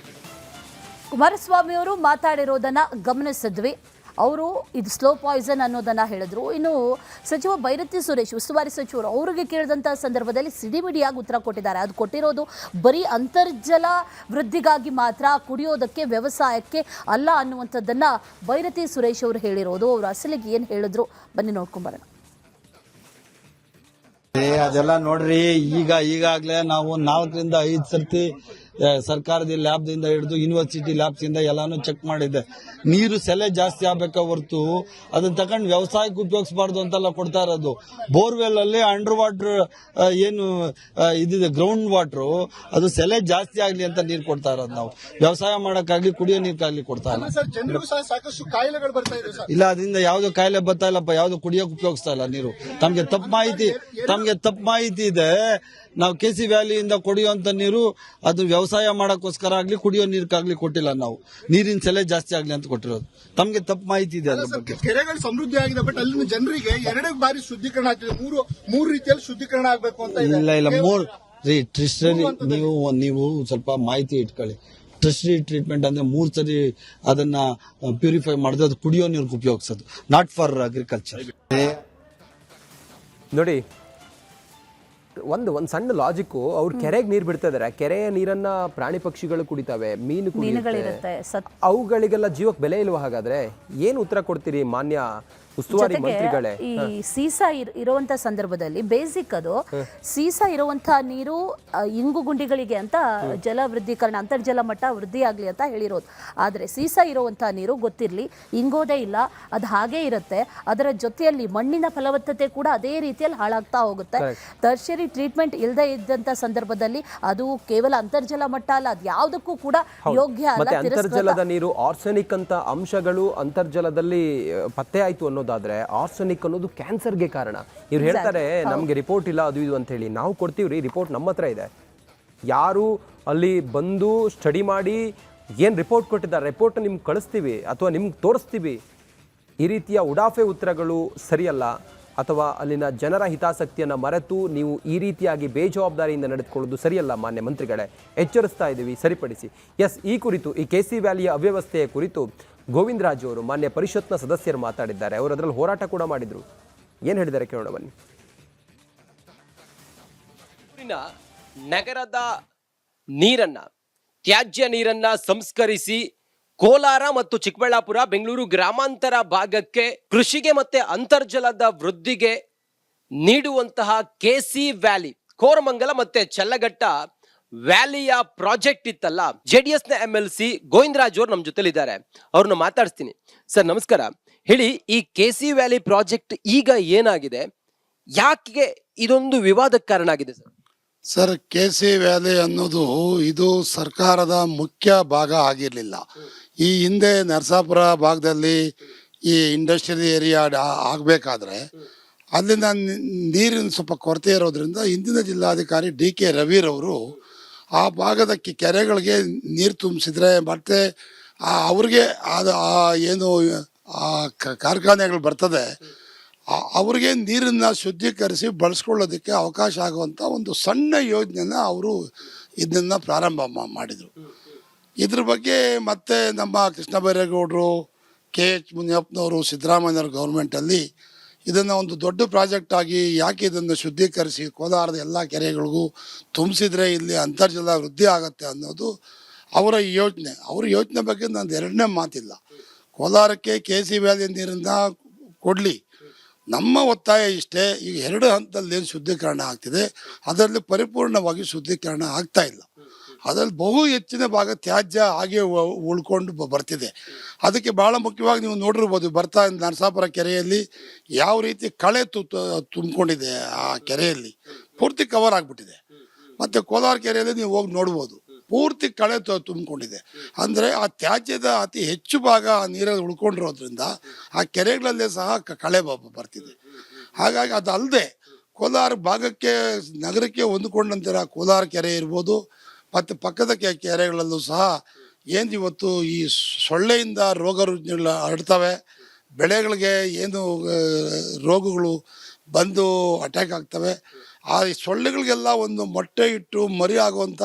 ಕುಮಾರಸ್ವಾಮಿ ಅವರು ಮಾತಾಡಿರೋದನ್ನ ಗಮನಿಸಿದ್ವಿ. ಅವರು ಇದು ಸ್ಲೋ ಪಾಯ್ಸನ್ ಅನ್ನೋದನ್ನು ಹೇಳಿದ್ರು. ಇನ್ನು ಸಚಿವ ಬೈರತಿ ಸುರೇಶ್, ಉಸ್ತುವಾರಿ ಸಚಿವರು, ಅವರಿಗೆ ಕೇಳಿದಂಥ ಸಂದರ್ಭದಲ್ಲಿ ಸಿಡಿಮಿಡಿಯಾಗಿ ಉತ್ತರ ಕೊಟ್ಟಿದ್ದಾರೆ. ಅದು ಕೊಟ್ಟಿರೋದು ಬರೀ ಅಂತರ್ಜಲ ವೃದ್ಧಿಗಾಗಿ ಮಾತ್ರ, ಕುಡಿಯೋದಕ್ಕೆ, ವ್ಯವಸಾಯಕ್ಕೆ ಅಲ್ಲ ಅನ್ನುವಂಥದ್ದನ್ನು ಬೈರತಿ ಸುರೇಶ್ ಅವರು ಹೇಳಿರೋದು. ಅವರು ಅಸಲಿಗೆ ಏನು ಹೇಳಿದ್ರು ಬನ್ನಿ ನೋಡ್ಕೊಂಬರೋಣ. ಅದೆಲ್ಲ ನೋಡ್ರಿ, ಈಗಾಗಲೇ ನಾವು 4 ರಿಂದ 5 ಸರ್ತಿ ಸರ್ಕಾರದ ಲ್ಯಾಬ್ದಿಂದ ಹಿಡಿದು ಯೂನಿವರ್ಸಿಟಿ ಲ್ಯಾಬ್ಸಿಂದ ಎಲ್ಲಾನು ಚೆಕ್ ಮಾಡಿದ್ದೆ. ನೀರು ಸೆಲೆ ಜಾಸ್ತಿ ಆಗ್ಬೇಕ ಹೊರತು ಅದನ್ನ ತಗೊಂಡು ವ್ಯವಸಾಯಕ್ಕೆ ಉಪಯೋಗಿಸಬಾರ್ದು ಅಂತೆಲ್ಲ ಕೊಡ್ತಾ ಇರೋದು. ಬೋರ್ವೆಲ್ ಅಲ್ಲಿ ಅಂಡರ್ ವಾಟರ್ ಏನು ಇದಿದೆ ಗ್ರೌಂಡ್ ವಾಟರ್, ಅದು ಸೆಲೆ ಜಾಸ್ತಿ ಆಗ್ಲಿ ಅಂತ ನೀರು ಕೊಡ್ತಾ ಇರೋದು. ನಾವು ವ್ಯವಸಾಯ ಮಾಡಕ್ಕಾಗ್ಲಿ ಕುಡಿಯೋ ನೀರ್ಗಾಗ್ಲಿ ಕೊಡ್ತಾ ಇಲ್ಲ. ಇಲ್ಲ, ಅದರಿಂದ ಯಾವ್ದು ಕಾಯಿಲೆ ಬರ್ತಾ ಇಲ್ಲಪ್ಪ, ಯಾವ್ದು ಕುಡಿಯೋಕೆ ಉಪಯೋಗಿಸ್ತಾ ಇಲ್ಲ ನೀರು. ತಮ್ಗೆ ತಪ್ಪು ಮಾಹಿತಿ ಇದೆ. ನಾವು KC ವ್ಯಾಲಿಯಿಂದ ಕುಡಿಯುವಂತ ನೀರು ಅದು ವ್ಯವಸಾಯ ಮಾಡಕ್ಕೋಸ್ಕರ ಆಗ್ಲಿ ಕುಡಿಯೋ ನೀರ್ಗಾಗ್ಲಿ ಕೊಟ್ಟಿಲ್ಲ. ನಾವು ನೀರಿನ ಸೆಲೆ ಜಾಸ್ತಿ ಆಗ್ಲಿ ಅಂತ ಕೊಟ್ಟಿರೋದು. ತಮ್ಗೆ ತಪ್ಪು ಮಾಹಿತಿ ಇದೆ ಅದ್ರ ಬಗ್ಗೆ. ಕೆರೆಗಳು ಸಮೃದ್ಧಿ ಆಗಿದೆ, ಬಟ್ ಅಲ್ಲಿನ ಜನರಿಗೆ 2 ಬಾರಿ ಶುದ್ಧೀಕರಣ ಆಗ್ತಿದೆ. ಮೂರು ರೀತಿಯಲ್ಲಿ ಶುದ್ಧೀಕರಣ ಆಗ್ಬೇಕು ಅಂತ. ಇಲ್ಲ ನೀವು ಸ್ವಲ್ಪ ಮಾಹಿತಿ ಇಟ್ಕೊಳ್ಳಿ. ಟೆರ್ಷರಿ ಟ್ರೀಟ್ಮೆಂಟ್ ಅಂದ್ರೆ 3 ಸರಿ ಅದನ್ನ ಪ್ಯೂರಿಫೈ ಮಾಡಿದ್ರೆ ಅದು ಕುಡಿಯೋ ನೀರಿಗೆ ಉಪಯೋಗಿಸೋದು, ನಾಟ್ ಫಾರ್ ಅಗ್ರಿಕಲ್ಚರ್. ನೋಡಿ, ಒಂದು ಸಣ್ಣ ಲಾಜಿಕ್ಕು, ಅವ್ರು ಕೆರೆಗೆ ನೀರು ಬಿಡ್ತಾ ಇದಾರೆ, ಕೆರೆಯ ನೀರನ್ನ ಪ್ರಾಣಿ ಪಕ್ಷಿಗಳು ಕುಡಿತವೆ, ಮೀನು ಮೀನುಗಳಿರುತ್ತೆ, ಅವುಗಳಿಗೆಲ್ಲ ಜೀವಕ್ಕೆ ಬೆಲೆ ಇಲ್ವಾ? ಹಾಗಾದ್ರೆ ಏನು ಉತ್ತರ ಕೊಡ್ತೀರಿ ಮಾನ್ಯ ಉಸ್ತುವಾರಿ ಮಂತ್ರಿಗಳೇ? ಈ ಸೀಸಾ ಇರುವಂತ ಸಂದರ್ಭದಲ್ಲಿ ಬೇಸಿಕ್ ಅದು ಸೀಸಾ ಇರುವಂತ ನೀರು ಇಂಗು ಗುಂಡಿಗಳಿಗೆ ಅಂತ ಜಲ ವೃದ್ಧೀಕರಣ, ಅಂತರ್ಜಲ ಮಟ್ಟ ವೃದ್ಧಿ ಆಗ್ಲಿ ಅಂತ ಹೇಳಿರೋದು. ಆದ್ರೆ ಸೀಸಾ ಇರುವಂತ ನೀರು ಗೊತ್ತಿರ್ಲಿ, ಇಂಗೋದೇ ಇಲ್ಲ, ಅದು ಹಾಗೇ ಇರುತ್ತೆ. ಅದರ ಜೊತೆಯಲ್ಲಿ ಮಣ್ಣಿನ ಫಲವತ್ತತೆ ಕೂಡ ಅದೇ ರೀತಿಯಲ್ಲಿ ಹಾಳಾಗ್ತಾ ಹೋಗುತ್ತೆ. ಟರ್ಷರಿ ಟ್ರೀಟ್ಮೆಂಟ್ ಇಲ್ಲದೆ ಇದ್ದಂತ ಸಂದರ್ಭದಲ್ಲಿ ಅದು ಕೇವಲ ಅಂತರ್ಜಲ ಮಟ್ಟ ಅಲ್ಲ, ಅದು ಯಾವುದಕ್ಕೂ ಕೂಡ ಯೋಗ್ಯ ಅಲ್ಲ. ಅಂತರ್ಜಲದ ನೀರು ಆರ್ಸೆನಿಕ್ ಅಂತ ಅಂಶಗಳು ಅಂತರ್ಜಲದಲ್ಲಿ ಪತ್ತೆ ಆಯ್ತು ಅನ್ನೋದಾದ್ರೆ ಆರ್ಸೆನಿಕ್ ಅನ್ನೋದು ಕ್ಯಾನ್ಸರ್ಗೆ ಕಾರಣ. ಇವ್ರು ಹೇಳ್ತಾರೆ ನಮ್ಗೆ ರಿಪೋರ್ಟ್ ಇಲ್ಲ ಅದು ಇದು ಅಂತ ಹೇಳಿ. ನಾವು ಕೊಡ್ತೀವ್ರಿ, ರಿಪೋರ್ಟ್ ನಮ್ಮ ಹತ್ರ ಇದೆ. ಯಾರು ಅಲ್ಲಿ ಬಂದು ಸ್ಟಡಿ ಮಾಡಿ ಏನು ರಿಪೋರ್ಟ್ ಕೊಟ್ಟಿದ್ದಾರೆ, ರಿಪೋರ್ಟ್ ನಿಮ್ಗೆ ಕಳಿಸ್ತೀವಿ ಅಥವಾ ನಿಮ್ಗೆ ತೋರಿಸ್ತೀವಿ. ಈ ರೀತಿಯ ಉಡಾಫೆ ಉತ್ತರಗಳು ಸರಿಯಲ್ಲ. ಅಥವಾ ಅಲ್ಲಿನ ಜನರ ಹಿತಾಸಕ್ತಿಯನ್ನು ಮರೆತು ನೀವು ಈ ರೀತಿಯಾಗಿ ಬೇಜವಾಬ್ದಾರಿಯಿಂದ ನಡೆದುಕೊಳ್ಳೋದು ಸರಿಯಲ್ಲ ಮಾನ್ಯ ಮಂತ್ರಿಗಳೇ, ಎಚ್ಚರಿಸ್ತಾ ಇದ್ದೀವಿ, ಸರಿಪಡಿಸಿ. ಎಸ್, ಈ ಕುರಿತು ಈ KC ವ್ಯಾಲಿಯ ಅವ್ಯವಸ್ಥೆಯ ಕುರಿತು ಗೋವಿಂದರಾಜು ಅವರು ಮಾನ್ಯ ಪರಿಷತ್ನ ಸದಸ್ಯರು ಮಾತಾಡಿದ್ದಾರೆ. ಅವರು ಅದರಲ್ಲಿ ಹೋರಾಟ ಕೂಡ ಮಾಡಿದ್ರು. ಏನು ಹೇಳಿದ್ದಾರೆ ಕೇಳೋಣ ಬನ್ನಿ. ನಗರದ ನೀರನ್ನ, ತ್ಯಾಜ್ಯ ನೀರನ್ನ ಸಂಸ್ಕರಿಸಿ ಕೋಲಾರ ಮತ್ತು ಚಿಕ್ಕಬಳ್ಳಾಪುರ, ಬೆಂಗಳೂರು ಗ್ರಾಮಾಂತರ ಭಾಗಕ್ಕೆ ಕೃಷಿಗೆ ಮತ್ತೆ ಅಂತರ್ಜಲದ ವೃದ್ಧಿಗೆ ನೀಡುವಂತಹ KC ವ್ಯಾಲಿ, ಕೋರಮಂಗಲ ಮತ್ತೆ ಚಲ್ಲಘಟ್ಟ ವ್ಯಾಲಿಯ ಪ್ರಾಜೆಕ್ಟ್ ಇತ್ತಲ್ಲ, JDS ನ MLC ಗೋವಿಂದರಾಜ್ ಅವರು ನಮ್ಮ ಜೊತೆಲಿದ್ದಾರೆ. ಅವ್ರನ್ನ ಮಾತಾಡಿಸ್ತೀನಿ. ಸರ್ ನಮಸ್ಕಾರ. ಹೇಳಿ, ಈ KC ವ್ಯಾಲಿ ಪ್ರಾಜೆಕ್ಟ್ ಈಗ ಏನಾಗಿದೆ, ಯಾಕೆ ಇದೊಂದು ವಿವಾದಕ್ಕೆ ಕಾರಣ ಆಗಿದೆ ಸರ್? ಸರ್, KC ವ್ಯಾಲಿ ಅನ್ನೋದು ಇದು ಸರ್ಕಾರದ ಮುಖ್ಯ ಭಾಗ ಆಗಿರಲಿಲ್ಲ. ಈ ಹಿಂದೆ ನರಸಾಪುರ ಭಾಗದಲ್ಲಿ ಈ ಇಂಡಸ್ಟ್ರಿಯಲ್ ಏರಿಯಾ ಆಗಬೇಕಾದ್ರೆ ಅಲ್ಲಿಂದ ನೀರಿನ ಸ್ವಲ್ಪ ಕೊರತೆ ಇರೋದ್ರಿಂದ ಹಿಂದಿನ ಜಿಲ್ಲಾಧಿಕಾರಿ DK ರವಿರವರು ಆ ಭಾಗದ ಕೆರೆಗಳಿಗೆ ನೀರು ತುಂಬಿಸಿದ್ರೆ ಮತ್ತೆ ಅವ್ರಿಗೆ ಅದು ಏನು ಕಾರ್ಖಾನೆಗಳು ಬರ್ತದೆ ಅವ್ರಿಗೆ ನೀರನ್ನು ಶುದ್ಧೀಕರಿಸಿ ಬಳಸ್ಕೊಳ್ಳೋದಕ್ಕೆ ಅವಕಾಶ ಆಗುವಂಥ ಒಂದು ಸಣ್ಣ ಯೋಜನೆನ ಅವರು ಇದನ್ನು ಪ್ರಾರಂಭ ಮಾಡಿದರು. ಇದ್ರ ಬಗ್ಗೆ ಮತ್ತೆ ನಮ್ಮ ಕೃಷ್ಣ ಬೈರೇಗೌಡರು, KH ಮುನಿಯಪ್ಪನವರು, ಸಿದ್ದರಾಮಯ್ಯವ್ರ ಗೌರ್ಮೆಂಟಲ್ಲಿ ಇದನ್ನು ಒಂದು ದೊಡ್ಡ ಪ್ರಾಜೆಕ್ಟ್ ಆಗಿ ಯಾಕೆ ಇದನ್ನು ಶುದ್ಧೀಕರಿಸಿ ಕೋಲಾರದ ಎಲ್ಲ ಕೆರೆಗಳಿಗೂ ತುಂಬಿಸಿದ್ರೆ ಇಲ್ಲಿ ಅಂತರ್ಜಲ ವೃದ್ಧಿ ಆಗುತ್ತೆ ಅನ್ನೋದು ಅವರ ಯೋಚನೆ. ಅವ್ರ ಯೋಚನೆ ಬಗ್ಗೆ ನಂದು ಎರಡನೇ ಮಾತಿಲ್ಲ. ಕೋಲಾರಕ್ಕೆ KC ವ್ಯಾಲಿ ನೀರನ್ನು ಕೊಡಲಿ, ನಮ್ಮ ಒತ್ತಾಯ ಇಷ್ಟೇ. ಈಗ 2 ಹಂತದಲ್ಲಿ ಏನು ಶುದ್ಧೀಕರಣ ಆಗ್ತಿದೆ ಅದರಲ್ಲಿ ಪರಿಪೂರ್ಣವಾಗಿ ಶುದ್ಧೀಕರಣ ಆಗ್ತಾ ಇಲ್ಲ. ಅದರಲ್ಲಿ ಬಹು ಹೆಚ್ಚಿನ ಭಾಗ ತ್ಯಾಜ್ಯ ಹಾಗೆ ಉಳ್ಕೊಂಡು ಬರ್ತಿದೆ. ಅದಕ್ಕೆ ಭಾಳ ಮುಖ್ಯವಾಗಿ ನೀವು ನೋಡಿರ್ಬೋದು, ಬರ್ತಾ ನರಸಾಪುರ ಕೆರೆಯಲ್ಲಿ ಯಾವ ರೀತಿ ಕಳೆ ತುಂಬಿಕೊಂಡಿದೆ. ಆ ಕೆರೆಯಲ್ಲಿ ಪೂರ್ತಿ ಕವರ್ ಆಗಿಬಿಟ್ಟಿದೆ. ಮತ್ತು ಕೋಲಾರ ಕೆರೆಯಲ್ಲಿ ನೀವು ಹೋಗಿ ನೋಡ್ಬೋದು, ಪೂರ್ತಿ ಕಳೆ ತುಂಬಿಕೊಂಡಿದೆ. ಅಂದರೆ ಆ ತ್ಯಾಜ್ಯದ ಅತಿ ಹೆಚ್ಚು ಭಾಗ ಆ ನೀರಲ್ಲಿ ಉಳ್ಕೊಂಡಿರೋದ್ರಿಂದ ಆ ಕೆರೆಗಳಲ್ಲೇ ಸಹ ಕಳೆ ಬರ್ತಿದೆ. ಹಾಗಾಗಿ ಅದಲ್ಲದೆ ಕೋಲಾರ ಭಾಗಕ್ಕೆ, ನಗರಕ್ಕೆ ಹೊಂದಿಕೊಂಡಂತಿರೋ ಕೋಲಾರ ಕೆರೆ ಇರ್ಬೋದು, ಮತ್ತು ಪಕ್ಕದ ಕೆರೆಗಳಲ್ಲೂ ಸಹ ಏನು ಇವತ್ತು ಈ ಸೊಳ್ಳೆಯಿಂದ ರೋಗ ರುಜಿನಗಳು ಹರಡ್ತವೆ. ಬೆಳೆಗಳಿಗೆ ಏನು ರೋಗಗಳು ಬಂದು ಅಟ್ಯಾಕ್ ಆಗ್ತವೆ. ಆ ಸೊಳ್ಳೆಗಳಿಗೆಲ್ಲ ಒಂದು ಮೊಟ್ಟೆ ಇಟ್ಟು ಮರಿ ಆಗುವಂಥ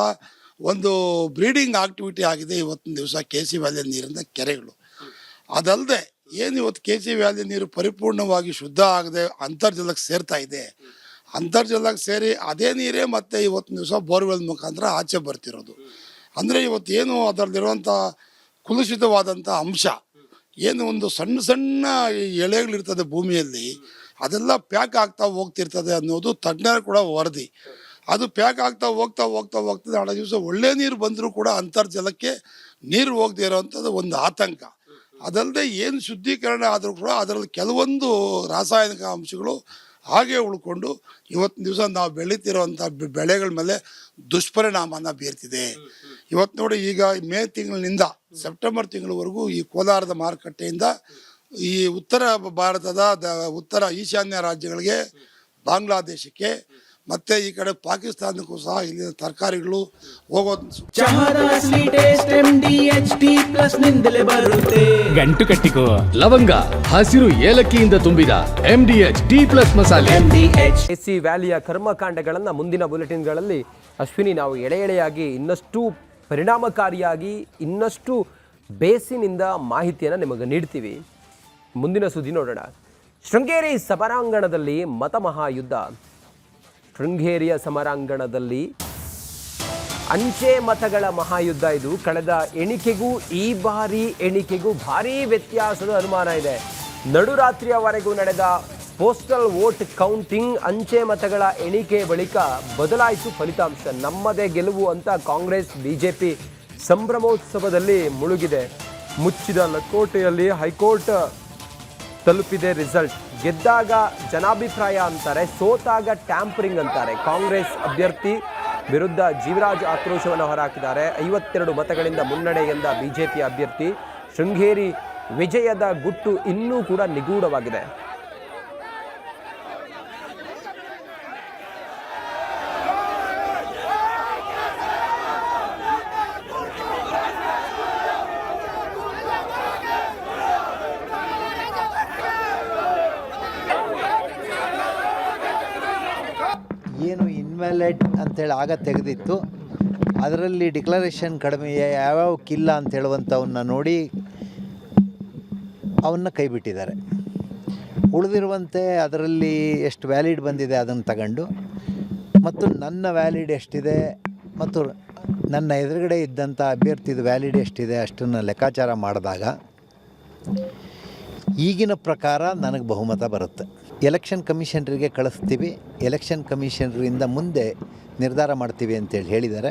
ಒಂದು ಬ್ರೀಡಿಂಗ್ ಆಕ್ಟಿವಿಟಿ ಆಗಿದೆ ಇವತ್ತಿನ ದಿವಸ KC ವ್ಯಾಲಿ ನೀರಿನ ಕೆರೆಗಳು. ಅದಲ್ಲದೆ ಏನು ಇವತ್ತು KC ವ್ಯಾಲಿ ನೀರು ಪರಿಪೂರ್ಣವಾಗಿ ಶುದ್ಧ ಆಗದೆ ಅಂತರ್ಜಲಕ್ಕೆ ಸೇರ್ತಾ ಇದೆ. ಅಂತರ್ಜಲಕ್ಕೆ ಸೇರಿ ಅದೇ ನೀರೇ ಮತ್ತೆ ಇವತ್ತಿನ ದಿವಸ ಬೋರ್ವೆಲ್ ಮುಖಾಂತರ ಆಚೆ ಬರ್ತಿರೋದು. ಅಂದರೆ ಇವತ್ತೇನು ಅದರಲ್ಲಿರುವಂಥ ಕುಲುಷಿತವಾದಂಥ ಅಂಶ, ಏನು ಒಂದು ಸಣ್ಣ ಸಣ್ಣ ಎಳೆಗಳಿರ್ತದೆ ಭೂಮಿಯಲ್ಲಿ, ಅದೆಲ್ಲ ಪ್ಯಾಕ್ ಆಗ್ತಾ ಹೋಗ್ತಿರ್ತದೆ ಅನ್ನೋದು ತಜ್ಞರ ಕೂಡ ವರದಿ. ಅದು ಪ್ಯಾಕ್ ಆಗ್ತಾ ಹೋಗ್ತಾ ನಾಳೆ ದಿವಸ ಒಳ್ಳೆ ನೀರು ಬಂದರೂ ಕೂಡ ಅಂತರ್ಜಲಕ್ಕೆ ನೀರು ಹೋಗದೇ ಇರೋವಂಥದ್ದು ಒಂದು ಆತಂಕ. ಅದಲ್ಲದೆ ಏನು ಶುದ್ಧೀಕರಣ ಆದರೂ ಕೂಡ ಅದರಲ್ಲಿ ಕೆಲವೊಂದು ರಾಸಾಯನಿಕ ಅಂಶಗಳು ಹಾಗೆ ಉಳ್ಕೊಂಡು ಇವತ್ತಿನ ದಿವಸ ನಾವು ಬೆಳೀತಿರೋವಂಥ ಬೆಳೆಗಳ ಮೇಲೆ ದುಷ್ಪರಿಣಾಮನ ಬೀರ್ತಿದೆ. ಇವತ್ತು ನೋಡಿ, ಈಗ ಮೇ ತಿಂಗಳಿನಿಂದ ಸೆಪ್ಟೆಂಬರ್ ತಿಂಗಳವರೆಗೂ ಈ ಕೋಲಾರದ ಮಾರುಕಟ್ಟೆಯಿಂದ ಈ ಉತ್ತರ ಭಾರತದ ಉತ್ತರ ಈಶಾನ್ಯ ರಾಜ್ಯಗಳಿಗೆ, ಬಾಂಗ್ಲಾದೇಶಕ್ಕೆ ಮತ್ತೆ ಈ ಕಡೆ ಪಾಕಿಸ್ತಾನಕ್ಕೂ ಸಹ ಇಲ್ಲಿನ ತರಕಾರಿಗಳು ಹೋಗೋದು. ಗಂಟು ಕಟ್ಟಿಕೋ ಲವಂಗ, ಹಸಿರು ಏಲಕ್ಕಿಯಿಂದ ತುಂಬಿದ MDH ಮಸಾಲೆ. KC ವ್ಯಾಲಿಯ ಕರ್ಮಕಾಂಡಗಳನ್ನು ಮುಂದಿನ ಬುಲೆಟಿನ್ಗಳಲ್ಲಿ ಅಶ್ವಿನಿ ನಾವು ಎಳೆಯಾಗಿ ಇನ್ನಷ್ಟು ಪರಿಣಾಮಕಾರಿಯಾಗಿ ಇನ್ನಷ್ಟು ಬೇಸಿನಿಂದ ಮಾಹಿತಿಯನ್ನು ನಿಮಗೆ ನೀಡ್ತೀವಿ. ಮುಂದಿನ ಸುದ್ದಿ ನೋಡೋಣ. ಶೃಂಗೇರಿ ಸಭಾಂಗಣದಲ್ಲಿ ಮತಮಹಾಯುದ್ಧ. ಶೃಂಗೇರಿಯ ಸಮರಾಂಗಣದಲ್ಲಿ ಅಂಚೆ ಮತಗಳ ಮಹಾಯುದ್ಧ ಇದು. ಕಳೆದ ಎಣಿಕೆಗೂ ಈ ಬಾರಿ ಎಣಿಕೆಗೂ ಭಾರೀ ವ್ಯತ್ಯಾಸದ ಅನುಮಾನ ಇದೆ. ನಡುರಾತ್ರಿಯವರೆಗೂ ನಡೆದ ಪೋಸ್ಟಲ್ ವೋಟ್ ಕೌಂಟಿಂಗ್, ಅಂಚೆ ಮತಗಳ ಎಣಿಕೆ ಬಳಿಕ ಬದಲಾಯಿತು ಫಲಿತಾಂಶ. ನಮ್ಮದೇ ಗೆಲುವು ಅಂತ ಕಾಂಗ್ರೆಸ್ ಬಿಜೆಪಿ ಸಂಭ್ರಮೋತ್ಸವದಲ್ಲಿ ಮುಳುಗಿದೆ. ಮುಚ್ಚಿದ ಲಕೋಟೆಯಲ್ಲಿ ಹೈಕೋರ್ಟ್ ತಲುಪಿದೆ ರಿಸಲ್ಟ್. ಗೆದ್ದಾಗ ಜನಾಭಿಪ್ರಾಯ ಅಂತಾರೆ, ಸೋತಾಗ ಟ್ಯಾಂಪರಿಂಗ್ ಅಂತಾರೆ. ಕಾಂಗ್ರೆಸ್ ಅಭ್ಯರ್ಥಿ ವಿರುದ್ಧ ಜೀವರಾಜ್ ಆಕ್ರೋಶವನ್ನು ಹೊರಹಾಕಿದ್ದಾರೆ. 52 ಮತಗಳಿಂದ ಮುನ್ನಡೆ ಎಂದ ಬಿಜೆಪಿ ಅಭ್ಯರ್ಥಿ. ಶೃಂಗೇರಿ ವಿಜಯದ ಗುಟ್ಟು ಇನ್ನೂ ಕೂಡ ನಿಗೂಢವಾಗಿದೆ. ಏನು ಇನ್ವ್ಯಾಲಿಡ್ ಅಂತೇಳಿ ಆಗ ತೆಗೆದಿತ್ತು, ಅದರಲ್ಲಿ ಡಿಕ್ಲರೇಷನ್ ಕಡಿಮೆ ಯಾವ್ಯಾವಕ್ಕಿಲ್ಲ ಅಂತ ಹೇಳುವಂಥವನ್ನ ನೋಡಿ ಅವನ್ನ ಕೈ ಬಿಟ್ಟಿದ್ದಾರೆ. ಉಳಿದಿರುವಂತೆ ಅದರಲ್ಲಿ ಎಷ್ಟು ವ್ಯಾಲಿಡ್ ಬಂದಿದೆ ಅದನ್ನು ತಗೊಂಡು ಮತ್ತು ನನ್ನ ವ್ಯಾಲಿಡ್ ಎಷ್ಟಿದೆ ಮತ್ತು ನನ್ನ ಎದುರುಗಡೆ ಇದ್ದಂಥ ಅಭ್ಯರ್ಥಿದು ವ್ಯಾಲಿಡ್ ಎಷ್ಟಿದೆ ಅಷ್ಟನ್ನು ಲೆಕ್ಕಾಚಾರ ಮಾಡಿದಾಗ ಈಗಿನ ಪ್ರಕಾರ ನನಗೆ ಬಹುಮತ ಬರುತ್ತೆ. ಎಲೆಕ್ಷನ್ ಕಮಿಷನರಿಗೆ ಕಳಿಸ್ತೀವಿ, ಎಲೆಕ್ಷನ್ ಕಮಿಷನರಿಂದ ಮುಂದೆ ನಿರ್ಧಾರ ಮಾಡ್ತೀವಿ ಅಂತೇಳಿ ಹೇಳಿದ್ದಾರೆ.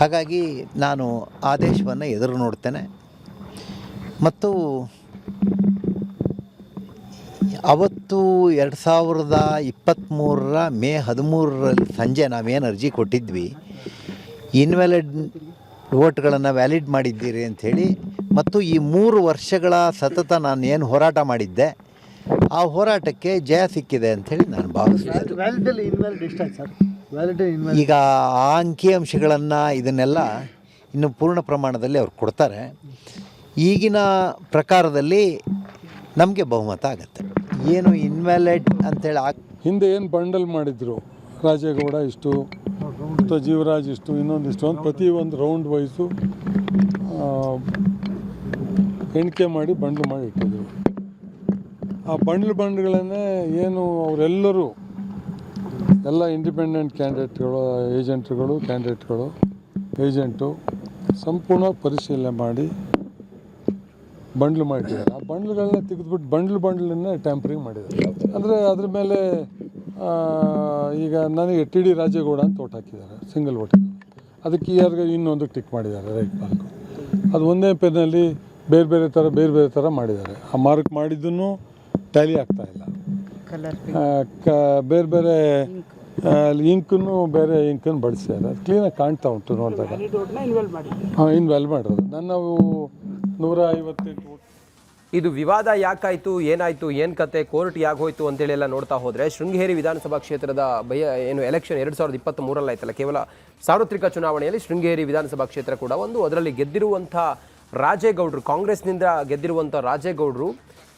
ಹಾಗಾಗಿ ನಾನು ಆದೇಶವನ್ನು ಎದುರು ನೋಡ್ತೇನೆ. ಮತ್ತು ಅವತ್ತು 2023 ಮೇ 13 ಸಂಜೆ ನಾವೇನು ಅರ್ಜಿ ಕೊಟ್ಟಿದ್ವಿ, ಇನ್ವ್ಯಾಲಿಡ್ ವೋಟ್ಗಳನ್ನು ವ್ಯಾಲಿಡ್ ಮಾಡಿದ್ದೀರಿ ಅಂಥೇಳಿ, ಮತ್ತು ಈ 3 ವರ್ಷಗಳ ಸತತ ನಾನು ಏನು ಹೋರಾಟ ಮಾಡಿದ್ದೆ ಆ ಹೋರಾಟಕ್ಕೆ ಜಯ ಸಿಕ್ಕಿದೆ ಅಂಥೇಳಿ ನಾನು ಭಾವಿಸ್ತೀನಿ. ಈಗ ಆ ಅಂಕಿಅಂಶಗಳನ್ನು ಇದನ್ನೆಲ್ಲ ಇನ್ನು ಪೂರ್ಣ ಪ್ರಮಾಣದಲ್ಲಿ ಅವ್ರು ಕೊಡ್ತಾರೆ. ಈಗಿನ ಪ್ರಕಾರದಲ್ಲಿ ನಮಗೆ ಬಹುಮತ ಆಗುತ್ತೆ. ಏನು ಇನ್ವ್ಯಾಲಿಡ್ ಅಂತೇಳಿ ಹಿಂದೆ ಏನು ಬಂಡಲ್ ಮಾಡಿದ್ರು, ರಾಜೇಗೌಡ ಇಷ್ಟು ಮತ್ತು ಜೀವರಾಜ್ ಇಷ್ಟು ಇನ್ನೊಂದಿಷ್ಟು ಅಂತ ಪ್ರತಿ ಒಂದು ರೌಂಡ್ ವೈಸು ಎಣಿಕೆ ಮಾಡಿ ಬಂಡ್ಲು ಮಾಡಿ ಇಟ್ಟಿದ್ರು. ಆ ಬಂಡ್ಲುಗಳನ್ನೇ ಏನು ಅವರೆಲ್ಲರೂ ಎಲ್ಲ ಇಂಡಿಪೆಂಡೆಂಟ್ ಕ್ಯಾಂಡಿಡೇಟ್ಗಳು, ಏಜೆಂಟು ಸಂಪೂರ್ಣ ಪರಿಶೀಲನೆ ಮಾಡಿ ಬಂಡ್ಲು ಮಾಡಿದ್ದಾರೆ. ಆ ಬಂಡ್ಲುಗಳನ್ನ ತೆಗೆದುಬಿಟ್ಟು ಬಂಡ್ಲನ್ನೇ ಟ್ಯಾಂಪರಿಂಗ್ ಮಾಡಿದ್ದಾರೆ. ಅಂದರೆ ಅದ್ರ ಮೇಲೆ ಈಗ ನನಗೆ ಟಿ ಡಿ ರಾಜೇಗೌಡ ಅಂತ ಓಟ್ ಹಾಕಿದ್ದಾರೆ, ಸಿಂಗಲ್ ಓಟ್. ಅದಕ್ಕೆ ಯಾರಿಗೆ ಇನ್ನೊಂದಕ್ಕೆ ಟಿಕ್ ಮಾಡಿದ್ದಾರೆ, ರೈಟ್ ಮಾರ್ಕ್. ಅದು ಒಂದೇ ಪೆನ್ನಲ್ಲಿ ಬೇರೆ ಥರ ಮಾಡಿದ್ದಾರೆ. ಆ ಮಾರ್ಕ್ ಮಾಡಿದ್ದನ್ನು ಟ್ಯಾಲಿ ಆಗ್ತಾಯಿಲ್ಲ. ಬೇರೆ ಇಂಕನ್ನು ಬೇರೆ ಇಂಕನ್ನು ಬಳಸಿದ್ದಾರೆ. ಅದು ಕ್ಲೀನಾಗಿ ಕಾಣ್ತಾ ಉಂಟು ನೋಡಿದಾಗ. ಇನ್ವಾಲ್ವ್ ಮಾಡಿರೋದು ನಾವು 158. ಇದು ವಿವಾದ ಯಾಕಾಯಿತು, ಏನಾಯಿತು, ಏನು ಕತೆ, ಕೋರ್ಟ್ ಯಾಕೆ ಹೋಯಿತು ಅಂತೇಳಿ ಎಲ್ಲ ನೋಡ್ತಾ ಹೋದರೆ, ಶೃಂಗೇರಿ ವಿಧಾನಸಭಾ ಕ್ಷೇತ್ರದ ಎಲೆಕ್ಷನ್ 2023 ಆಯ್ತಲ್ಲ, ಕೇವಲ ಸಾರ್ವತ್ರಿಕ ಚುನಾವಣೆಯಲ್ಲಿ ಶೃಂಗೇರಿ ವಿಧಾನಸಭಾ ಕ್ಷೇತ್ರ ಕೂಡ ಒಂದು. ಅದರಲ್ಲಿ ಗೆದ್ದಿರುವಂಥ ರಾಜೇಗೌಡರು, ಕಾಂಗ್ರೆಸ್ನಿಂದ ಗೆದ್ದಿರುವಂಥ ರಾಜೇಗೌಡರು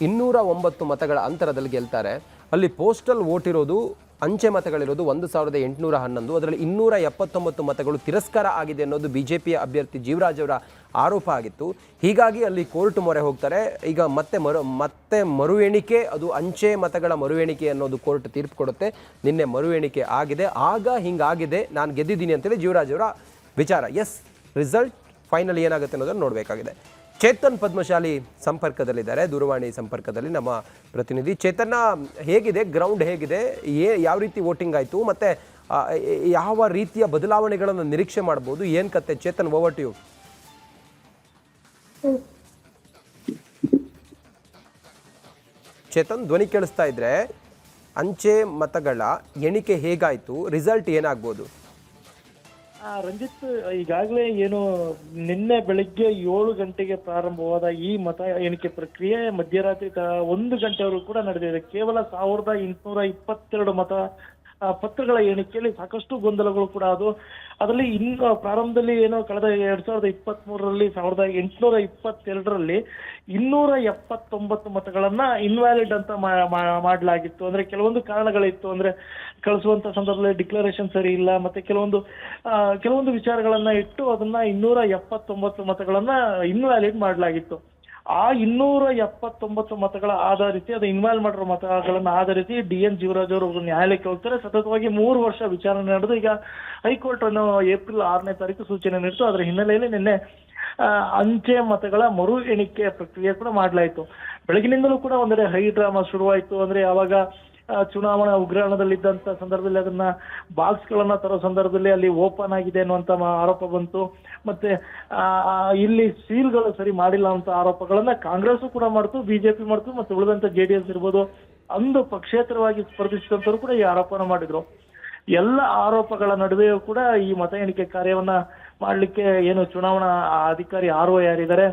209 ಮತಗಳ ಅಂತರದಲ್ಲಿ ಗೆಲ್ತಾರೆ. ಅಲ್ಲಿ ಪೋಸ್ಟಲ್ ವೋಟ್ ಇರೋದು, ಅಂಚೆ ಮತಗಳಿರೋದು 1811. ಅದರಲ್ಲಿ 279 ಮತಗಳು ತಿರಸ್ಕಾರ ಆಗಿದೆ ಅನ್ನೋದು ಬಿಜೆಪಿಯ ಅಭ್ಯರ್ಥಿ ಜೀವರಾಜ್ ಅವರ ಆರೋಪ ಆಗಿತ್ತು. ಹೀಗಾಗಿ ಅಲ್ಲಿ ಕೋರ್ಟ್ ಮೊರೆ ಹೋಗ್ತಾರೆ. ಈಗ ಮತ್ತೆ ಮರು ಎಣಿಕೆ, ಅದು ಅಂಚೆ ಮತಗಳ ಮರು ಎಣಿಕೆ ಅನ್ನೋದು ಕೋರ್ಟ್ ತೀರ್ಪು ಕೊಡುತ್ತೆ. ನಿನ್ನೆ ಮರು ಎಣಿಕೆ ಆಗಿದೆ. ಆಗ ಹಿಂಗಾಗಿದೆ, ನಾನು ಗೆದ್ದಿದ್ದೀನಿ ಅಂತೇಳಿ ಜೀವರಾಜ್ ಅವರ ವಿಚಾರ. ಎಸ್, ರಿಸಲ್ಟ್ ಫೈನಲ್ ಏನಾಗುತ್ತೆ ಅನ್ನೋದನ್ನು ನೋಡಬೇಕಾಗಿದೆ. ಚೇತನ್ ಪದ್ಮಶಾಲಿ ಸಂಪರ್ಕದಲ್ಲಿದ್ದಾರೆ, ದೂರವಾಣಿ ಸಂಪರ್ಕದಲ್ಲಿ ನಮ್ಮ ಪ್ರತಿನಿಧಿ. ಚೇತನ್ನ, ಹೇಗಿದೆ ಗ್ರೌಂಡ್, ಹೇಗಿದೆ, ಯಾವ ರೀತಿ ವೋಟಿಂಗ್ ಆಯಿತು, ಮತ್ತು ಯಾವ ರೀತಿಯ ಬದಲಾವಣೆಗಳನ್ನು ನಿರೀಕ್ಷೆ ಮಾಡ್ಬೋದು, ಏನು ಕತೆ? Chetan, over to you. Chetan, ಧ್ವನಿ ಕೇಳಿಸ್ತಾ ಇದ್ರೆ, ಅಂಚೆ ಮತಗಳ ಎಣಿಕೆ ಹೇಗಾಯಿತು, ರಿಸಲ್ಟ್ ಏನಾಗ್ಬೋದು? ರಂಜಿತ್, ಈಗಾಗಲೇ ಏನು ನಿನ್ನೆ ಬೆಳಿಗ್ಗೆ 7 ಗಂಟೆಗೆ ಪ್ರಾರಂಭವಾದ ಈ ಮತ ಎಣಿಕೆ ಪ್ರಕ್ರಿಯೆ ಮಧ್ಯರಾತ್ರಿ 1 ಗಂಟೆವರೆಗೂ ಕೂಡ ನಡೆದಿದೆ. ಕೇವಲ 1822 ಪತ್ರಗಳ ಎಣಿಕೆಯಲ್ಲಿ ಸಾಕಷ್ಟು ಗೊಂದಲಗಳು ಕೂಡ ಅದು. ಅದರಲ್ಲಿ ಇನ್ನು ಪ್ರಾರಂಭದಲ್ಲಿ ಏನೋ ಕಳೆದ 2023ರಲ್ಲಿ 1822ರಲ್ಲಿ 279 ಮತಗಳನ್ನ ಇನ್ವ್ಯಾಲಿಡ್ ಅಂತ ಮಾಡಲಾಗಿತ್ತು. ಅಂದ್ರೆ ಕೆಲವೊಂದು ಕಾರಣಗಳಿತ್ತು. ಅಂದ್ರೆ ಕಳಿಸುವಂತ ಸಂದರ್ಭದಲ್ಲಿ ಡಿಕ್ಲರೇಷನ್ ಸರಿ ಇಲ್ಲ, ಮತ್ತೆ ಕೆಲವೊಂದು ವಿಚಾರಗಳನ್ನ ಇಟ್ಟು ಅದನ್ನ 279 ಮತಗಳನ್ನ ಇನ್ವ್ಯಾಲಿಡ್ ಮಾಡಲಾಗಿತ್ತು. ಆ 279 ಮತಗಳ ಆಧರಿಸಿ ಅದು ಇನ್ವಾಲ್ವ್ ಮಾಡಿರೋ ಮತಗಳನ್ನ ಆಧರಿಸಿ DN ಜೀವರಾಜ್ ಅವರು ನ್ಯಾಯಾಲಯಕ್ಕೆ ಹೋಗ್ತಾರೆ. ಸತತವಾಗಿ 3 ವರ್ಷ ವಿಚಾರಣೆ ನಡೆದು ಈಗ ಹೈಕೋರ್ಟ್ ಅನ್ನು ಏಪ್ರಿಲ್ 6ನೇ ತಾರೀಕು ಸೂಚನೆ ನೀಡಿತು. ಅದರ ಹಿನ್ನೆಲೆಯಲ್ಲಿ ನಿನ್ನೆ ಅಂಚೆ ಮತಗಳ ಮರು ಎಣಿಕೆ ಪ್ರಕ್ರಿಯೆ ಕೂಡ ಮಾಡಲಾಯಿತು. ಬೆಳಗಿನಿಂದಲೂ ಕೂಡ ಒಂದೆಡೆ ಹೈ ಡ್ರಾಮಾ ಶುರುವಾಯಿತು. ಅಂದ್ರೆ ಯಾವಾಗ ಚುನಾವಣಾ ಉಗ್ರಾಣದಲ್ಲಿದ್ದಂತ ಸಂದರ್ಭದಲ್ಲಿ ಅದನ್ನ ಬಾಕ್ಸ್ ಗಳನ್ನ ತರೋ ಸಂದರ್ಭದಲ್ಲಿ ಅಲ್ಲಿ ಓಪನ್ ಆಗಿದೆ ಅನ್ನುವಂತ ಆರೋಪ ಬಂತು. ಮತ್ತೆ ಇಲ್ಲಿ ಸೀಲ್ಗಳು ಸರಿ ಮಾಡಿಲ್ಲ ಅಂತ ಆರೋಪಗಳನ್ನ ಕಾಂಗ್ರೆಸ್ ಕೂಡ ಮಾಡ್ತು, ಬಿಜೆಪಿ ಮಾಡ್ತು, ಮತ್ತೆ ಉಳಿದಂತ JDS ಇರ್ಬೋದು, ಅಂದು ಪಕ್ಷೇತರವಾಗಿ ಸ್ಪರ್ಧಿಸಿದಂತರು ಕೂಡ ಈ ಆರೋಪನ ಮಾಡಿದ್ರು. ಎಲ್ಲ ಆರೋಪಗಳ ನಡುವೆಯೂ ಕೂಡ ಈ ಮತ ಎಣಿಕೆ ಕಾರ್ಯವನ್ನ ಮಾಡ್ಲಿಕ್ಕೆ ಏನು ಚುನಾವಣಾ ಅಧಿಕಾರಿ RO ಯಾರಿದ್ದಾರೆ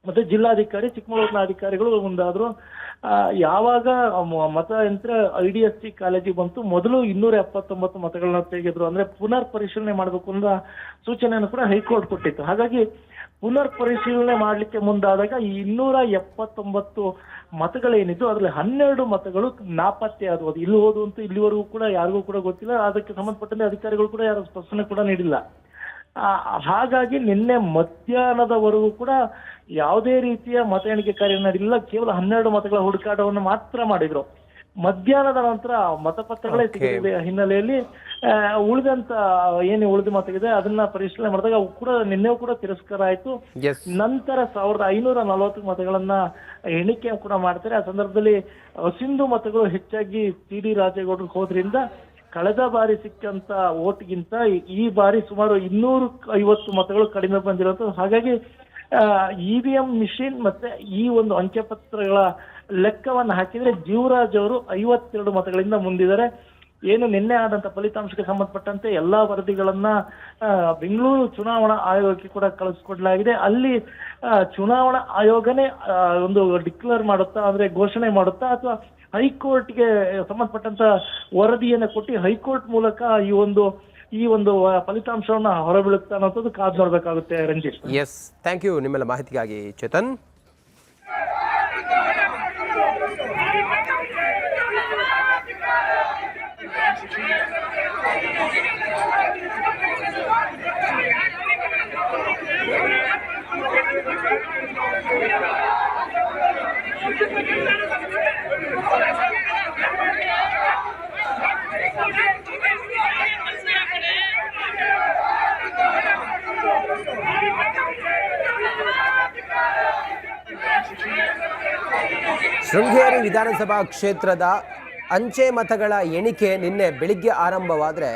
ಮತ್ತೆ ಜಿಲ್ಲಾಧಿಕಾರಿ ಚಿಕ್ಕಮಗಳೂರಿನ ಅಧಿಕಾರಿಗಳು ಮುಂದಾದ್ರು. ಯಾವಾಗ ಮತಯಂತ್ರ IDSC ಕಾಲೇಜಿಗೆ ಬಂತು, ಮೊದಲು 279 ಮತಗಳನ್ನ ತೆಗೆದ್ರು. ಅಂದ್ರೆ ಪುನರ್ ಪರಿಶೀಲನೆ ಮಾಡಬೇಕು ಅನ್ನೋ ಸೂಚನೆಯನ್ನು ಕೂಡ ಹೈಕೋರ್ಟ್ ಕೊಟ್ಟಿತ್ತು. ಹಾಗಾಗಿ ಪುನರ್ ಪರಿಶೀಲನೆ ಮಾಡ್ಲಿಕ್ಕೆ ಮುಂದಾದಾಗ ಈ 279 ಮತಗಳೇನಿದ್ದು ಅದ್ರಲ್ಲಿ 12 ಮತಗಳು ನಾಪತ್ತೆ ಆದವು. ಇಲ್ಲಿ ಹೋದು ಅಂತ ಇಲ್ಲಿವರೆಗೂ ಕೂಡ ಯಾರಿಗೂ ಕೂಡ ಗೊತ್ತಿಲ್ಲ. ಅದಕ್ಕೆ ಸಂಬಂಧಪಟ್ಟಂತೆ ಅಧಿಕಾರಿಗಳು ಕೂಡ ಯಾರು ಸ್ಪಷ್ಟನೆ ಕೂಡ ನೀಡಿಲ್ಲ. ಹಾಗಾಗಿ ನಿನ್ನೆ ಮಧ್ಯಾಹ್ನದವರೆಗೂ ಕೂಡ ಯಾವುದೇ ರೀತಿಯ ಮತ ಎಣಿಕೆ ಕಾರ್ಯ ನಡೆಯಲಿಲ್ಲ. ಕೇವಲ 12 ಮತಗಳ ಹುಡುಕಾಟವನ್ನು ಮಾತ್ರ ಮಾಡಿದ್ರು. ಮಧ್ಯಾಹ್ನದ ನಂತರ ಮತಪತ್ರಗಳೇ ಸಿಗದ ಹಿನ್ನೆಲೆಯಲ್ಲಿ ಉಳಿದಂತ ಏನು ಉಳಿದ ಮತವಿದೆ ಅದನ್ನ ಪರಿಶೀಲನೆ ಮಾಡಿದಾಗ ಅವು ಕೂಡ ನಿನ್ನೆ ಕೂಡ ತಿರಸ್ಕಾರ ಆಯ್ತು. ನಂತರ 1540 ಮತಗಳನ್ನ ಎಣಿಕೆ ಕೂಡ ಮಾಡ್ತಾರೆ. ಆ ಸಂದರ್ಭದಲ್ಲಿ ಅಸಿಂಧು ಮತಗಳು ಹೆಚ್ಚಾಗಿ TD ರಾಜೇಗೌಡರಿಗೆ ಹೋದ್ರಿಂದ ಕಳೆದ ಬಾರಿ ಸಿಕ್ಕಂತ ಓಟ್ಗಿಂತ ಈ ಬಾರಿ ಸುಮಾರು 250 ಮತಗಳು ಕಡಿಮೆ ಬಂದಿರೋದು. ಹಾಗಾಗಿ EVM ಮಿಷಿನ್ ಮತ್ತೆ ಈ ಒಂದು ಅಂಚೆ ಪತ್ರಗಳ ಲೆಕ್ಕವನ್ನು ಹಾಕಿದ್ರೆ ಜೀವರಾಜ್ ಅವರು 52 ಮತಗಳಿಂದ ಮುಂದಿದ್ದಾರೆ. ಏನು ನಿನ್ನೆ ಆದಂತ ಫಲಿತಾಂಶಕ್ಕೆ ಸಂಬಂಧಪಟ್ಟಂತೆ ಎಲ್ಲಾ ವರದಿಗಳನ್ನ ಬೆಂಗಳೂರು ಚುನಾವಣಾ ಆಯೋಗಕ್ಕೆ ಕೂಡ ಕಳಿಸ್ಕೊಡ್ಲಾಗಿದೆ. ಅಲ್ಲಿ ಚುನಾವಣಾ ಆಯೋಗನೇ ಒಂದು ಡಿಕ್ಲೇರ್ ಮಾಡುತ್ತಾ ಅಂದ್ರೆ ಘೋಷಣೆ ಮಾಡುತ್ತಾ ಅಥವಾ ಹೈಕೋರ್ಟ್ಗೆ ಸಂಬಂಧಪಟ್ಟಂತ ವರದಿಯನ್ನು ಕೊಟ್ಟು ಹೈಕೋರ್ಟ್ ಮೂಲಕ ಈ ಒಂದು ಫಲಿತಾಂಶವನ್ನ ಹೊರಬೀಳುತ್ತಾ ಅನ್ನೋದು ಕಾದು ನೋಡ್ಬೇಕಾಗುತ್ತೆ ರಂಜಿತ್. ಎಸ್, ಥ್ಯಾಂಕ್ ಯು ನಿಮ್ಮೆಲ್ಲ ಮಾಹಿತಿಗಾಗಿ ಚೇತನ್. ಶೃಂಗೇರಿ ವಿಧಾನಸಭಾ ಕ್ಷೇತ್ರದ ಅಂಚೆ ಮತಗಳ ಎಣಿಕೆ ನಿನ್ನೆ ಬೆಳಿಗ್ಗೆ ಆರಂಭವಾದರೆ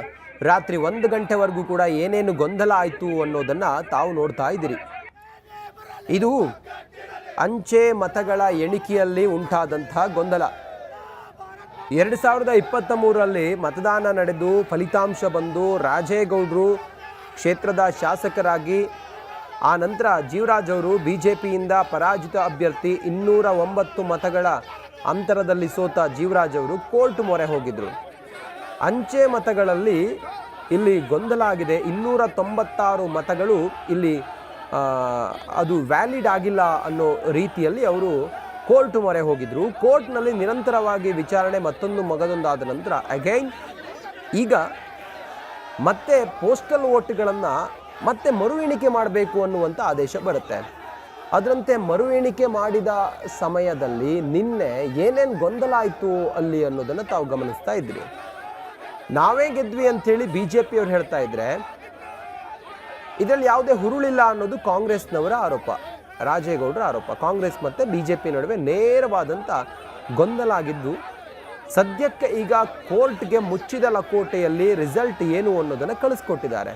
ರಾತ್ರಿ 1 ಗಂಟೆವರೆಗೂ ಕೂಡ ಏನೇನು ಗೊಂದಲ ಆಯಿತು ಅನ್ನೋದನ್ನು ತಾವು ನೋಡ್ತಾ ಇದ್ದೀರಿ. ಇದು ಅಂಚೆ ಮತಗಳ ಎಣಿಕೆಯಲ್ಲಿ ಉಂಟಾದಂಥ ಗೊಂದಲ. 2023ರಲ್ಲಿ ಮತದಾನ ನಡೆದು ಫಲಿತಾಂಶ ಬಂದು ರಾಜೇಗೌಡರು ಕ್ಷೇತ್ರದ ಶಾಸಕರಾಗಿ, ಆ ನಂತರ ಜೀವರಾಜ್ ಅವರು BJPಯಿಂದ ಪರಾಜಿತ ಅಭ್ಯರ್ಥಿ 209 ಮತಗಳ ಅಂತರದಲ್ಲಿ ಸೋತ ಜೀವರಾಜ್ ಅವರು ಕೋರ್ಟ್ ಮೊರೆ ಹೋಗಿದ್ರು. ಅಂಚೆ ಮತಗಳಲ್ಲಿ ಇಲ್ಲಿ ಗೊಂದಲ ಆಗಿದೆ. 296 ಮತಗಳು ಇಲ್ಲಿ ಅದು ವ್ಯಾಲಿಡ್ ಆಗಿಲ್ಲ ಅನ್ನೋ ರೀತಿಯಲ್ಲಿ ಅವರು ಕೋರ್ಟ್ ಮೊರೆ ಹೋಗಿದ್ರು. ಕೋರ್ಟ್ನಲ್ಲಿ ನಿರಂತರವಾಗಿ ವಿಚಾರಣೆ ಮತ್ತೊಂದು ಮಗದೊಂದಾದ ನಂತರ ಅಗೈನ್ ಈಗ ಮತ್ತೆ ಪೋಸ್ಟಲ್ ವೋಟ್ಗಳನ್ನು ಮತ್ತೆ ಮರು ಎಣಿಕೆ ಮಾಡಬೇಕು ಅನ್ನುವಂಥ ಆದೇಶ ಬರುತ್ತೆ. ಅದರಂತೆ ಮರು ಎಣಿಕೆ ಮಾಡಿದ ಸಮಯದಲ್ಲಿ ನಿನ್ನೆ ಏನೇನು ಗೊಂದಲ ಆಯಿತು ಅಲ್ಲಿ ಅನ್ನೋದನ್ನು ತಾವು ಗಮನಿಸ್ತಾ ಇದ್ರಿ. ನಾವೇ ಗೆದ್ವಿ ಅಂಥೇಳಿ BJPಯವ್ರು ಹೇಳ್ತಾ ಇದ್ರೆ ಇದರಲ್ಲಿ ಯಾವುದೇ ಹುರುಳಿಲ್ಲ ಅನ್ನೋದು ಕಾಂಗ್ರೆಸ್ನವರ ಆರೋಪ, ರಾಜೇಗೌಡರ ಆರೋಪ. ಕಾಂಗ್ರೆಸ್ ಮತ್ತು BJP ನಡುವೆ ನೇರವಾದಂಥ ಗೊಂದಲ ಆಗಿದ್ದು ಸದ್ಯಕ್ಕೆ ಈಗ ಕೋರ್ಟ್ಗೆ ಮುಚ್ಚಿದ ಲಕೋಟೆಯಲ್ಲಿ ರಿಸಲ್ಟ್ ಏನು ಅನ್ನೋದನ್ನು ಕಳಿಸ್ಕೊಟ್ಟಿದ್ದಾರೆ.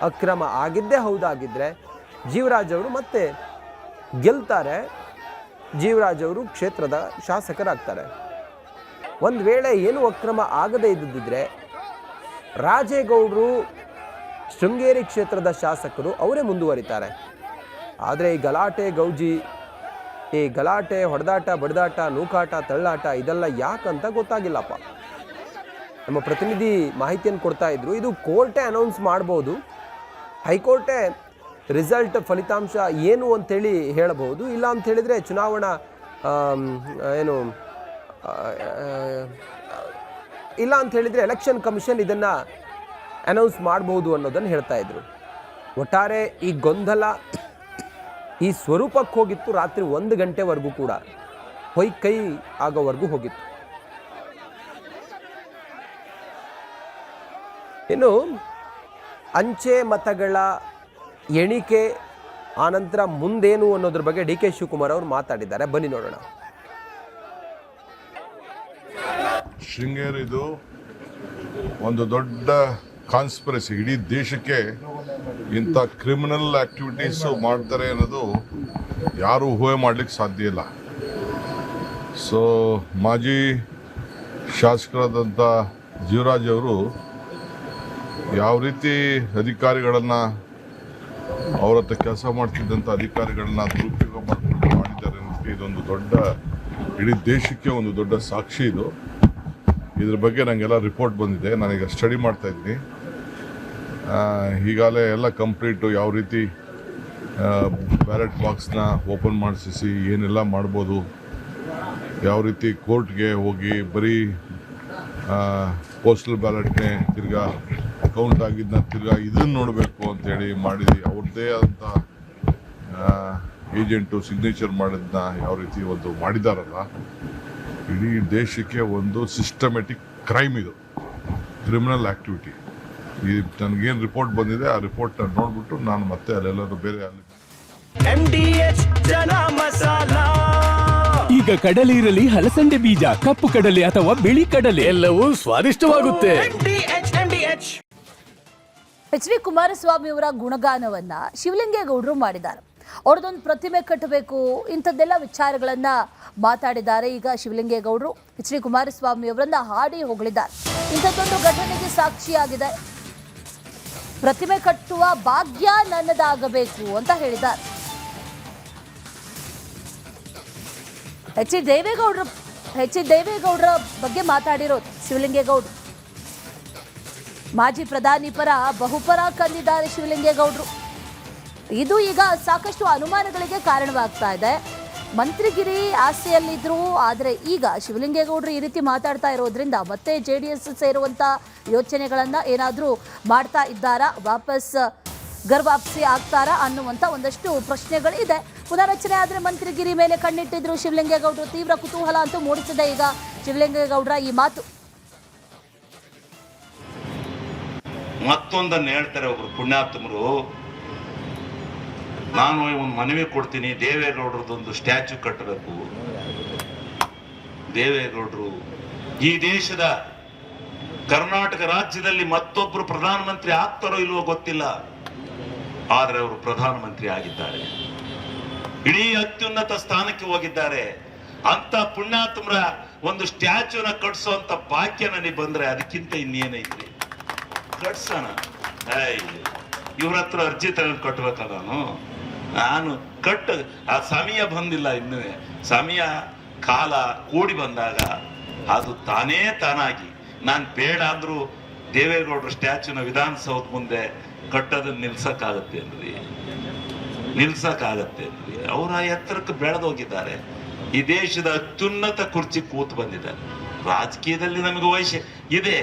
ಅಕ್ರಮ ಆಗಿದ್ದೇ ಹೌದಾಗಿದ್ದರೆ ಜೀವರಾಜ್ ಅವರು ಮತ್ತೆ ಗೆಲ್ತಾರೆ, ಜೀವರಾಜ್ ಅವರು ಕ್ಷೇತ್ರದ ಶಾಸಕರಾಗ್ತಾರೆ. ಒಂದು ವೇಳೆ ಏನು ಅಕ್ರಮ ಆಗದೇ ಇದ್ದಿದ್ದರೆ ರಾಜೇಗೌಡರು ಶೃಂಗೇರಿ ಕ್ಷೇತ್ರದ ಶಾಸಕರು ಅವರೇ ಮುಂದುವರಿತಾರೆ. ಆದರೆ ಈ ಗಲಾಟೆ ಗೌಜಿ, ಈ ಗಲಾಟೆ ಹೊಡೆದಾಟ ಬಡದಾಟ ನೂಕಾಟ ತಳ್ಳಾಟ ಇದೆಲ್ಲ ಯಾಕಂತ ಗೊತ್ತಾಗಿಲ್ಲಪ್ಪ. ನಮ್ಮ ಪ್ರತಿನಿಧಿ ಮಾಹಿತಿಯನ್ನು ಕೊಡ್ತಾ ಇದ್ರು. ಇದು ಕೋರ್ಟೇ ಅನೌನ್ಸ್ ಮಾಡ್ಬೋದು, ಹೈಕೋರ್ಟೇ ರಿಸಲ್ಟ್ ಫಲಿತಾಂಶ ಏನು ಅಂಥೇಳಿ ಹೇಳಬಹುದು. ಇಲ್ಲ ಅಂತ ಹೇಳಿದರೆ ಚುನಾವಣಾ ಇಲ್ಲ ಅಂತ ಹೇಳಿದರೆ ಎಲೆಕ್ಷನ್ ಕಮಿಷನ್ ಇದನ್ನು ಅನೌನ್ಸ್ ಮಾಡ್ಬೋದು ಅನ್ನೋದನ್ನು ಹೇಳ್ತಾ ಇದ್ರು. ಒಟ್ಟಾರೆ ಈ ಗೊಂದಲ ಈ ಸ್ವರೂಪಕ್ಕೆ ಹೋಗಿತ್ತು ರಾತ್ರಿ 1 ಗಂಟೆವರೆಗೂ ಕೂಡ, ಹೊಯ್ಕೈ ಆಗೋವರೆಗೂ ಹೋಗಿತ್ತು. ಇನ್ನು ಅಂಚೆ ಮತಗಳ ಎಣಿಕೆ ಆನಂತರ ಮುಂದೇನು ಅನ್ನೋದ್ರ ಬಗ್ಗೆ ಡಿ ಕೆ ಶಿವಕುಮಾರ್ ಅವರು ಮಾತಾಡಿದ್ದಾರೆ. ಬನ್ನಿ ನೋಡೋಣ. ಶೃಂಗೇರಿದು ಒಂದು ದೊಡ್ಡ ಕಾನ್ಸ್ಪಿರಸಿ, ಇಡೀ ದೇಶಕ್ಕೆ ಇಂಥ ಕ್ರಿಮಿನಲ್ ಆಕ್ಟಿವಿಟೀಸು ಮಾಡ್ತಾರೆ ಅನ್ನೋದು ಯಾರು ಊಹೆ ಮಾಡಲಿಕ್ಕೆ ಸಾಧ್ಯ ಇಲ್ಲ. ಸೊ ಮಾಜಿ ಶಾಸಕರಾದಂಥ ಜೀವರಾಜ್ ಅವರು ಯಾವ ರೀತಿ ಅಧಿಕಾರಿಗಳನ್ನು, ಅವ್ರ ಹತ್ರ ಕೆಲಸ ಮಾಡ್ತಿದ್ದಂಥ ಅಧಿಕಾರಿಗಳನ್ನ ದುರುಪಯೋಗ ಮಾಡ್ಕೊಂಡು ಮಾಡಿದ್ದಾರೆ ಅನ್ನೋದಕ್ಕೆ ಇದೊಂದು ದೊಡ್ಡ, ಇಡೀ ದೇಶಕ್ಕೆ ಒಂದು ದೊಡ್ಡ ಸಾಕ್ಷಿ ಇದು. ಇದ್ರ ಬಗ್ಗೆ ನನಗೆಲ್ಲ ರಿಪೋರ್ಟ್ ಬಂದಿದೆ, ನಾನೀಗ ಸ್ಟಡಿ ಮಾಡ್ತಾ ಇದ್ದೀನಿ. ಈಗಾಗಲೇ ಎಲ್ಲ ಕಂಪ್ಲೀಟು ಯಾವ ರೀತಿ ಬ್ಯಾಲೆಟ್ ಬಾಕ್ಸ್ನ ಓಪನ್ ಮಾಡಿಸಿ ಏನೆಲ್ಲ ಮಾಡ್ಬೋದು, ಯಾವ ರೀತಿ ಕೋರ್ಟ್ಗೆ ಹೋಗಿ ಬರೀ ಪೋಸ್ಟಲ್ ಬ್ಯಾಲೆಟ್ನೇ ತಿರ್ಗಾ ಕೌಂಟ್ ಆಗಿದ್ದನ್ನ ತಿರ್ಗಾ ಇದನ್ನು ನೋಡಬೇಕು ಅಂತೇಳಿ ಮಾಡಿ ಅವ್ರದ್ದೇ ಆದಂಥ ಏಜೆಂಟು ಸಿಗ್ನೇಚರ್ ಮಾಡಿದ್ನ ಯಾವ ರೀತಿ ಒಂದು ಮಾಡಿದಾರಲ್ಲ, ಇಡೀ ದೇಶಕ್ಕೆ ಒಂದು ಸಿಸ್ಟಮೆಟಿಕ್ ಕ್ರೈಮ್ ಇದು, ಕ್ರಿಮಿನಲ್ ಆಕ್ಟಿವಿಟಿ. ಈ ನನಗೇನು ರಿಪೋರ್ಟ್ ಬಂದಿದೆ ಆ ರಿಪೋರ್ಟ್ನ ನೋಡ್ಬಿಟ್ಟು ನಾನು ಮತ್ತೆ ಅಲ್ಲೆಲ್ಲರೂ ಬೇರೆ ಈಗ ಕಡಲೆ ಇರಲಿ, ಹಲಸಂಡೆ ಬೀಜ, ಕಪ್ಪು ಕಡಲೆ ಅಥವಾ ಬಿಳಿ ಕಡಲೆ, ಎಲ್ಲವೂ ಸ್ವಾದಿಷ್ಟವಾಗುತ್ತೆ. ಎಚ್ ಡಿ ಕುಮಾರಸ್ವಾಮಿ ಅವರ ಗುಣಗಾನವನ್ನ ಶಿವಲಿಂಗೇಗೌಡರು ಮಾಡಿದ್ದಾರೆ. ಅವ್ರದ್ದೊಂದು ಪ್ರತಿಮೆ ಕಟ್ಟಬೇಕು, ಇಂಥದ್ದೆಲ್ಲ ವಿಚಾರಗಳನ್ನ ಮಾತಾಡಿದ್ದಾರೆ. ಈಗ ಶಿವಲಿಂಗೇಗೌಡರು ಎಚ್ ಡಿ ಕುಮಾರಸ್ವಾಮಿ ಅವರನ್ನ ಹಾಡಿ ಹೊಗಳಿದ್ದಾರೆ. ಇಂಥದ್ದೊಂದು ಘಟನೆಗೆ ಸಾಕ್ಷಿಯಾಗಿದೆ. ಪ್ರತಿಮೆ ಕಟ್ಟುವ ಭಾಗ್ಯ ನನ್ನದಾಗಬೇಕು ಅಂತ ಹೇಳಿದ್ದಾರೆ. ಎಚ್ ಡಿ ದೇವೇಗೌಡರ ಬಗ್ಗೆ ಮಾತಾಡಿರೋದು ಶಿವಲಿಂಗೇಗೌಡರು. ಮಾಜಿ ಪ್ರಧಾನಿ ಪರ ಬಹುಪರ ಕಂದಿದ್ದಾರೆ ಶಿವಲಿಂಗೇಗೌಡರು. ಇದು ಈಗ ಸಾಕಷ್ಟು ಅನುಮಾನಗಳಿಗೆ ಕಾರಣವಾಗ್ತಾ ಇದೆ. ಮಂತ್ರಿಗಿರಿ ಆಸೆಯಲ್ಲಿದ್ರು, ಆದರೆ ಈಗ ಶಿವಲಿಂಗೇಗೌಡರು ಈ ರೀತಿ ಮಾತಾಡ್ತಾ ಇರೋದ್ರಿಂದ ಮತ್ತೆ JDS ಸೇರುವಂತ ಯೋಚನೆಗಳನ್ನ ಏನಾದರೂ ಮಾಡ್ತಾ ಇದ್ದಾರಾ, ವಾಪಸ್ ಗರ್ವಾಪ್ಸಿ ಆಗ್ತಾರಾ ಅನ್ನುವಂಥ ಒಂದಷ್ಟು ಪ್ರಶ್ನೆಗಳಿದೆ. ಪುನರಚನೆ ಆದರೆ ಮಂತ್ರಿಗಿರಿ ಮೇಲೆ ಕಣ್ಣಿಟ್ಟಿದ್ರು ಶಿವಲಿಂಗೇಗೌಡರು. ತೀವ್ರ ಕುತೂಹಲ ಅಂತೂ ಮೂಡಿಸಿದೆ ಈಗ ಶಿವಲಿಂಗೇಗೌಡರ ಈ ಮಾತು. ಮತ್ತೊಂದನ್ನು ಹೇಳ್ತಾರೆ ಒಬ್ರು ಪುಣ್ಯಾತ್ಮರು, ನಾನು ಒಂದು ಮನವಿ ಕೊಡ್ತೀನಿ, ದೇವೇಗೌಡರದೊಂದು ಸ್ಟ್ಯಾಚ್ಯೂ ಕಟ್ಟಬೇಕು. ದೇವೇಗೌಡರು ಈ ದೇಶದ ಕರ್ನಾಟಕ ರಾಜ್ಯದಲ್ಲಿ ಮತ್ತೊಬ್ರು ಪ್ರಧಾನಮಂತ್ರಿ ಆಗ್ತಾರೋ ಇಲ್ವೋ ಗೊತ್ತಿಲ್ಲ, ಆದ್ರೆ ಅವರು ಪ್ರಧಾನಮಂತ್ರಿ ಆಗಿದ್ದಾರೆ, ಇಡೀ ಅತ್ಯುನ್ನತ ಸ್ಥಾನಕ್ಕೆ ಹೋಗಿದ್ದಾರೆ. ಅಂತ ಪುಣ್ಯಾತ್ಮರ ಒಂದು ಸ್ಟ್ಯಾಚ್ಯೂನ ಕಟ್ಸೋಂತ ಭಾಗ್ಯ ನನಗೆ ಬಂದ್ರೆ ಅದಕ್ಕಿಂತ ಇನ್ನೇನೈತ್ರಿ, ಕಟ್ಸೋಣ. ಇವ್ರ ಹತ್ರ ಅರ್ಜಿ ತಗೊಂಡು ಕಟ್ಬೇಕಲ್ಲ, ನಾನು ಆ ಸಮಯ ಬಂದಿಲ್ಲ, ಇನ್ನೂ ಸಮಯ ಕಾಲ ಕೂಡಿ ಬಂದಾಗ ಅದು ತಾನಾಗಿ ನಾನು ಬೇಡ ಅಂದ್ರೂ ದೇವೇಗೌಡರ ಸ್ಟ್ಯಾಚ್ಯೂನ ವಿಧಾನಸೌಧ ಮುಂದೆ ಕಟ್ಟೋದನ್ನ ನಿಲ್ಸಕ್ಕಾಗತ್ತೆ ಅಂದ್ರಿ, ಅವರ ಎತ್ತರಕ್ಕೆ ಬೆಳೆದೋಗಿದ್ದಾರೆ. ಈ ದೇಶದ ಅತ್ಯುನ್ನತ ಕುರ್ಚಿ ಕೂತು ಬಂದಿದ್ದಾರೆ. ರಾಜಕೀಯದಲ್ಲಿ ನಮಗೆ ವಯಸ್ಸು ಇದೆ,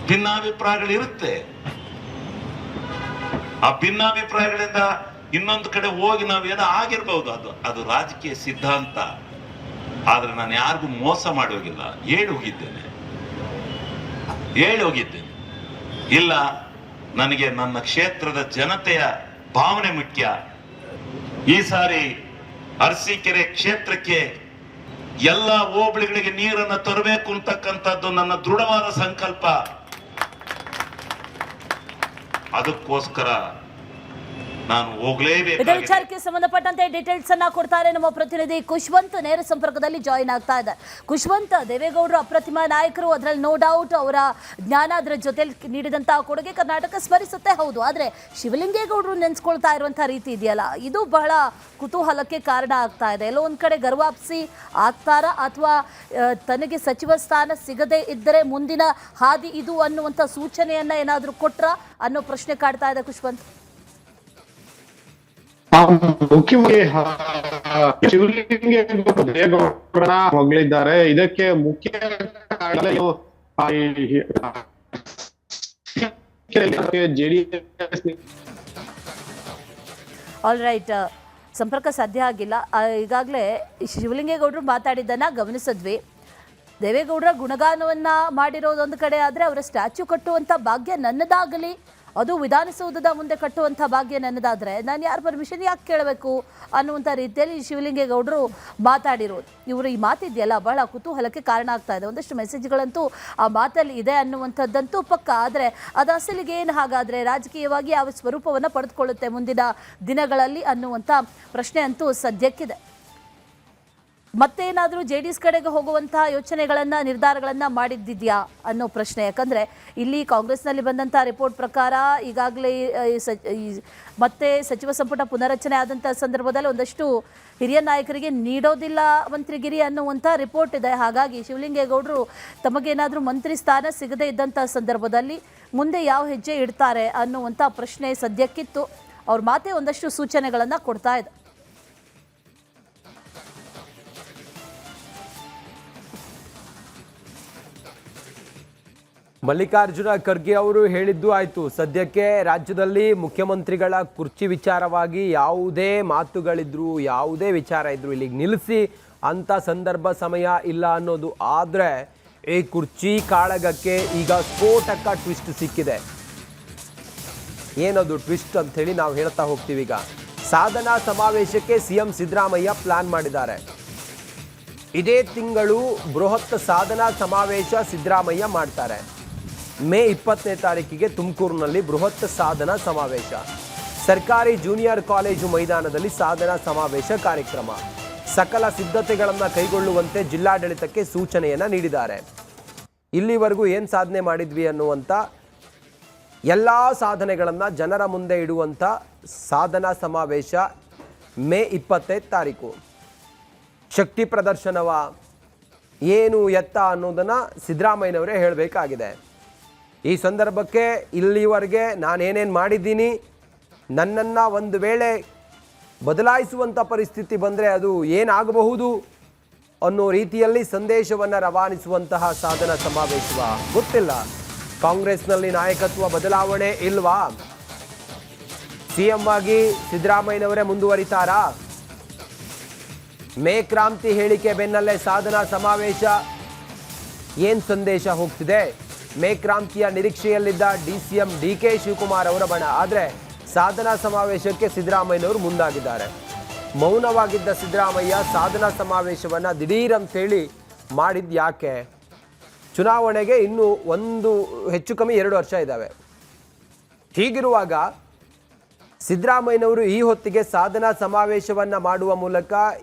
ಭಿನ್ನಾಭಿಪ್ರಾಯಗಳಿರುತ್ತೆ. ಆ ಭಿನ್ನಾಭಿಪ್ರಾಯಗಳಿಂದ ಇನ್ನೊಂದು ಕಡೆ ಹೋಗಿ ನಾವೇನೋ ಆಗಿರ್ಬಹುದು, ಅದು ರಾಜಕೀಯ ಸಿದ್ಧಾಂತ. ಆದ್ರೆ ನಾನು ಯಾರಿಗೂ ಮೋಸ ಮಾಡಿ ಹೋಗಿಲ್ಲ, ಹೇಳಿ ಹೋಗಿದ್ದೇನೆ. ಇಲ್ಲ, ನನಗೆ ನನ್ನ ಕ್ಷೇತ್ರದ ಜನತೆಯ ಭಾವನೆ ಮುಖ್ಯ. ಈ ಸಾರಿ ಅರಸೀಕೆರೆ ಕ್ಷೇತ್ರಕ್ಕೆ ಎಲ್ಲ ಹೋಬಳಿಗಳಿಗೆ ನೀರನ್ನು ತರಬೇಕು ಅಂತಕ್ಕಂಥದ್ದು ನನ್ನ ದೃಢವಾದ ಸಂಕಲ್ಪ. ಅದಕ್ಕೋಸ್ಕರ ನಾನು ಹೋಗ್ಲೇಬೇಕು. ಇದೇ ವಿಚಾರಕ್ಕೆ ಸಂಬಂಧಪಟ್ಟಂತೆ ಡೀಟೇಲ್ಸ್ ಅನ್ನ ಕೊಡ್ತಾರೆ ನಮ್ಮ ಪ್ರತಿನಿಧಿ ಖುಷ್ವಂತ್, ನೇರ ಸಂಪರ್ಕದಲ್ಲಿ ಜಾಯಿನ್ ಆಗ್ತಾ ಇದೆ. ಖುಷ್ವಂತ್, ದೇವೇಗೌಡರು ಅಪ್ರತಿಮ ನಾಯಕರು, ಅದರಲ್ಲಿ ನೋ ಡೌಟ್. ಅವರ ಜ್ಞಾನ, ಅದರ ಜೊತೆ ನೀಡಿದಂತಹ ಕೊಡುಗೆ ಕರ್ನಾಟಕ ಸ್ಮರಿಸುತ್ತೆ, ಹೌದು. ಆದ್ರೆ ಶಿವಲಿಂಗೇಗೌಡರು ನೆನೆಸ್ಕೊಳ್ತಾ ಇರುವಂತಹ ರೀತಿ ಇದೆಯಲ್ಲ, ಇದು ಬಹಳ ಕುತೂಹಲಕ್ಕೆ ಕಾರಣ ಆಗ್ತಾ ಇದೆ. ಎಲ್ಲೋ ಒಂದ್ ಕಡೆ ಗರ್ವಾಪ್ಸಿ ಆಗ್ತಾರಾ, ಅಥವಾ ತನಗೆ ಸಚಿವ ಸ್ಥಾನ ಸಿಗದೇ ಇದ್ದರೆ ಮುಂದಿನ ಹಾದಿ ಇದು ಅನ್ನುವಂಥ ಸೂಚನೆಯನ್ನ ಏನಾದರೂ ಕೊಟ್ರ ಅನ್ನೋ ಪ್ರಶ್ನೆ ಕಾಡ್ತಾ ಇದೆ ಖುಷ್ವಂತ್. ಮುಖ್ಯವಾಗಿ ಶಿವಲಿಂಗೇಗೌಡರನ್ನ ಹೊಗಳಿದ್ದಾರೆ. ಇದಕ್ಕೆ ಮುಖ್ಯ ಆಲ್ ರೈಟ್, ಸಂಪರ್ಕ ಸಾಧ್ಯ ಆಗಿಲ್ಲ. ಈಗಾಗಲೇ ಶಿವಲಿಂಗೇಗೌಡರು ಮಾತಾಡಿದ್ದನ್ನು ಗಮನಿಸಿದ್ವಿ. ದೇವೇಗೌಡರ ಗುಣಗಾನವನ್ನು ಮಾಡಿರೋದೊಂದು ಕಡೆ ಆದರೆ, ಅವರ ಸ್ಟ್ಯಾಚ್ಯೂ ಕಟ್ಟುವಂಥ ಭಾಗ್ಯ ನನ್ನದಾಗಲಿ, ಅದು ವಿಧಾನಸೌಧದ ಮುಂದೆ ಕಟ್ಟುವಂಥ ಭಾಗ್ಯ ನನ್ನದಾದರೆ ನಾನು ಯಾರು ಪರ್ಮಿಷನ್ ಯಾಕೆ ಕೇಳಬೇಕು ಅನ್ನುವಂಥ ರೀತಿಯಲ್ಲಿ ಶಿವಲಿಂಗೇಗೌಡರು ಮಾತಾಡಿರೋದು. ಇವರು ಈ ಮಾತಿದೆಯಲ್ಲ ಬಹಳ ಕುತೂಹಲಕ್ಕೆ ಕಾರಣ ಆಗ್ತಾ ಇದೆ. ಒಂದಷ್ಟು ಮೆಸೇಜ್ಗಳಂತೂ ಆ ಮಾತಲ್ಲಿ ಇದೆ ಅನ್ನುವಂಥದ್ದಂತೂ ಪಕ್ಕ. ಆದರೆ ಅದು ಅಸಲಿಗೆ ಏನು ಹಾಗಾದರೆ ರಾಜಕೀಯವಾಗಿ ಯಾವ ಸ್ವರೂಪವನ್ನು ಪಡೆದುಕೊಳ್ಳುತ್ತೆ ಮುಂದಿನ ದಿನಗಳಲ್ಲಿ ಅನ್ನುವಂಥ ಪ್ರಶ್ನೆ ಅಂತೂ ಸದ್ಯಕ್ಕಿದೆ. ಮತ್ತೇನಾದರೂ JDS ಕಡೆಗೆ ಹೋಗುವಂತಹ ಯೋಚನೆಗಳನ್ನು ನಿರ್ಧಾರಗಳನ್ನು ಮಾಡಿದ್ದಿದೆಯಾ ಅನ್ನೋ ಪ್ರಶ್ನೆ. ಯಾಕಂದರೆ ಇಲ್ಲಿ ಕಾಂಗ್ರೆಸ್ನಲ್ಲಿ ಬಂದಂಥ ರಿಪೋರ್ಟ್ ಪ್ರಕಾರ ಈಗಾಗಲೇ ಮತ್ತೆ ಸಚಿವ ಸಂಪುಟ ಪುನರಚನೆ ಆದಂಥ ಸಂದರ್ಭದಲ್ಲಿ ಒಂದಷ್ಟು ಹಿರಿಯ ನಾಯಕರಿಗೆ ನೀಡೋದಿಲ್ಲ ಮಂತ್ರಿಗಿರಿ ಅನ್ನುವಂಥ ರಿಪೋರ್ಟ್ ಇದೆ. ಹಾಗಾಗಿ ಶಿವಲಿಂಗೇಗೌಡರು ತಮಗೇನಾದರೂ ಮಂತ್ರಿ ಸ್ಥಾನ ಸಿಗದೇ ಇದ್ದಂಥ ಸಂದರ್ಭದಲ್ಲಿ ಮುಂದೆ ಯಾವ ಹೆಜ್ಜೆ ಇಡ್ತಾರೆ ಅನ್ನುವಂಥ ಪ್ರಶ್ನೆ ಸದ್ಯಕ್ಕಿತ್ತು. ಅವ್ರ ಮಾತೇ ಒಂದಷ್ಟು ಸೂಚನೆಗಳನ್ನು ಕೊಡ್ತಾ ಇದೆ. ಮಲ್ಲಿಕಾರ್ಜುನ ಖರ್ಗೆ ಅವರು ಹೇಳಿದ್ದು ಆಯಿತು. ಸದ್ಯಕ್ಕೆ ರಾಜ್ಯದಲ್ಲಿ ಮುಖ್ಯಮಂತ್ರಿಗಳ ಕುರ್ಚಿ ವಿಚಾರವಾಗಿ ಯಾವುದೇ ಮಾತುಗಳಿದ್ರು, ಯಾವುದೇ ವಿಚಾರ ಇದ್ರು ಇಲ್ಲಿಗೆ ನಿಲ್ಲಿಸಿ ಅಂಥ ಸಂದರ್ಭ ಸಮಯ ಇಲ್ಲ ಅನ್ನೋದು. ಆದರೆ ಈ ಕುರ್ಚಿ ಕಾಳಗಕ್ಕೆ ಈಗ ಸ್ಫೋಟಕ ಟ್ವಿಸ್ಟ್ ಸಿಕ್ಕಿದೆ. ಏನದು ಟ್ವಿಸ್ಟ್ ಅಂಥೇಳಿ ನಾವು ಹೇಳ್ತಾ ಹೋಗ್ತೀವಿ. ಈಗ ಸಾಧನಾ ಸಮಾವೇಶಕ್ಕೆ CM ಸಿದ್ದರಾಮಯ್ಯ ಪ್ಲಾನ್ ಮಾಡಿದ್ದಾರೆ. ಇದೇ ತಿಂಗಳು ಬೃಹತ್ ಸಾಧನಾ ಸಮಾವೇಶ ಸಿದ್ದರಾಮಯ್ಯ ಮಾಡ್ತಾರೆ. ಮೇ 20ನೇ ತಾರೀಕಿಗೆ ತುಮಕೂರಿನಲ್ಲಿ ಬೃಹತ್ ಸಾಧನಾ ಸಮಾವೇಶ. ಸರ್ಕಾರಿ ಜೂನಿಯರ್ ಕಾಲೇಜು ಮೈದಾನದಲ್ಲಿ ಸಾಧನಾ ಸಮಾವೇಶ ಕಾರ್ಯಕ್ರಮ. ಸಕಲ ಸಿದ್ಧತೆಗಳನ್ನು ಕೈಗೊಳ್ಳುವಂತೆ ಜಿಲ್ಲಾಡಳಿತಕ್ಕೆ ಸೂಚನೆಯನ್ನು ನೀಡಿದ್ದಾರೆ. ಇಲ್ಲಿವರೆಗೂ ಏನು ಸಾಧನೆ ಮಾಡಿದ್ವಿ ಅನ್ನುವಂಥ ಎಲ್ಲ ಸಾಧನೆಗಳನ್ನು ಜನರ ಮುಂದೆ ಇಡುವಂಥ ಸಾಧನಾ ಸಮಾವೇಶ ಮೇ 25 ತಾರೀಕು. ಶಕ್ತಿ ಪ್ರದರ್ಶನವ ಏನು ಎತ್ತ ಅನ್ನೋದನ್ನು ಸಿದ್ದರಾಮಯ್ಯನವರೇ ಹೇಳಬೇಕಾಗಿದೆ. ಈ ಸಂದರ್ಭಕ್ಕೆ ಇಲ್ಲಿವರೆಗೆ ನಾನೇನೇನು ಮಾಡಿದ್ದೀನಿ, ನನ್ನನ್ನು ಒಂದು ವೇಳೆ ಬದಲಾಯಿಸುವಂಥ ಪರಿಸ್ಥಿತಿ ಬಂದರೆ ಅದು ಏನಾಗಬಹುದು ಅನ್ನೋ ರೀತಿಯಲ್ಲಿ ಸಂದೇಶವನ್ನು ರವಾನಿಸುವಂತಹ ಸಾಧನಾ ಸಮಾವೇಶವ ಗೊತ್ತಿಲ್ಲ. ಕಾಂಗ್ರೆಸ್ನಲ್ಲಿ ನಾಯಕತ್ವ ಬದಲಾವಣೆ ಇಲ್ವಾ? CM ಆಗಿ ಸಿದ್ದರಾಮಯ್ಯನವರೇ ಮುಂದುವರಿತಾರಾ? ಮೇ ಕ್ರಾಂತಿ ಹೇಳಿಕೆ ಬೆನ್ನಲ್ಲೇ ಸಾಧನಾ ಸಮಾವೇಶ. ಏನು ಸಂದೇಶ ಹೋಗ್ತಿದೆ? ಮೇ ಕ್ರಾಂತಿಯ ನಿರೀಕ್ಷೆಯಲ್ಲಿದ್ದ DCM DK ಶಿವಕುಮಾರ್ ಅವರ ಬಣ. ಆದರೆ ಸಾಧನಾ ಸಮಾವೇಶಕ್ಕೆ ಸಿದ್ದರಾಮಯ್ಯನವರು ಮುಂದಾಗಿದ್ದಾರೆ. ಮೌನವಾಗಿದ್ದ ಸಿದ್ದರಾಮಯ್ಯ ಸಾಧನಾ ಸಮಾವೇಶವನ್ನು ದಿಢೀರಂತೇಳಿ ಮಾಡಿದ್ದು ಯಾಕೆ? ಚುನಾವಣೆಗೆ ಇನ್ನೂ ಹೆಚ್ಚು ಕಮ್ಮಿ 2 ವರ್ಷ ಇದ್ದಾವೆ. ಹೀಗಿರುವಾಗ ಸಿದ್ದರಾಮಯ್ಯನವರು ಈ ಹೊತ್ತಿಗೆ ಸಾಧನಾ ಸಮಾವೇಶವನ್ನು ಮಾಡುವ ಮೂಲಕ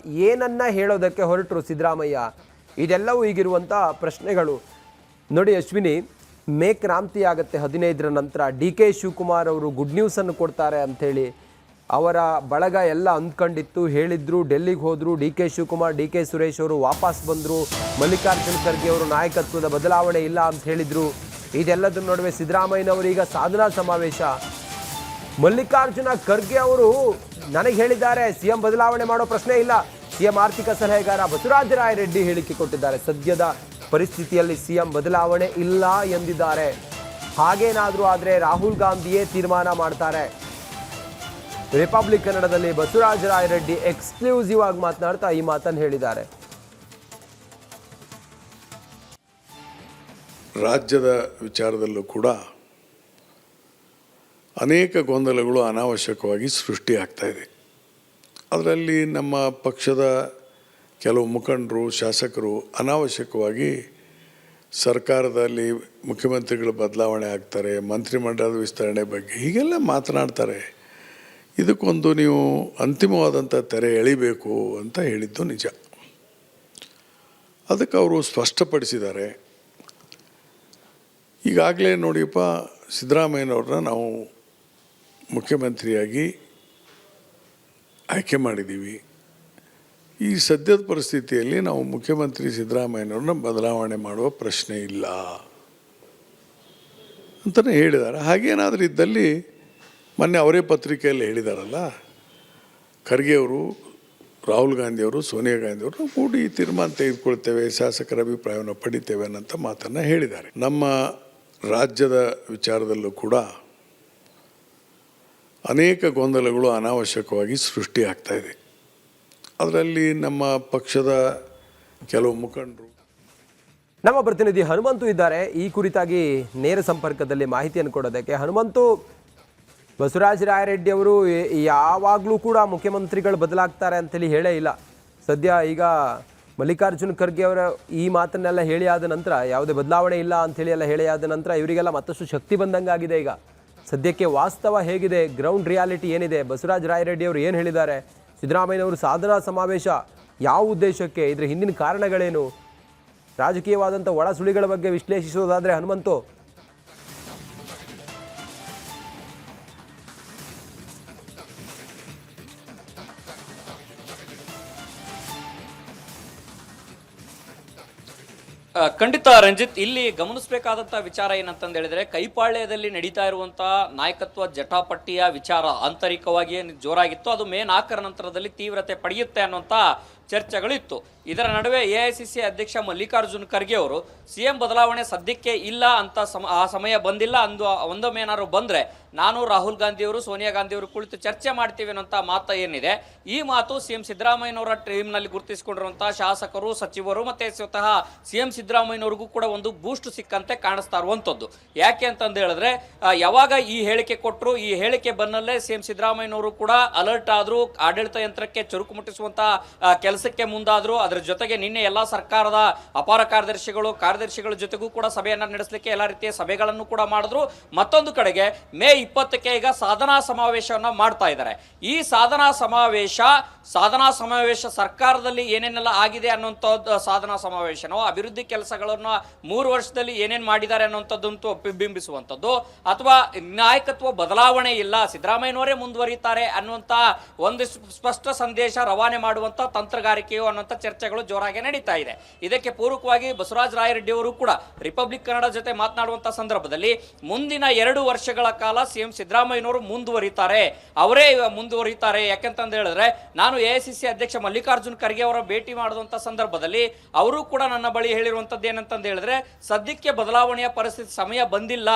ಏನನ್ನ ಹೇಳೋದಕ್ಕೆ ಹೊರಟರು ಸಿದ್ದರಾಮಯ್ಯ? ಇದೆಲ್ಲವೂ ಈಗಿರುವಂಥ ಪ್ರಶ್ನೆಗಳು. ನೋಡಿ ಅಶ್ವಿನಿ, ಮೇ ಕ್ರಾಂತಿ ಆಗುತ್ತೆ 15ರ ನಂತರ. DK ಶಿವಕುಮಾರ್ ಅವರು ಗುಡ್ ನ್ಯೂಸನ್ನು ಕೊಡ್ತಾರೆ ಅಂಥೇಳಿ ಅವರ ಬಳಗ ಎಲ್ಲ ಅಂದ್ಕೊಂಡಿತ್ತು, ಹೇಳಿದ್ರು. ಡೆಲ್ಲಿಗೆ ಹೋದರು. DK ಶಿವಕುಮಾರ್, DK ಸುರೇಶ್ ಅವರು ವಾಪಸ್ ಬಂದರು. ಮಲ್ಲಿಕಾರ್ಜುನ ಖರ್ಗೆ ಅವರು ನಾಯಕತ್ವದ ಬದಲಾವಣೆ ಇಲ್ಲ ಅಂತ ಹೇಳಿದರು. ಇದೆಲ್ಲದರ ನಡುವೆ ಸಿದ್ದರಾಮಯ್ಯನವರು ಈಗ ಸಾಧನಾ ಸಮಾವೇಶ. ಮಲ್ಲಿಕಾರ್ಜುನ ಖರ್ಗೆ ಅವರು ನನಗೆ ಹೇಳಿದ್ದಾರೆ CM ಬದಲಾವಣೆ ಮಾಡೋ ಪ್ರಶ್ನೆ ಇಲ್ಲ. CM ಆರ್ಥಿಕ ಸಲಹೆಗಾರ ಬಸವರಾಜ ರಾಯರೆಡ್ಡಿ ಹೇಳಿಕೆ ಕೊಟ್ಟಿದ್ದಾರೆ. ಸದ್ಯದ ಪರಿಸ್ಥಿತಿಯಲ್ಲಿ CM ಬದಲಾವಣೆ ಇಲ್ಲ ಎಂದಿದ್ದಾರೆ. ಹಾಗೇನಾದರೂ ಆದರೆ ರಾಹುಲ್ ಗಾಂಧಿಯೇ ತೀರ್ಮಾನ ಮಾಡ್ತಾರೆ. ರಿಪಬ್ಲಿಕ್ ಕನ್ನಡದಲ್ಲಿ ಬಸವರಾಜ ರಾಯರೆಡ್ಡಿ ಎಕ್ಸ್ಕ್ಲೂಸಿವ್ ಆಗಿ ಮಾತನಾಡ್ತಾ ಈ ಮಾತನ್ನು ಹೇಳಿದ್ದಾರೆ. ರಾಜ್ಯದ ವಿಚಾರದಲ್ಲೂ ಕೂಡ ಅನೇಕ ಗೊಂದಲಗಳು ಅನಾವಶ್ಯಕವಾಗಿ ಸೃಷ್ಟಿಯಾಗ್ತಾ ಇದೆ. ಅದರಲ್ಲಿ ನಮ್ಮ ಪಕ್ಷದ ಕೆಲವು ಮುಖಂಡರು, ಶಾಸಕರು ಅನಾವಶ್ಯಕವಾಗಿ ಸರ್ಕಾರದಲ್ಲಿ ಮುಖ್ಯಮಂತ್ರಿಗಳ ಬದಲಾವಣೆ ಆಗ್ತಾರೆ, ಮಂತ್ರಿಮಂಡಲದ ವಿಸ್ತರಣೆ ಬಗ್ಗೆ ಹೀಗೆಲ್ಲ ಮಾತನಾಡ್ತಾರೆ. ಇದಕ್ಕೊಂದು ನೀವು ಅಂತಿಮವಾದಂಥ ತೆರೆ ಎಳಿಬೇಕು ಅಂತ ಹೇಳಿದ್ದು ನಿಜ. ಅದಕ್ಕೆ ಅವರು ಸ್ಪಷ್ಟಪಡಿಸಿದ್ದಾರೆ. ಈಗಾಗಲೇ ನೋಡಿಯಪ್ಪ, ಸಿದ್ದರಾಮಯ್ಯನವ್ರನ್ನ ನಾವು ಮುಖ್ಯಮಂತ್ರಿಯಾಗಿ ಆಯ್ಕೆ ಮಾಡಿದ್ದೀವಿ. ಈ ಸದ್ಯದ ಪರಿಸ್ಥಿತಿಯಲ್ಲಿ ನಾವು ಮುಖ್ಯಮಂತ್ರಿ ಸಿದ್ದರಾಮಯ್ಯನವ್ರನ್ನ ಬದಲಾವಣೆ ಮಾಡುವ ಪ್ರಶ್ನೆ ಇಲ್ಲ ಅಂತಲೇ ಹೇಳಿದ್ದಾರೆ. ಹಾಗೇನಾದರೂ ಇದ್ದಲ್ಲಿ ಮೊನ್ನೆ ಅವರೇ ಪತ್ರಿಕೆಯಲ್ಲಿ ಹೇಳಿದಾರಲ್ಲ, ಖರ್ಗೆ ಅವರು, ರಾಹುಲ್ ಗಾಂಧಿಯವರು, ಸೋನಿಯಾ ಗಾಂಧಿಯವರು ಕೂಡಿ ತೀರ್ಮಾನ ತೆಗೆದುಕೊಳ್ತೇವೆ, ಶಾಸಕರ ಅಭಿಪ್ರಾಯವನ್ನು ಪಡಿತೇವೆ ಅನ್ನೋಂಥ ಮಾತನ್ನು ಹೇಳಿದ್ದಾರೆ. ನಮ್ಮ ರಾಜ್ಯದ ವಿಚಾರದಲ್ಲೂ ಕೂಡ ಅನೇಕ ಗೊಂದಲಗಳು ಅನಾವಶ್ಯಕವಾಗಿ ಸೃಷ್ಟಿ ಆಗ್ತಾ ಇದೆ. ಅದರಲ್ಲಿ ನಮ್ಮ ಪಕ್ಷದ ಕೆಲವು ಮುಖಂಡರು, ನಮ್ಮ ಪ್ರತಿನಿಧಿ ಹನುಮಂತು ಇದ್ದಾರೆ ಈ ಕುರಿತಾಗಿ ನೇರ ಸಂಪರ್ಕದಲ್ಲಿ ಮಾಹಿತಿಯನ್ನು ಕೊಡೋದಕ್ಕೆ. ಹನುಮಂತು, ಬಸವರಾಜ ರಾಯರೆಡ್ಡಿ ಅವರು ಯಾವಾಗಲೂ ಕೂಡ ಮುಖ್ಯಮಂತ್ರಿಗಳು ಬದಲಾಗ್ತಾರೆ ಅಂತೇಳಿ ಹೇಳೇ ಇಲ್ಲ. ಸದ್ಯ ಈಗ ಮಲ್ಲಿಕಾರ್ಜುನ್ ಖರ್ಗೆ ಅವರ ಈ ಮಾತನ್ನೆಲ್ಲ ಹೇಳಿ ಆದ ನಂತರ, ಯಾವುದೇ ಬದಲಾವಣೆ ಇಲ್ಲ ಅಂಥೇಳಿ ಎಲ್ಲ ಹೇಳಿ ಆದ ನಂತರ ಇವರಿಗೆಲ್ಲ ಮತ್ತಷ್ಟು ಶಕ್ತಿ ಬಂದಂಗಾಗಿದೆ. ಈಗ ಸದ್ಯಕ್ಕೆ ವಾಸ್ತವ ಹೇಗಿದೆ, ಗ್ರೌಂಡ್ ರಿಯಾಲಿಟಿ ಏನಿದೆ, ಬಸವರಾಜ ರಾಯರೆಡ್ಡಿ ಅವರು ಏನು ಹೇಳಿದ್ದಾರೆ, ಸಿದ್ದರಾಮಯ್ಯನವರು ಸಾಧನಾ ಸಮಾವೇಶ ಯಾವ ಉದ್ದೇಶಕ್ಕೆ, ಇದರ ಹಿಂದಿನ ಕಾರಣಗಳೇನು, ರಾಜಕೀಯವಾದಂಥ ಒಳ ಸುಳಿಗಳ ಬಗ್ಗೆ ವಿಶ್ಲೇಷಿಸೋದಾದರೆ ಹನುಮಂತು? ಖಂಡಿತ ರಂಜಿತ್, ಇಲ್ಲಿ ಗಮನಿಸಬೇಕಾದಂತಹ ವಿಚಾರ ಏನಂತಂದು ಹೇಳಿದ್ರೆ, ಕೈಪಾಳ್ಯದಲ್ಲಿ ನಡೀತಾ ಇರುವಂತಹ ನಾಯಕತ್ವ ಜಟಾಪಟ್ಟಿಯ ವಿಚಾರ ಆಂತರಿಕವಾಗಿ ಜೋರಾಗಿತ್ತು. ಅದು ಮೇ 4ರ ನಂತರದಲ್ಲಿ ತೀವ್ರತೆ ಪಡೆಯುತ್ತೆ ಅನ್ನುವಂಥ ಚರ್ಚೆಗಳಿತ್ತು. ಇದರ ನಡುವೆ ಎಐಸಿಸಿ ಅಧ್ಯಕ್ಷ ಮಲ್ಲಿಕಾರ್ಜುನ್ ಖರ್ಗೆ ಅವರು ಸಿಎಂ ಬದಲಾವಣೆ ಸದ್ಯಕ್ಕೆ ಇಲ್ಲ ಅಂತ ಆ ಸಮಯ ಬಂದಿಲ್ಲ, ಒಂದೊಮ್ಮೆ ಏನಾದ್ರು ಬಂದ್ರೆ ನಾನು ರಾಹುಲ್ ಗಾಂಧಿಯವರು ಸೋನಿಯಾ ಗಾಂಧಿಯವರು ಕುಳಿತು ಚರ್ಚೆ ಮಾಡ್ತೀವಿ ಅನ್ನೋಂಥ ಮಾತು ಏನಿದೆ, ಈ ಮಾತು ಸಿಎಂ ಸಿದ್ದರಾಮಯ್ಯನವರ ಟೀಮ್ನಲ್ಲಿ ಗುರುತಿಸಿಕೊಂಡಿರುವಂತಹ ಶಾಸಕರು, ಸಚಿವರು ಮತ್ತೆ ಸ್ವತಃ ಸಿಎಂ ಸಿದ್ದರಾಮಯ್ಯನವರಿಗೂ ಕೂಡ ಒಂದು ಬೂಸ್ಟ್ ಸಿಕ್ಕಂತೆ ಕಾಣಿಸ್ತಾ ಇರುವಂಥದ್ದು. ಯಾಕೆ ಅಂತಂದು ಹೇಳಿದ್ರೆ, ಯಾವಾಗ ಈ ಹೇಳಿಕೆ ಕೊಟ್ಟರು, ಈ ಹೇಳಿಕೆ ಬನ್ನಲ್ಲೇ ಸಿಎಂ ಸಿದ್ದರಾಮಯ್ಯನವರು ಕೂಡ ಅಲರ್ಟ್ ಆದ್ರು, ಆಡಳಿತ ಯಂತ್ರಕ್ಕೆ ಚುರುಕು ಮುಟ್ಟಿಸುವಂತಹ ಕೆಲಸಕ್ಕೆ ಮುಂದಾದ್ರು. ಅದರ ಜೊತೆಗೆ ನಿನ್ನೆ ಎಲ್ಲಾ ಸರ್ಕಾರದ ಅಪಾರ ಕಾರ್ಯದರ್ಶಿಗಳ ಜೊತೆಗೂ ಕೂಡ ಸಭೆಯನ್ನ ನಡೆಸಲಿಕ್ಕೆ ಎಲ್ಲಾ ರೀತಿಯ ಸಭೆಗಳನ್ನು ಕೂಡ ಮಾಡಿದ್ರು. ಮತ್ತೊಂದು ಕಡೆಗೆ ಮೇ 20ಕ್ಕೆ ಈಗ ಸಾಧನಾ ಸಮಾವೇಶವನ್ನ ಮಾಡ್ತಾ ಇದ್ದಾರೆ. ಈ ಸಾಧನಾ ಸಮಾವೇಶ ಸರ್ಕಾರದಲ್ಲಿ ಏನೇನೆಲ್ಲ ಆಗಿದೆ ಅನ್ನುವಂಥದ್ದು ಸಾಧನಾ ಸಮಾವೇಶನೋ, ಅಭಿವೃದ್ಧಿ ಕೆಲಸಗಳನ್ನ 3 ವರ್ಷದಲ್ಲಿ ಏನೇನು ಮಾಡಿದ್ದಾರೆ ಅನ್ನುವಂಥದ್ದು ಬಿಂಬಿಸುವಂಥದ್ದು, ಅಥವಾ ನಾಯಕತ್ವ ಬದಲಾವಣೆ ಇಲ್ಲ, ಸಿದ್ದರಾಮಯ್ಯನವರೇ ಮುಂದುವರಿತಾರೆ ಅನ್ನುವಂಥ ಒಂದು ಸ್ಪಷ್ಟ ಸಂದೇಶ ರವಾನೆ ಮಾಡುವಂತ ತಂತ್ರಗಾರಿಕೆಯೋ ಅನ್ನುವಂಥ ಚರ್ಚೆಗಳು ಜೋರಾಗಿ ನಡೀತಾ ಇದೆ. ಇದಕ್ಕೆ ಪೂರಕವಾಗಿ ಬಸವರಾಜ ರಾಯರೆಡ್ಡಿ ಅವರು ಕೂಡ ರಿಪಬ್ಲಿಕ್ ಕನ್ನಡ ಜೊತೆ ಮಾತನಾಡುವಂತ ಸಂದರ್ಭದಲ್ಲಿ ಮುಂದಿನ 2 ವರ್ಷಗಳ ಕಾಲ ಸಿಎಂ ಸಿದ್ದರಾಮಯ್ಯನವರು ಅವರೇ ಮುಂದುವರಿತಾರೆ. ಯಾಕೆಂತಂದು ಹೇಳಿದ್ರೆ, ನಾನು ಎಐಸಿಸಿ ಅಧ್ಯಕ್ಷ ಮಲ್ಲಿಕಾರ್ಜುನ್ ಖರ್ಗೆ ಅವರ ಭೇಟಿ ಮಾಡುವಂತ ಸಂದರ್ಭದಲ್ಲಿ ಅವರು ಕೂಡ ನನ್ನ ಬಳಿ ಹೇಳಿರುವಂತದ್ದು ಏನಂತಂದು ಹೇಳಿದ್ರೆ, ಸದ್ಯಕ್ಕೆ ಬದಲಾವಣೆಯ ಪರಿಸ್ಥಿತಿ ಸಮಯ ಬಂದಿಲ್ಲ,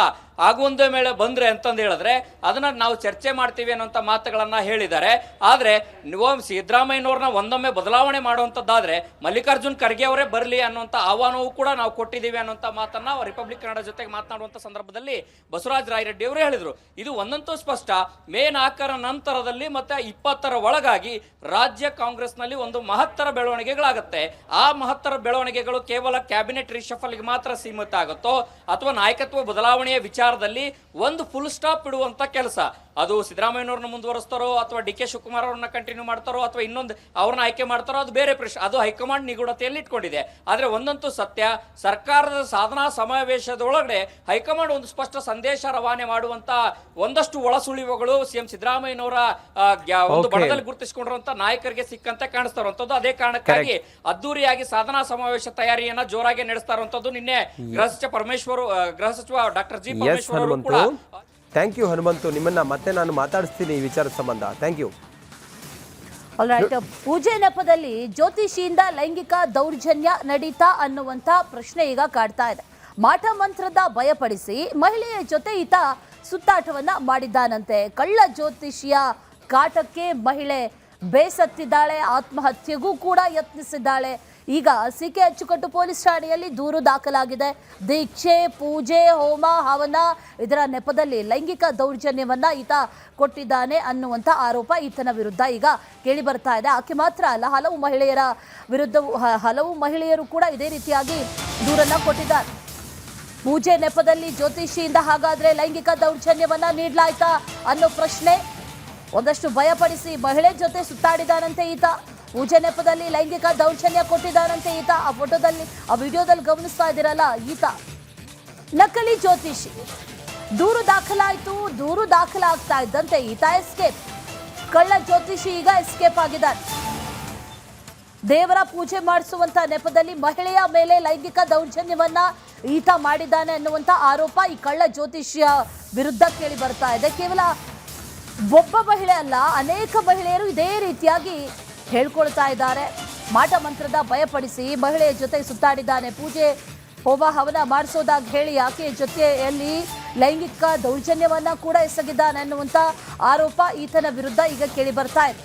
ಆಗುವಂದೇ ಮೇಲೆ ಬಂದ್ರೆ ಅಂತಂದು ಹೇಳಿದ್ರೆ ಅದನ್ನ ನಾವು ಚರ್ಚೆ ಮಾಡ್ತೀವಿ ಅನ್ನುವಂಥ ಮಾತುಗಳನ್ನ ಹೇಳಿದ್ದಾರೆ. ಆದ್ರೆ ಸಿದ್ದರಾಮಯ್ಯನವ್ರನ್ನ ಒಂದೊಮ್ಮೆ ಬದಲಾವಣೆ ಮಾಡುವಂತದ್ದಾದ್ರೆ ಮಲ್ಲಿಕಾರ್ಜುನ್ ಖರ್ಗೆ ಅವರೇ ಬರಲಿ ಅನ್ನುವಂಥ ಆಹ್ವಾನವೂ ಕೂಡ ನಾವು ಕೊಟ್ಟಿದ್ದೀವಿ ಅನ್ನುವಂಥ ಮಾತನ್ನ ರಿಪಬ್ಲಿಕ್ ಕನ್ನಡ ಜೊತೆಗೆ ಮಾತನಾಡುವಂತ ಸಂದರ್ಭದಲ್ಲಿ ಬಸವರಾಜ ರಾಯರೆಡ್ಡಿ ಅವರು ಹೇಳಿದ್ರು. ಇದು ಒಂದಂತೂ ಸ್ಪಷ್ಟ, ಮೇ 4ರ ನಂತರದಲ್ಲಿ ಮತ್ತೆ 20ರ ಒಳಗಾಗಿ ರಾಜ್ಯ ಕಾಂಗ್ರೆಸ್ನಲ್ಲಿ ಒಂದು ಮಹತ್ತರ ಬೆಳವಣಿಗೆಗಳಾಗುತ್ತೆ. ಆ ಮಹತ್ತರ ಬೆಳವಣಿಗೆಗಳು ಕೇವಲ ಕ್ಯಾಬಿನೆಟ್ ರಿಶಫಲ್ಗೆ ಮಾತ್ರ ಸೀಮಿತ ಆಗುತ್ತೋ, ಅಥವಾ ನಾಯಕತ್ವ ಬದಲಾವಣೆಯ ವಿಚಾರದಲ್ಲಿ ಒಂದು ಫುಲ್ ಸ್ಟಾಪ್ ಇಡುವಂತ ಕೆಲಸ, ಅದು ಸಿದ್ದರಾಮಯ್ಯನವ್ರನ್ನ ಮುಂದುವರಿಸ್ತಾರೋ ಅಥವಾ ಡಿ ಕೆ ಶಿವಕುಮಾರ್ ಅವ್ರನ್ನ ಕಂಟಿನ್ಯೂ ಮಾಡ್ತಾರೋ ಅಥವಾ ಇನ್ನೊಂದು ಅವ್ರನ್ನ ಆಯ್ಕೆ ಮಾಡ್ತಾರೋ, ಅದು ಬೇರೆ ಪ್ರಶ್ನೆ, ಅದು ಹೈಕಮಾಂಡ್ ನಿಗೂಢತೆಯಲ್ಲಿ ಇಟ್ಕೊಂಡಿದೆ. ಆದ್ರೆ ಒಂದಂತೂ ಸತ್ಯ, ಸರ್ಕಾರದ ಸಾಧನಾ ಸಮಾವೇಶದೊಳಗಡೆ ಹೈಕಮಾಂಡ್ ಒಂದು ಸ್ಪಷ್ಟ ಸಂದೇಶ ರವಾನೆ ಮಾಡುವಂತ ಒಂದಷ್ಟು ಒಳಸುಳಿವುಗಳು ಸಿಎಂ ಸಿದ್ದರಾಮಯ್ಯನವರ ಒಂದು ಬಣದಲ್ಲಿ ಗುರುತಿಸಿಕೊಂಡಿರುವಂತ ನಾಯಕರಿಗೆ ಸಿಕ್ಕಂತೆ ಕಾಣಿಸ್ತಾ ಇರುವಂತದ್ದು. ಅದೇ ಕಾರಣಕ್ಕಾಗಿ ಅದ್ದೂರಿಯಾಗಿ ಸಾಧನಾ ಸಮಾವೇಶ ತಯಾರಿಯನ್ನ ಜೋರಾಗಿ ನಡೆಸ್ತಾ ಇರುವಂತದ್ದು. ನಿನ್ನೆ ಗೃಹ ಸಚಿವ ಡಾಕ್ಟರ್ ಜಿ ಪರಮೇಶ್ವರ್ ಅವರು ಕೂಡ. ಥ್ಯಾಂಕ್ ಯು ಹನುಮಂತು, ನಿಮ್ಮನ್ನ ಮತ್ತೆ ನಾನು ಮಾತಾಡಿಸ್ತೀನಿ ಈ ವಿಚಾರದ ಸಂಬಂಧ. Thank you. ಪೂಜೆ ನೆಪದಲ್ಲಿ ಜ್ಯೋತಿಷಿಯಿಂದ ಲೈಂಗಿಕ ದೌರ್ಜನ್ಯ ನಡೀತಾ ಅನ್ನುವಂಥ ಪ್ರಶ್ನೆ ಈಗ ಕಾಡ್ತಾ ಇದೆ. ಮಾಟ ಮಂತ್ರದ ಭಯಪಡಿಸಿ ಮಹಿಳೆಯ ಜೊತೆ ಈತ ಸುತ್ತಾಟವನ್ನ ಮಾಡಿದ್ದಾನಂತೆ. ಕಳ್ಳ ಜ್ಯೋತಿಷಿಯ ಕಾಟಕ್ಕೆ ಮಹಿಳೆ ಬೇಸತ್ತಿದ್ದಾಳೆ, ಆತ್ಮಹತ್ಯೆಗೂ ಕೂಡ ಯತ್ನಿಸಿದ್ದಾಳೆ. ಈಗ ಸಿಕೆ ಅಚ್ಚುಕಟ್ಟು ಪೊಲೀಸ್ ಠಾಣೆಯಲ್ಲಿ ದೂರು ದಾಖಲಾಗಿದೆ. ದೀಕ್ಷೆ, ಪೂಜೆ, ಹೋಮ, ಹವನ ಇದರ ನೆಪದಲ್ಲಿ ಲೈಂಗಿಕ ದೌರ್ಜನ್ಯವನ್ನ ಈತ ಕೊಟ್ಟಿದ್ದಾನೆ ಅನ್ನುವಂಥ ಆರೋಪ ಈತನ ವಿರುದ್ಧ ಈಗ ಕೇಳಿ ಬರ್ತಾ ಇದೆ. ಆಕೆ ಮಾತ್ರ ಅಲ್ಲ, ಹಲವು ಮಹಿಳೆಯರ ವಿರುದ್ಧ ಹಲವು ಮಹಿಳೆಯರು ಕೂಡ ಇದೇ ರೀತಿಯಾಗಿ ದೂರನ್ನ ಕೊಟ್ಟಿದ್ದಾರೆ. ಪೂಜೆ ನೆಪದಲ್ಲಿ ಜ್ಯೋತಿಷಿಯಿಂದ ಹಾಗಾದ್ರೆ ಲೈಂಗಿಕ ದೌರ್ಜನ್ಯವನ್ನ ನೀಡಲಾಯ್ತಾ ಅನ್ನೋ ಪ್ರಶ್ನೆ. ಒಂದಷ್ಟು ಭಯಪಡಿಸಿ ಮಹಿಳೆ ಜೊತೆ ಸುತ್ತಾಡಿದಾನಂತೆ ಈತ. ಪೂಜೆ ನೆಪದಲ್ಲಿ ಲೈಂಗಿಕ ದೌರ್ಜನ್ಯ ಕೊಟ್ಟಿದ್ದಾನಂತೆ ಈತ. ಆ ಫೋಟೋದಲ್ಲಿ, ಆ ವಿಡಿಯೋದಲ್ಲಿ ಗಮನಿಸ್ತಾ ಇದ್ದೀರಲ್ಲ, ಈತ ನಕಲಿ ಜ್ಯೋತಿಷಿ. ದೂರು ದಾಖಲಾಯಿತು. ದೂರು ದಾಖಲಾಗ್ತಾ ಇದ್ದಂತೆ ಈತ ಎಸ್ಕೇಪ್. ಕಳ್ಳ ಜ್ಯೋತಿಷಿ ಈಗ ಎಸ್ಕೇಪ್ ಆಗಿದ್ದಾನೆ. ದೇವರ ಪೂಜೆ ಮಾಡಿಸುವಂತ ನೆಪದಲ್ಲಿ ಮಹಿಳೆಯ ಮೇಲೆ ಲೈಂಗಿಕ ದೌರ್ಜನ್ಯವನ್ನ ಈತ ಮಾಡಿದ್ದಾನೆ ಅನ್ನುವಂಥ ಆರೋಪ ಈ ಕಳ್ಳ ಜ್ಯೋತಿಷಿಯ ವಿರುದ್ಧ ಕೇಳಿ ಬರ್ತಾ ಇದೆ. ಕೇವಲ ಒಬ್ಬ ಮಹಿಳೆ ಅಲ್ಲ, ಅನೇಕ ಮಹಿಳೆಯರು ಇದೇ ರೀತಿಯಾಗಿ ಹೇಳ್ಕೊಳ್ತಾ ಇದ್ದಾರೆ. ಮಾಟ ಮಂತ್ರದ ಭಯಪಡಿಸಿ ಮಹಿಳೆಯ ಜೊತೆ ಸುತ್ತಾಡಿದ್ದಾನೆ. ಪೂಜೆ ಹೋಮ ಹವನ ಮಾಡಿಸೋದಾಗ ಹೇಳಿ ಆಕೆಯ ಜೊತೆಯಲ್ಲಿ ಲೈಂಗಿಕ ದೌರ್ಜನ್ಯವನ್ನ ಕೂಡ ಎಸಗಿದ್ದಾನೆ ಅನ್ನುವಂಥ ಆರೋಪ ಈತನ ವಿರುದ್ಧ ಈಗ ಕೇಳಿ ಬರ್ತಾ ಇದೆ.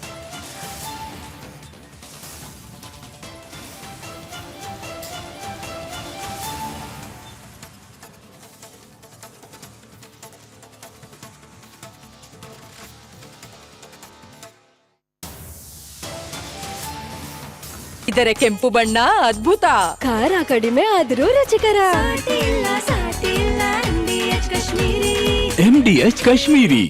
ಇದರ ಕೆಂಪು ಬಣ್ಣ ಅದ್ಭುತ, ಖಾರ ಕಡಿಮೆ ಆದರೂ ರುಚಿಕರ. MDH ಕಾಶ್ಮೀರಿ.